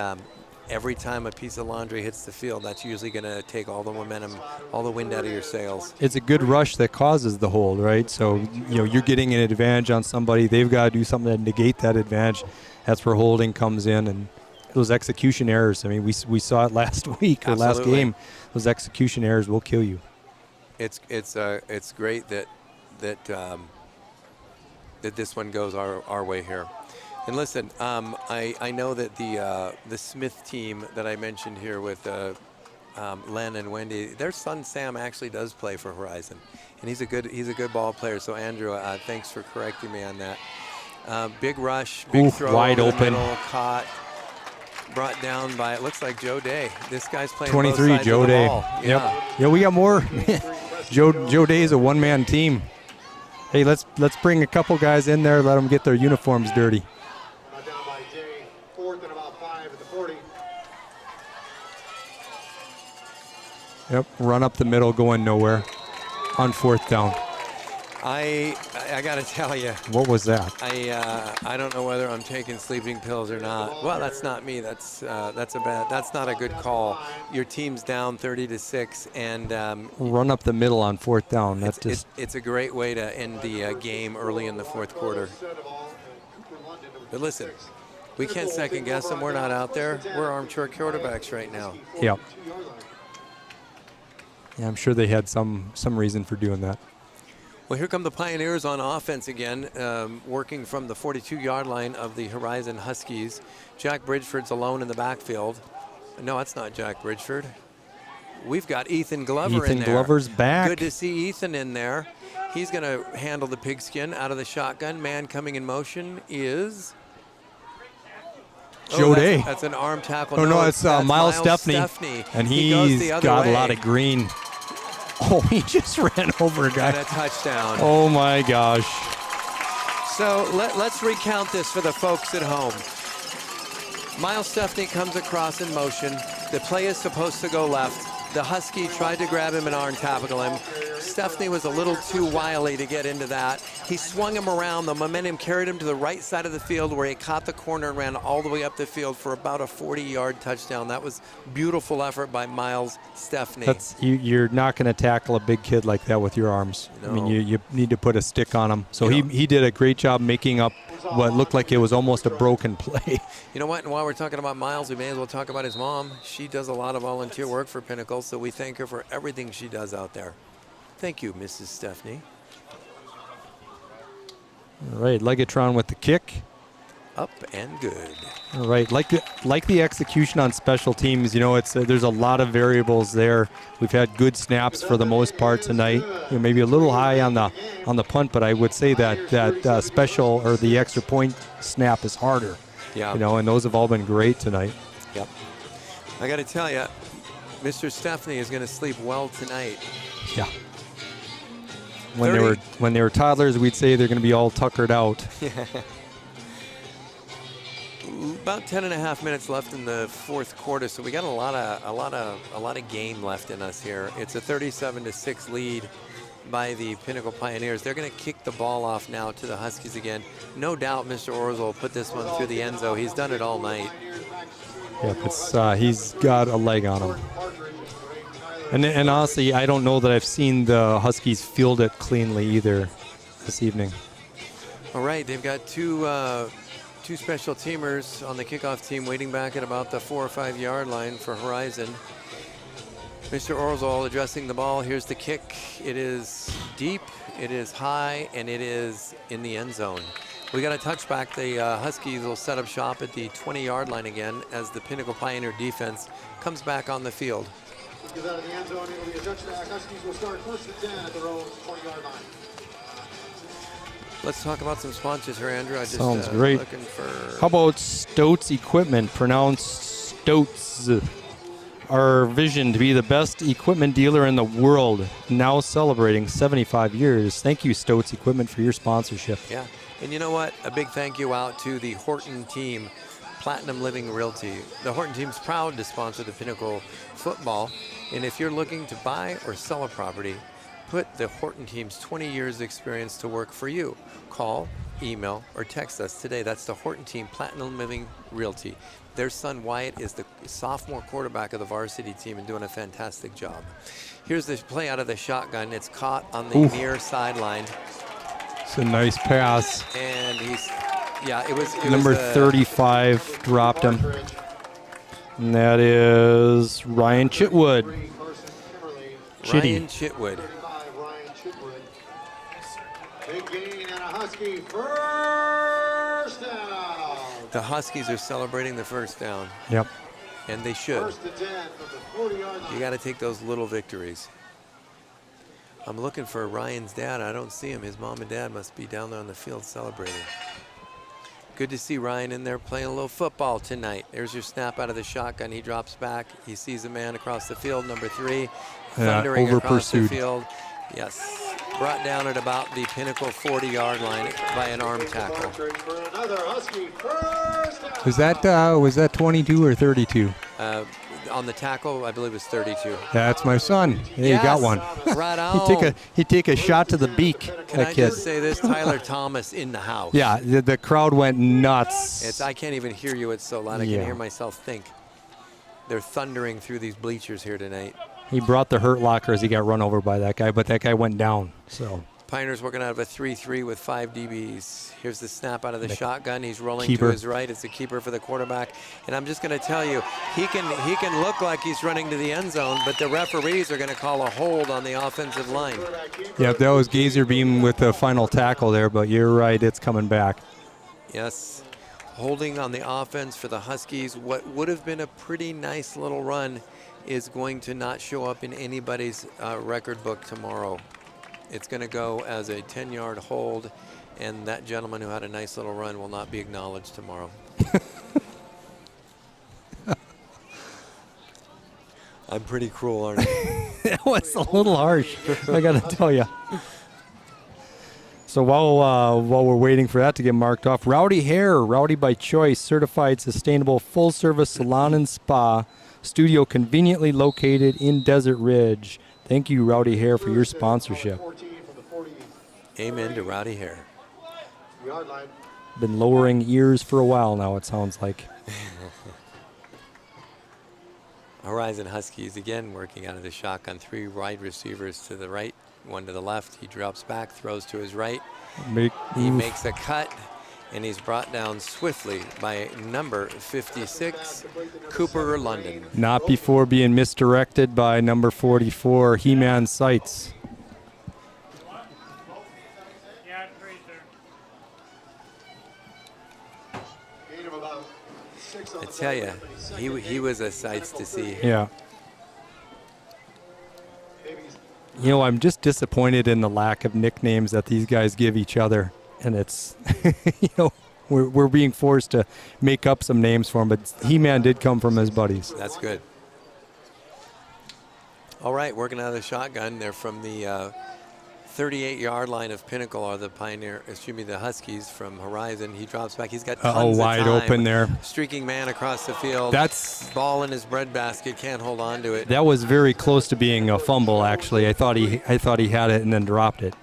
every time a piece of laundry hits the field, that's usually going to take all the momentum, all the wind out of your sails. It's a good rush that causes the hold, right? So, you're getting an advantage on somebody. They've got to do something to negate that advantage. That's where holding comes in. And those execution errors, I mean, we saw it last week or last Absolutely. game. Those execution errors will kill you. It's great that this one goes our way here. And listen, I know that the Smith team that I mentioned here with Len and Wendy, their son Sam actually does play for Horizon, and he's a good ball player. So Andrew, thanks for correcting me on that. Big rush, big Oof, throw, wide over the open. middle, caught, brought down by, it looks like Joe Day. This guy's playing 23, both sides Joe of the Day. ball. Yep. Yeah, we got more. Joe Day is a one-man team. Hey, let's bring a couple guys in there. Let them get their uniforms dirty. Down by Day. 4th and about 5 at the 40. Yep. Run up the middle, going nowhere. On 4th down. I got to tell you, What was that? I don't know whether I'm taking sleeping pills or not. Well, that's not me. That's not a good call. Your team's down 30-6, and Run up the middle on 4th down. That's just it's a great way to end the game early in the 4th quarter. But listen, we can't second guess them. We're not out there. We're armchair quarterbacks right now. Yeah. Yeah, I'm sure they had some reason for doing that. Well, here come the Pioneers on offense again, working from the 42-yard line of the Horizon Huskies. Jack Bridgeford's alone in the backfield. No, that's not Jack Bridgeford. We've got Ethan Glover in there. Ethan Glover's back. Good to see Ethan in there. He's going to handle the pigskin out of the shotgun. Man coming in motion is Joe Day. That's an arm tackle. Oh, no, it's that's Miles Stepney. And he's got a lot of green. Oh, he just ran over a guy. And a touchdown. Oh, my gosh. So let's recount this for the folks at home. Miles Stepney comes across in motion. The play is supposed to go left. The Husky tried to grab him and arm tackle him. Stepney was a little too wily to get into that. He swung him around. The momentum carried him to the right side of the field where he caught the corner and ran all the way up the field for about a 40-yard touchdown. That was beautiful effort by Miles Stepney. You're not going to tackle a big kid like that with your arms. No. I mean, you need to put a stick on him. So he did a great job making up what looked like it was almost a broken play. You know what? And while we're talking about Miles, we may as well talk about his mom. She does a lot of volunteer work for Pinnacle, so we thank her for everything she does out there. Thank you, Mrs. Stepney. All right, Legatron with the kick. Up and good. All right, like the execution on special teams, you know, there's a lot of variables there. We've had good snaps for the most part tonight. You know, maybe a little high on the punt, but I would say that special or the extra point snap is harder. Yeah. You know, and those have all been great tonight. Yep. I got to tell you, Mr. Stepney is going to sleep well tonight. Yeah. When they were toddlers, we'd say they're going to be all tuckered out. About 10 and a half minutes left in the fourth quarter, so we got a lot of game left in us here. It's a 37-6 lead by the Pinnacle Pioneers. They're going to kick the ball off now to the Huskies again. No doubt Mr. Orzel will put this one through the end zone. He's done it all night. Yep, he's got a leg on him. And honestly, I don't know that I've seen the Huskies field it cleanly either this evening. All right, they've got two special teamers on the kickoff team waiting back at about the 4 or 5 yard line for Horizon. Mr. Orzel addressing the ball. Here's the kick. It is deep, it is high, and it is in the end zone. We got a touchback. The Huskies will set up shop at the 20-yard line again as the Pinnacle Pioneer defense comes back on the field. Out of the end zone, it'll be a touchback. Huskies will start 1st and 10 at their own 20-yard line. Let's talk about some sponsors here, Andrew. Sounds great. Looking for... How about Stoats Equipment, pronounced Stoats? Our vision to be the best equipment dealer in the world, now celebrating 75 years. Thank you, Stoats Equipment, for your sponsorship. Yeah, and you know what? A big thank you out to the Horton team, Platinum Living Realty. The Horton team's proud to sponsor the Pinnacle football, and if you're looking to buy or sell a property, put the Horton team's 20 years experience to work for you. Call, email, or text us today. That's the Horton team, Platinum Living Realty. Their son Wyatt is the sophomore quarterback of the varsity team and doing a fantastic job. Here's the play out of the shotgun. It's caught on the near sideline. It's a nice pass. And it was number 35 dropped him. And that is Ryan Chitwood. Ryan Chitwood. Big gain and a Husky first down. The Huskies are celebrating the first down. Yep. And they should. 1st and 10 from the 40-yard line. You got to take those little victories. I'm looking for Ryan's dad. I don't see him. His mom and dad must be down there on the field celebrating. Good to see Ryan in there playing a little football tonight. There's your snap out of the shotgun. He drops back. He sees a man across the field, number 3, thundering across the field. Yes. Brought down at about the Pinnacle 40-yard line by an arm tackle. Was that 22 or 32? On the tackle, I believe it was 32. That's my son. Hey, yes. You got one. Right on. He'd take a shot to the beak. Can I just say this? Tyler Thomas in the house. Yeah, the crowd went nuts. I can't even hear you. It's so loud. I can hear myself think. They're thundering through these bleachers here tonight. He brought the hurt locker as he got run over by that guy, but that guy went down. So Pioneers working out of a 3-3 with 5 DBs. Here's the snap out of the shotgun. He's rolling keeper. to his right. It's a keeper for the quarterback. And I'm just going to tell you, he can look like he's running to the end zone, but the referees are going to call a hold on the offensive line. Yeah, that was Gazerbeam with the final tackle there, but you're right, it's coming back. Yes, holding on the offense for the Huskies. What would have been a pretty nice little run is going to not show up in anybody's record book tomorrow. It's going to go as a 10-yard hold, and that gentleman who had a nice little run will not be acknowledged tomorrow. I'm pretty cruel, aren't I? That was a little harsh, I got to tell you. So while we're waiting for that to get marked off, Rowdy Hair, Rowdy by Choice, certified sustainable full-service salon and spa, studio conveniently located in Desert Ridge. Thank you, Rowdy Hair, for your sponsorship. 14 from the 40 Amen to Rowdy Hair. yard line. Been lowering ears for a while now, it sounds like. Horizon Huskies again working out of the shotgun. 3 wide receivers to the right, 1 to the left. He drops back, throws to his right. He makes a cut, and he's brought down swiftly by number 56, Cooper London. Not before being misdirected by number 44, He-Man Sights. Yeah, great there. Gain of about 6 on I the tell you, play. he was a sights to see. Yeah. Maybe You know, I'm just disappointed in the lack of nicknames that these guys give each other. And it's, you know, we're being forced to make up some names for him, but He-Man did come from his buddies. That's good. All right, working out of the shotgun. They're from the 38-yard line of Pinnacle, or the the Huskies from Horizon. He drops back. He's got tons of wide time. open there. Streaking man across the field. That's ball in his breadbasket. Can't hold on to it. that was very close to being a fumble. Actually, I thought he had it and then dropped it.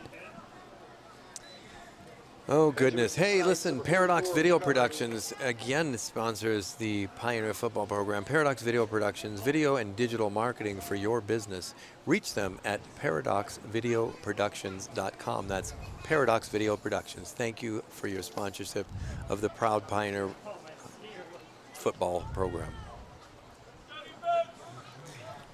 Oh, goodness. Hey, listen, Paradox Video Productions again sponsors the Pioneer Football Program. Paradox Video Productions, video and digital marketing for your business. Reach them at paradoxvideoproductions.com. That's Paradox Video Productions. Thank you for your sponsorship of the proud Pioneer Football Program.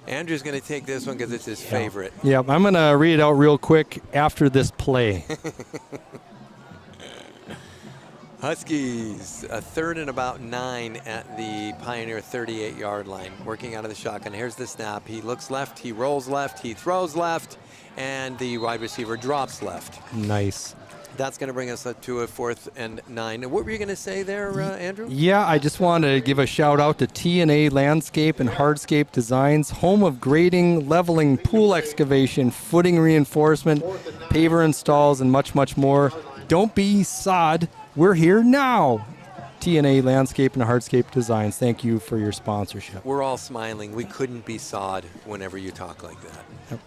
Andrew's going to take this one because it's his favorite. Yeah, I'm going to read it out real quick after this play. Huskies, a 3rd and about 9 at the Pioneer 38-yard line, working out of the shotgun. Here's the snap. He looks left, he rolls left, he throws left, and the wide receiver drops left. Nice. That's going to bring us up to a 4th and 9. And what were you going to say there, Andrew? Yeah, I just wanted to give a shout out to T&A Landscape and Hardscape Designs, home of grading, leveling, pool excavation, footing reinforcement, paver installs, and much, much more. Don't be sod. We're here now. T&A Landscape and Hardscape Designs, thank you for your sponsorship. We're all smiling. We couldn't be sod whenever you talk like that. Yep.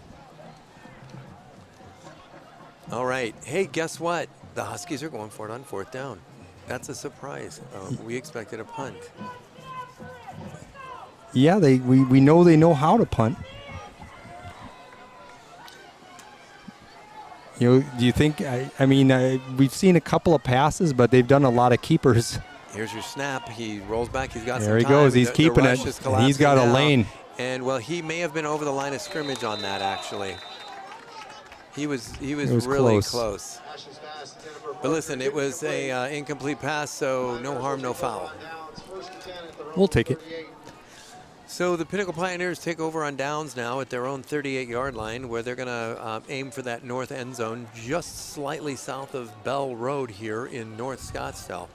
All right. Hey, guess what? The Huskies are going for it on 4th down. That's a surprise. We expected a punt. Yeah, we know they know how to punt. You know, do you think? I mean, we've seen a couple of passes, but they've done a lot of keepers. Here's your snap. He rolls back. He's got There some he goes. time. He's keeping rush it. is And he's got collapsing a now. lane. And well, he may have been over the line of scrimmage on that. Actually, he was really close. Ashton's pass intended for a But listen, it was a incomplete pass, so no harm, no foul. downs. 1st and 10 at their own We'll take it. 38. So the Pinnacle Pioneers take over on downs now at their own 38-yard line, where they're going to aim for that north end zone, just slightly south of Bell Road here in North Scottsdale.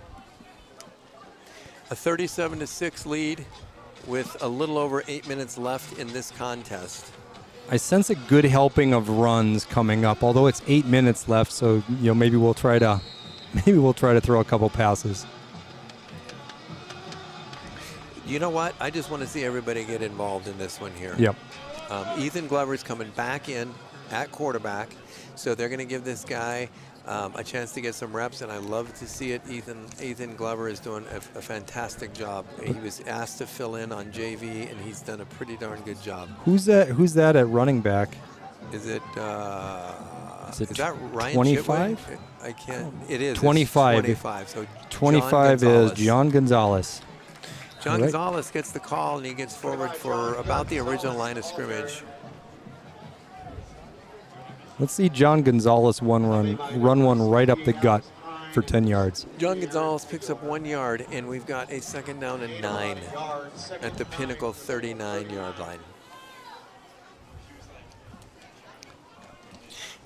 A 37-6 lead with a little over 8 minutes left in this contest. I sense a good helping of runs coming up, although it's 8 minutes left. So maybe we'll try to throw a couple passes. You know what? I just want to see everybody get involved in this one here. Yep. Ethan Glover's coming back in at quarterback, so they're going to give this guy a chance to get some reps, and I love to see it. Ethan Glover is doing a fantastic job. He was asked to fill in on JV, and he's done a pretty darn good job. Who's that at running back? Is it Is that Ryan 25? Chitwood? I can't. It is. 25. It's 25. So 25 is John Gonzalez. John All right. Gonzalez gets the call, and he gets forward for about the original line of scrimmage. Let's see John Gonzalez run one right up the gut for 10 yards. John Gonzalez picks up 1 yard, and we've got a 2nd down and 9 at the Pinnacle 39-yard line.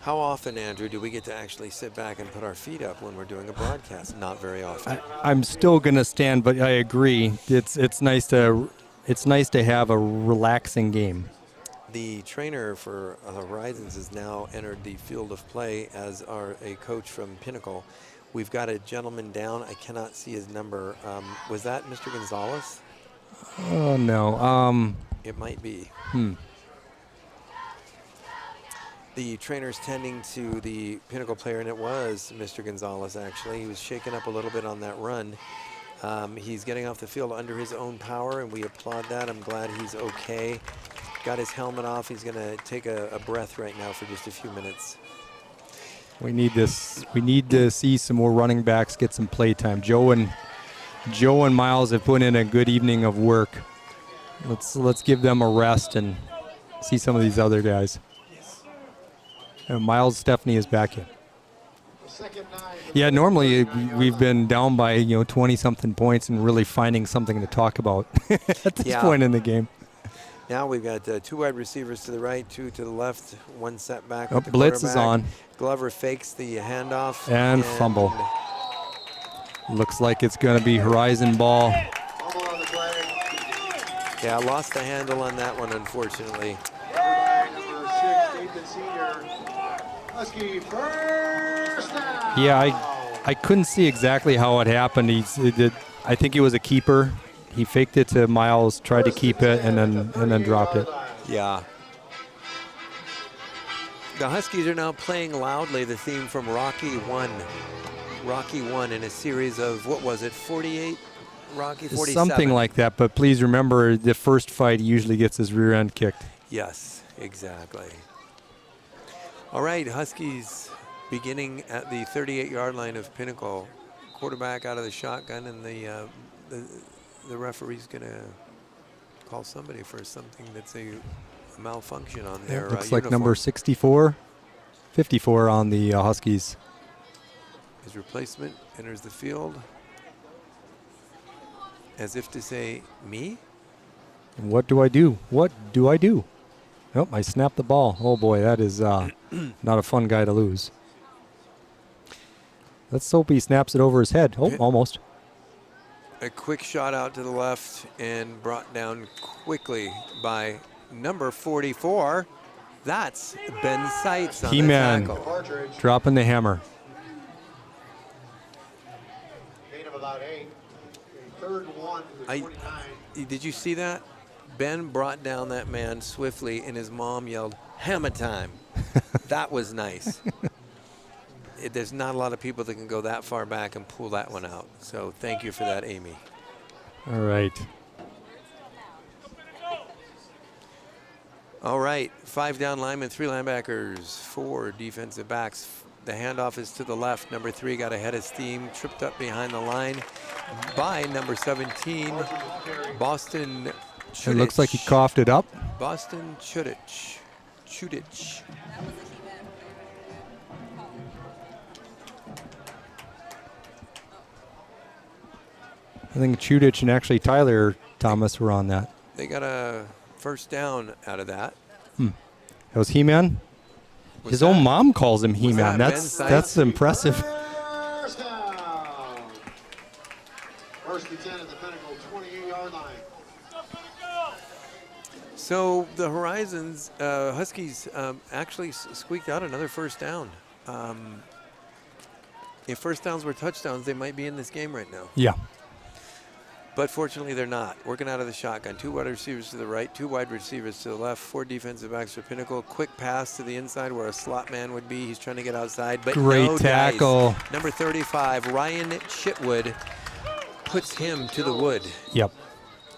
How often, Andrew, do we get to actually sit back and put our feet up when we're doing a broadcast? Not very often. I'm still gonna stand, but I agree. It's nice to have a relaxing game. The trainer for Horizons has now entered the field of play as a coach from Pinnacle. We've got a gentleman down. I cannot see his number. Was that Mr. Gonzalez? Oh no. It might be. The trainer's tending to the Pinnacle player, and it was Mr. Gonzalez, actually. He was shaken up a little bit on that run. He's getting off the field under his own power, and we applaud that. I'm glad he's okay. Got his helmet off. He's going to take a breath right now for just a few minutes. We need this. We need to see some more running backs get some play time. Joe and Miles have put in a good evening of work. Let's give them a rest and see some of these other guys. And Miles Stephanie is back in. Yeah, normally we've been down by 20-something points and really finding something to talk about at this point in the game. Now we've got 2 wide receivers to the right, 2 to the left, 1 setback. Oh, blitz is on. Glover fakes the handoff. And fumble. Looks like it's going to be Horizon ball. Yeah, lost the handle on that one, unfortunately. Number 6, Nathan Senior. Husky first down. Yeah, I couldn't see exactly how it happened. I think he was a keeper. He faked it to Miles, tried to keep it, and then dropped it. Yeah. The Huskies are now playing loudly the theme from Rocky 1. Rocky 1 in a series of, what was it, 48? Rocky 47? Something like that, but please remember the first fight usually gets his rear end kicked. Yes, exactly. All right, Huskies beginning at the 38-yard line of Pinnacle. Quarterback out of the shotgun, and the referee's going to call somebody for something that's a malfunction on their looks like uniform. number 54 on the Huskies. His replacement enters the field as if to say, me? And what do I do? What do I do? Oh, I snapped the ball. Oh boy, that is not a fun guy to lose. Let's hope he snaps it over his head. Oh, almost. A quick shot out to the left and brought down quickly by number 44. That's Ben Seitz on the He-Man tackle. dropping the hammer. Gain of about 8. 3rd and 1 to the 29. Did you see that? Ben brought down that man swiftly, and his mom yelled, "Hammer time." That was nice. There's not a lot of people that can go that far back and pull that one out. So thank you for that, Amy. All right. All right, 5 down linemen, 3 linebackers, 4 defensive backs. The handoff is to the left. Number 3 got ahead of steam, tripped up behind the line by number 17, Boston Chudich. It looks like he coughed it up. Boston Chudich. Chudich. I think Chudich and actually Tyler Thomas were on that. They got a first down out of that. That was He-Man? His own mom calls him He-Man. That's impressive. First down. First and 10 at the Pinnacle 28-yard line. So the Horizons, Huskies actually squeaked out another first down. If first downs were touchdowns, they might be in this game right now. Yeah. But fortunately, they're not. Working out of the shotgun. 2 wide receivers to the right, 2 wide receivers to the left, 4 defensive backs for Pinnacle. Quick pass to the inside where a slot man would be. He's trying to get outside, but Great no tackle. dice. Number 35, Ryan Chitwood, puts him to the wood. Yep.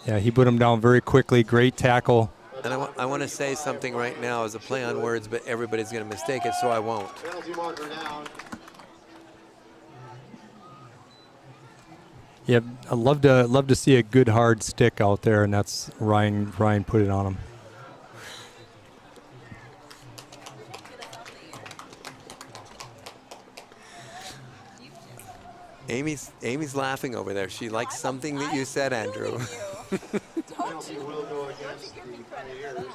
Yeah, he put him down very quickly. Great tackle. And I want to say something right now as a play on words, but everybody's going to mistake it, so I won't. Penalty marker down. Yeah, I'd love to see a good hard stick out there, and that's Ryan put it on him. Amy's laughing over there. She likes something that you said, Andrew. Penalty will go against the Pioneers.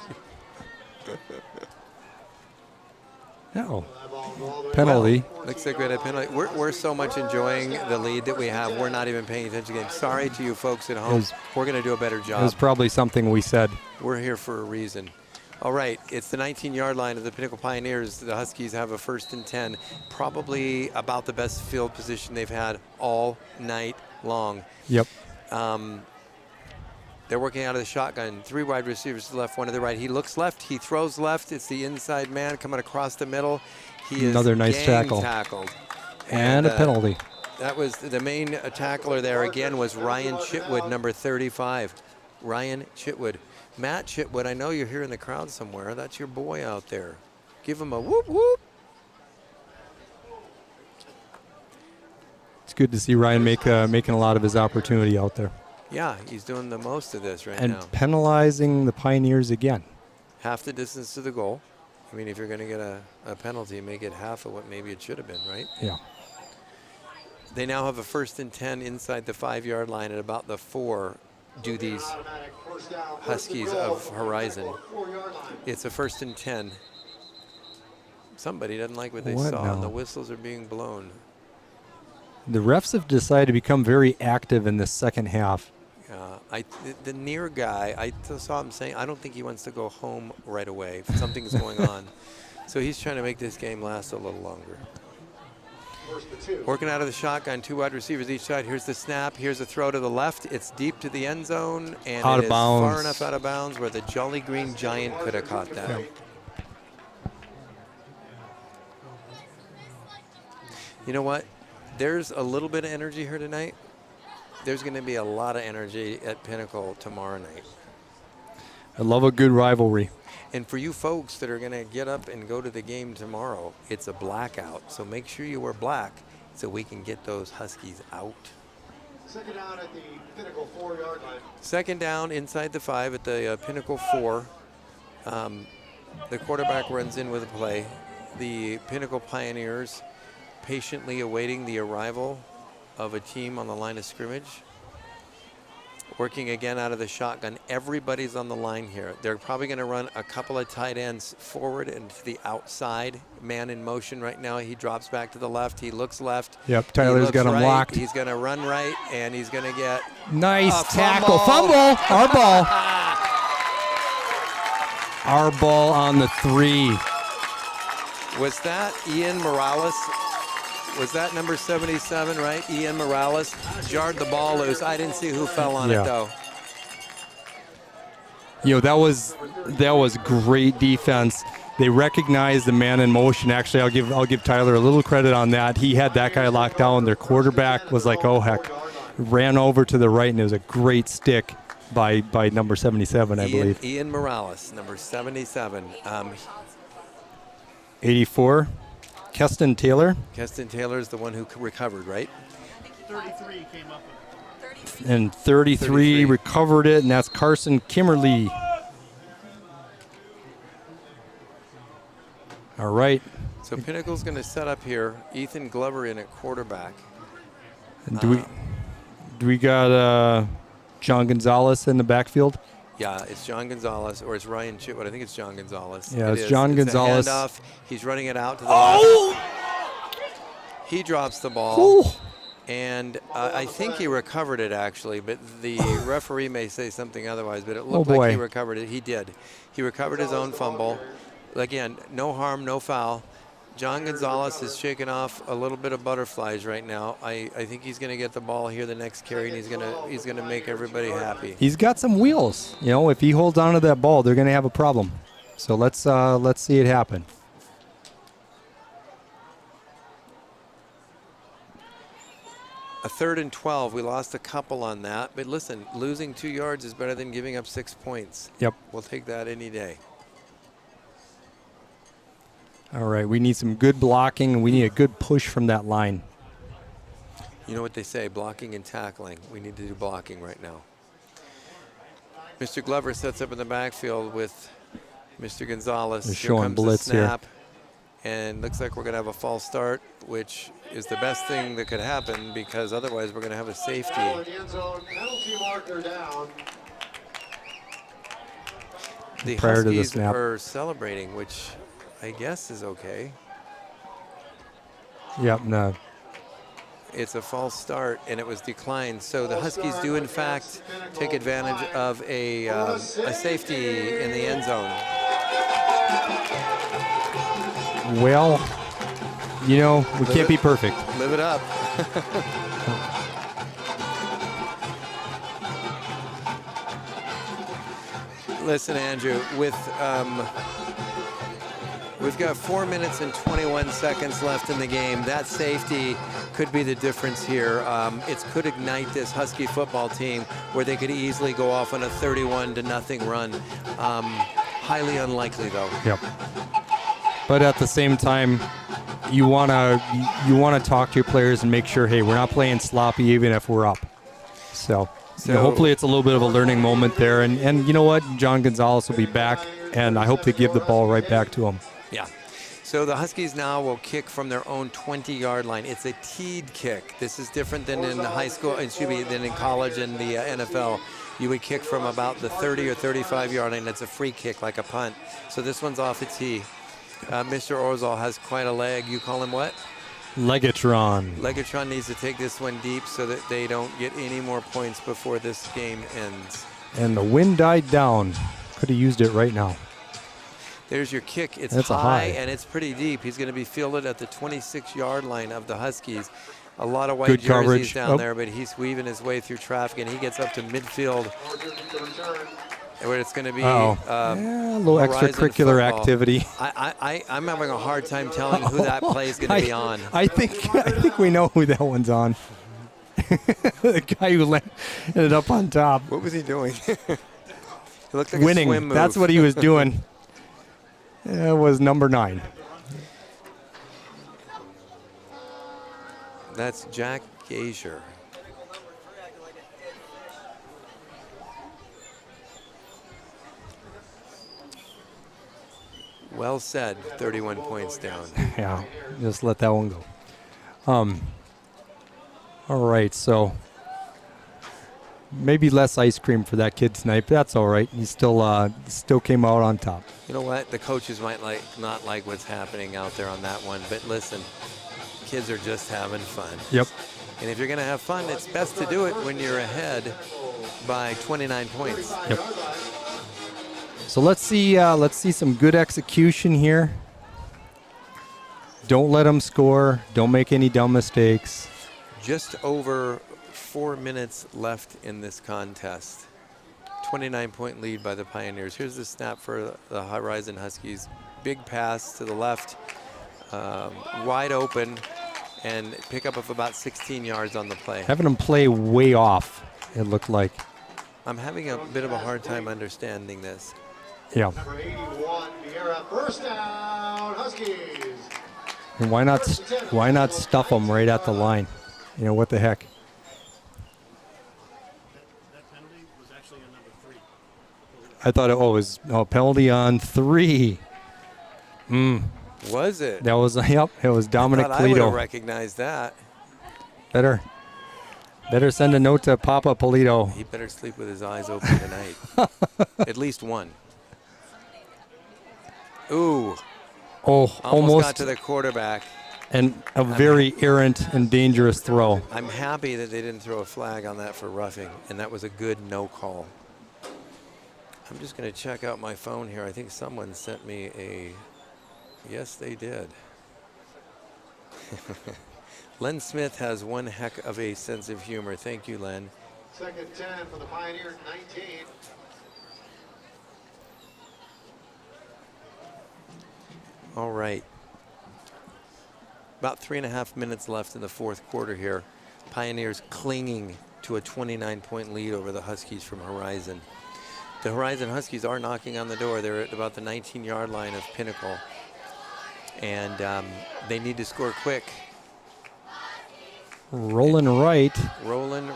No. That ball will go all the way Penalty. Looks like we had a penalty. We're so much enjoying the lead that we have. We're not even paying attention again. Sorry to you folks at home. We're going to do a better It was job. probably something we said. We're here for a reason. All right, it's the 19-yard line of the Pinnacle Pioneers. The Huskies have a 1st and 10, probably about the best field position they've had all night long. Yep. They're working out of the shotgun. 3 wide receivers to the left, 1 to the right. He looks left. He throws left. It's the inside man coming across the middle. He Another is nice gang tackle. tackled. And a penalty. That was the main tackler there again was Ryan Chitwood, number 35. Ryan Chitwood. Matt Chitwood, I know you're here in the crowd somewhere. That's your boy out there. Give him a whoop whoop. It's good to see Ryan making a lot of his opportunity out there. Yeah, he's doing the most of this right And now. penalizing the Pioneers again. Half the distance to the goal. I mean, if you're going to get a penalty, make it half of what maybe it should have been, right? Yeah. They now have a 1st and 10 inside the 5-yard line at about the 4. Do these automatic first down. Huskies of Horizon. 4-yard line. It's a 1st and 10. Somebody doesn't like what they What saw, now? and the whistles are being blown. The refs have decided to become very active in this second half. The near guy, I saw him saying, I don't think he wants to go home right away. Something's going on. So he's trying to make this game last a little longer. First and 2. Working out of the shotgun, 2 wide receivers each side. Here's the snap. Here's a throw to the left. It's deep to the end zone, and Out it of is bounds. far enough out of bounds where the Jolly Green Giant could have caught that. Yeah. You know what? There's a little bit of energy here tonight. There's going to be a lot of energy at Pinnacle tomorrow night. I love a good rivalry. And for you folks that are going to get up and go to the game tomorrow, it's a blackout. So make sure you wear black so we can get those Huskies out. Second down at the Pinnacle 4-yard line. Second down inside the 5 at the Pinnacle 4. The quarterback runs in with a play. The Pinnacle Pioneers patiently awaiting the arrival of a team on the line of scrimmage. Working again out of the shotgun. Everybody's on the line here. They're probably going to run a couple of tight ends forward and to the outside. Man in motion right now. He drops back to the left. He looks left. Yep, He Tyler's looks got him right. locked. He's going to run right, and he's going to get Nice a tackle. Fumble. Our ball. Our ball on the 3. Was that Ian Morales? Was that number 77, right? Ian Morales jarred the ball loose. I didn't see who fell on Yeah. it, though. That was great defense. They recognized the man in motion. Actually, I'll give Tyler a little credit on that. He had that guy locked down. Their quarterback was like, oh heck, ran over to the right, and it was a great stick by number 77, I believe. Ian Morales, number 77. 84, Keston Taylor, Keston Taylor's the one who recovered, right? 33 came up with it. and 33 recovered it, and that's Carson Kimmerly. All right. So Pinnacle's going to set up here. Ethan Glover in at quarterback. And do we got John Gonzalez in the backfield? Yeah, it's John Gonzalez, or it's Ryan Chitwood. I think it's John Gonzalez. Yeah, It it's is. John It's a Gonzalez. handoff. He's running it out to the left. He drops the ball. Ooh. And I think he recovered it, actually, but the referee may say something otherwise, but it Oh, looked boy. like he recovered it. He did. He recovered his own fumble. Again, no harm, no foul. John Gonzalez is shaking off a little bit of butterflies right now. I think he's going to get the ball here the next carry, and he's going to make everybody happy. He's got some wheels. If he holds on to that ball, they're going to have a problem. So let's see it happen. A 3rd and 12. We lost a couple on that. But listen, losing 2 yards is better than giving up 6 points. Yep. We'll take that any day. All right, we need some good blocking, and we need a good push from that line. You know what they say, blocking and tackling. We need to do blocking right now. Mr. Glover sets up in the backfield with Mr. Gonzalez. They're Here showing comes blitz the here. snap. And looks like we're going to have a false start, which is the best thing that could happen because otherwise we're going to have a safety. Foul in the end zone, penalty marker down. The Prior to the Huskies snap. are celebrating, which I guess is okay. Yep, no. It's a false start, and it was declined. So the Huskies do, in fact, take advantage of a safety in the end zone. Well, you know, we can't be perfect. Live it up. Listen, Andrew, we've got 4 minutes and 21 seconds left in the game. That safety could be the difference here. It could ignite this Husky football team where they could easily go off on a 31-0 run. Highly unlikely, though. Yep. But at the same time, you wanna talk to your players and make sure, hey, we're not playing sloppy even if we're up. So you know, hopefully it's a little bit of a learning moment there. And you know what? John Gonzalez will be back, and I hope they give the ball right back to him. Yeah. So the Huskies now will kick from their own 20-yard line. It's a teed kick. This is different than in high school, than in college and the NFL. You would kick from about the 30 or 35-yard line. It's a free kick, like a punt. So this one's off the tee. Mr. Orzal has quite a leg. You call him what? Legatron. Legatron needs to take this one deep so that they don't get any more points before this game ends. And the wind died down. Could have used it right now. There's your kick. It's That's high, a high and it's pretty deep. He's going to be fielded at the 26-yard line of the Huskies. A lot of white Good jerseys coverage. down there, but he's weaving his way through traffic, and he gets up to midfield where it's going to be Yeah, a little Horizon extracurricular football. activity. I'm having a hard time telling who that play is going to be on. I think we know who that one's on. The guy who ended up on top. What was he doing? He looked like a swim Winning. move. That's what he was doing. It was number 9. That's Jack Gazier. Well said, 31 points down. Yeah, just let that one go. All right, so maybe less ice cream for that kid tonight, but that's all right. He still came out on top. You know what? The coaches might not like what's happening out there on that one, but listen, kids are just having fun. Yep. And if you're going to have fun, it's best to do it when you're ahead by 29 points. Yep. So let's see some good execution here. Don't let them score. Don't make any dumb mistakes. Just over 4 minutes left in this contest. 29-point lead by the Pioneers. Here's the snap for the Horizon Huskies. Big pass to the left, wide open, and pickup of about 16 yards on the play. Having them play way off, it looked like. I'm having a bit of a hard time understanding this. Yeah. Number 81, Vieira, first down, Huskies. And why not stuff them right at the line? You know, what the heck? That penalty was actually on number 3. I thought it was penalty on 3. Was it? That was it was Dominic I thought I would have Polito. recognized that. Better send a note to Papa Polito. He better sleep with his eyes open tonight. At least one. Ooh, Oh, almost got to the quarterback. And a very errant and dangerous throw. I'm happy that they didn't throw a flag on that for roughing, and that was a good no call. I'm just going to check out my phone here. I think someone sent me a, yes, they did. Len Smith has one heck of a sense of humor. Thank you, Len. Second 10 for the Pioneers, 19. All right. About 3.5 minutes left in the fourth quarter here. Pioneers clinging to a 29-point lead over the Huskies from Horizon. The Horizon Huskies are knocking on the door. They're at about the 19-yard line of Pinnacle. And they need to score quick. Rolling right. Rolling.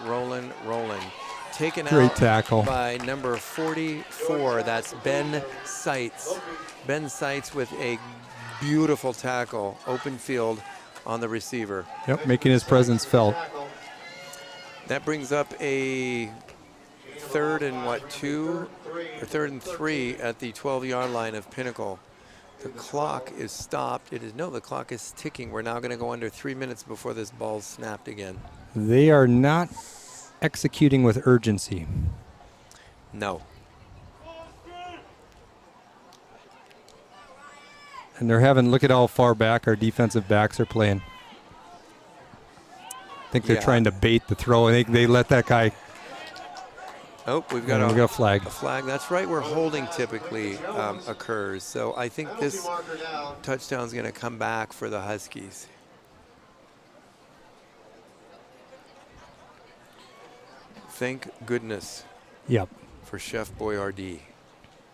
Taken Great out tackle by number 44. That's Ben Seitz. Ben Seitz with a beautiful tackle, open field on the receiver. Yep, making his presence felt. That brings up a 3rd and 2, or 3rd and 3 at the 12-yard line of Pinnacle. The clock is stopped. The clock is ticking. We're now going to go under 3 minutes before this ball's snapped again. They are not executing with urgency. No. And they're having, look at how far back our defensive backs are playing. I think they're trying to bait the throw. I think they let that guy. Oh, we got a flag. A flag. That's right, where holding typically occurs. So I think this touchdown is going to come back for the Huskies. Thank goodness. Yep. For Chef Boyardee.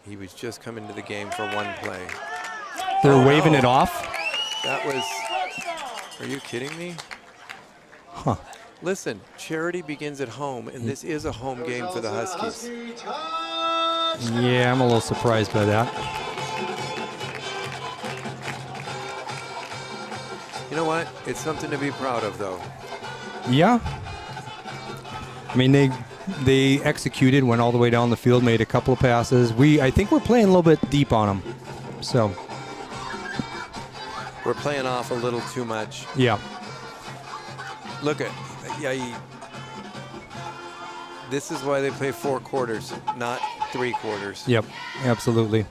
He was just coming to the game for one play. They're waving it off. That was, are you kidding me? Huh. Listen, charity begins at home, and this is a home game for the Huskies. Yeah, I'm a little surprised by that. You know what? It's something to be proud of, though. Yeah. I mean, they executed, went all the way down the field, made a couple of passes. I think we're playing a little bit deep on them. So we're playing off a little too much. Yeah. Look at, this is why they play 4 quarters, not 3 quarters. Yep, absolutely.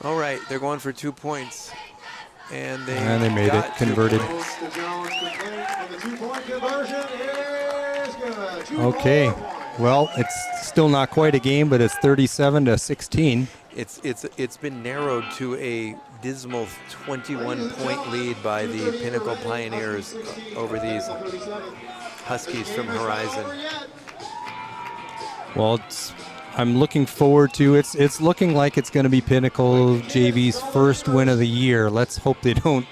All right, they're going for 2 points. And they made it, converted. Okay, well, it's still not quite a game, but it's 37-16. It's been narrowed to a dismal 21-point lead by the Pinnacle Pioneers over these Huskies from Horizon. Well, I'm looking forward to it's looking like it's going to be Pinnacle JV's first win of the year. Let's hope they don't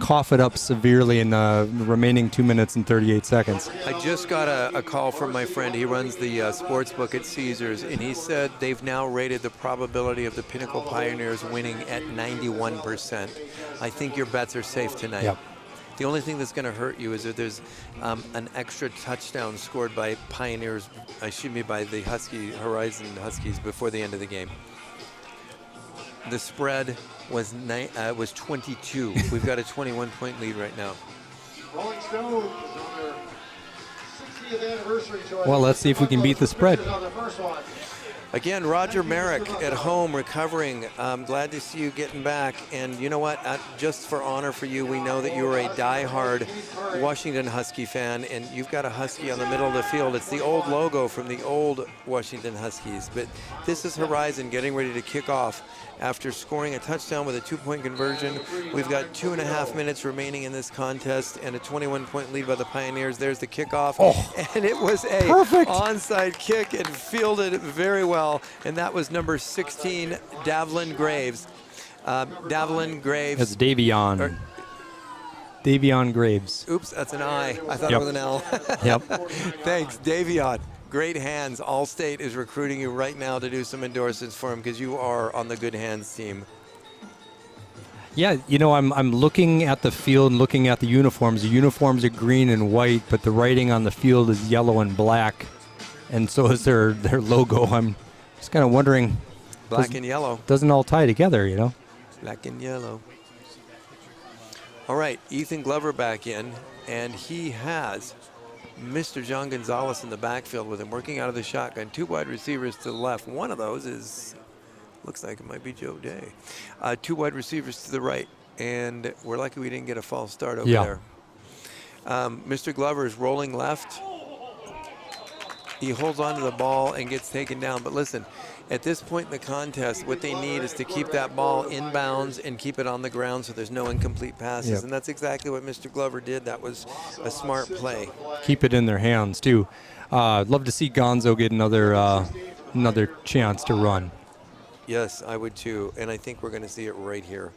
cough it up severely in the remaining 2 minutes and 38 seconds. I just got a call from my friend. He runs the sports book at Caesars, and he said they've now rated the probability of the Pinnacle Pioneers winning at 91%. I think your bets are safe tonight. Yep. The only thing that's going to hurt you is if there's an extra touchdown scored by Pioneers, by the Horizon Huskies before the end of the game. The spread was 22. We've got a 21-point lead right now. Rolling Stones on their 60th anniversary. Well, let's see if we can beat the spread. Again, Roger Merrick at home recovering. I'm glad to see you getting back. And you know what? Just for honor for you, we know that you are a diehard Washington Husky fan, and you've got a Husky on the middle of the field. It's the old logo from the old Washington Huskies. But this is Horizon getting ready to kick off after scoring a touchdown with a 2-point conversion. We've got 2.5 minutes remaining in this contest and a 21-point lead by the Pioneers. There's the kickoff. And it was a onside kick and fielded very well. And that was number 16, Davlin Graves. Davlin Graves. That's Davion. Davion Graves. Oops, that's an I. I thought it was an L. Yep. Thanks, Davion. Great hands. Allstate is recruiting you right now to do some endorsements for him because you are on the good hands team. Yeah, you know, I'm looking at the field and looking at the uniforms. The uniforms are green and white, but the writing on the field is yellow and black, and so is their logo. I'm just kind of wondering. Black and yellow. Doesn't all tie together, you know? Black and yellow. All right, Ethan Glover back in, and he has Mr. John Gonzalez in the backfield with him, working out of the shotgun. 2 wide receivers to the left. One of those looks like it might be Joe Day. 2 wide receivers to the right, and we're lucky we didn't get a false start over there. Mr. Glover is rolling left. He holds on to the ball and gets taken down. But listen, At this point in the contest, what they need is to keep that ball inbounds and keep it on the ground so there's no incomplete passes. Yep. And that's exactly what Mr. Glover did. That was a smart play. Keep it in their hands, too. Love to see Gonzo get another chance to run. Yes, I would too. And I think we're going to see it right here.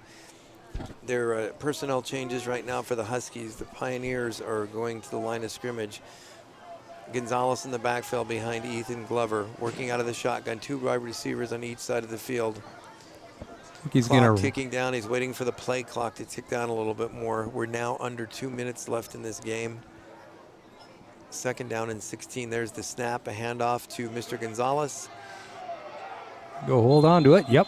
There are personnel changes right now for the Huskies. The Pioneers are going to the line of scrimmage. Gonzalez in the backfield behind Ethan Glover, working out of the shotgun. 2 wide receivers on each side of the field. He's Clock going to ticking down. He's waiting for the play clock to tick down a little bit more. We're now under 2 minutes left in this game. 2nd down and 16. There's the snap, a handoff to Mr. Gonzalez. go hold on to it. Yep,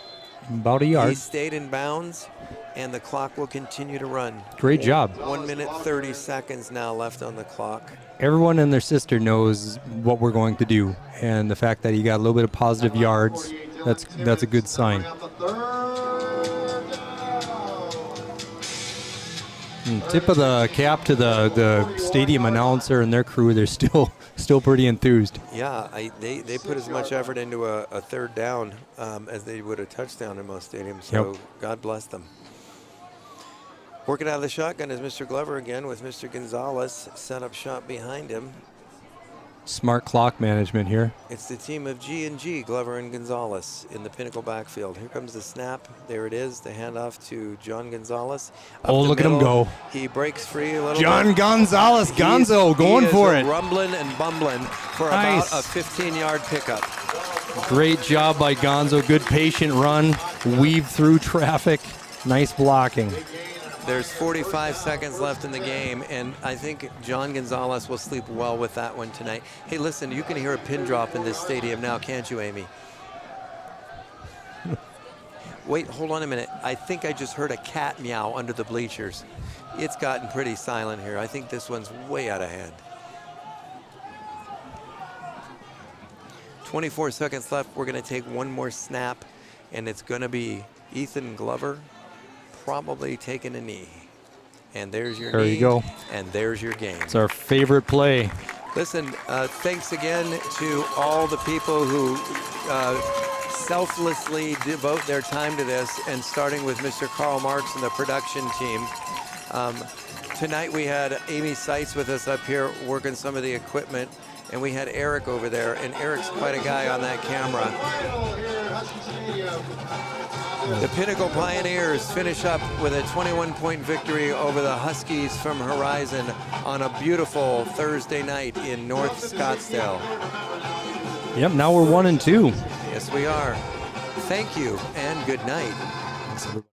about a He yard. stayed in bounds, and the clock will continue to run. Great job. 1 minute 30 seconds now left on the clock. Everyone and their sister knows what we're going to do, and the fact that he got a little bit of positive yards, that's a good sign. And tip of the cap to the stadium announcer and their crew. They're still pretty enthused. Yeah, they put as much effort into a 3rd down as they would a touchdown in most stadiums, so Yep. God bless them. Working out of the shotgun is Mr. Glover again with Mr. Gonzalez set up shot behind him. Smart clock management here. It's the team of G&G, Glover and Gonzalez in the Pinnacle backfield. Here comes the snap. There it is, the handoff to John Gonzalez. Up Oh, the look at him middle. go. He breaks free a little John bit. Gonzalez, Gonzo, going for it. Rumbling and bumbling for Nice. about a 15-yard pickup. Great job by Gonzo. Good patient run. Weave through traffic. Nice blocking. There's 45 seconds left in the game, and I think John Gonzalez will sleep well with that one tonight. Hey, listen, you can hear a pin drop in this stadium now, can't you, Amy? Wait, hold on a minute. I think I just heard a cat meow under the bleachers. It's gotten pretty silent here. I think this one's way out of hand. 24 seconds left. We're going to take one more snap, and it's going to be Ethan Glover probably taking a knee. And there's your knee. There you go. And there's your game. It's our favorite play. Listen, thanks again to all the people who selflessly devote their time to this, and starting with Mr. Karl Marx and the production team. Tonight we had Amy Seitz with us up here working some of the equipment, and we had Eric over there, and Eric's quite a guy on that camera. The Pinnacle Pioneers finish up with a 21-point victory over the Huskies from Horizon on a beautiful Thursday night in North Scottsdale. Yep, now we're 1-2. Yes, we are. Thank you and good night. Thanks, everybody.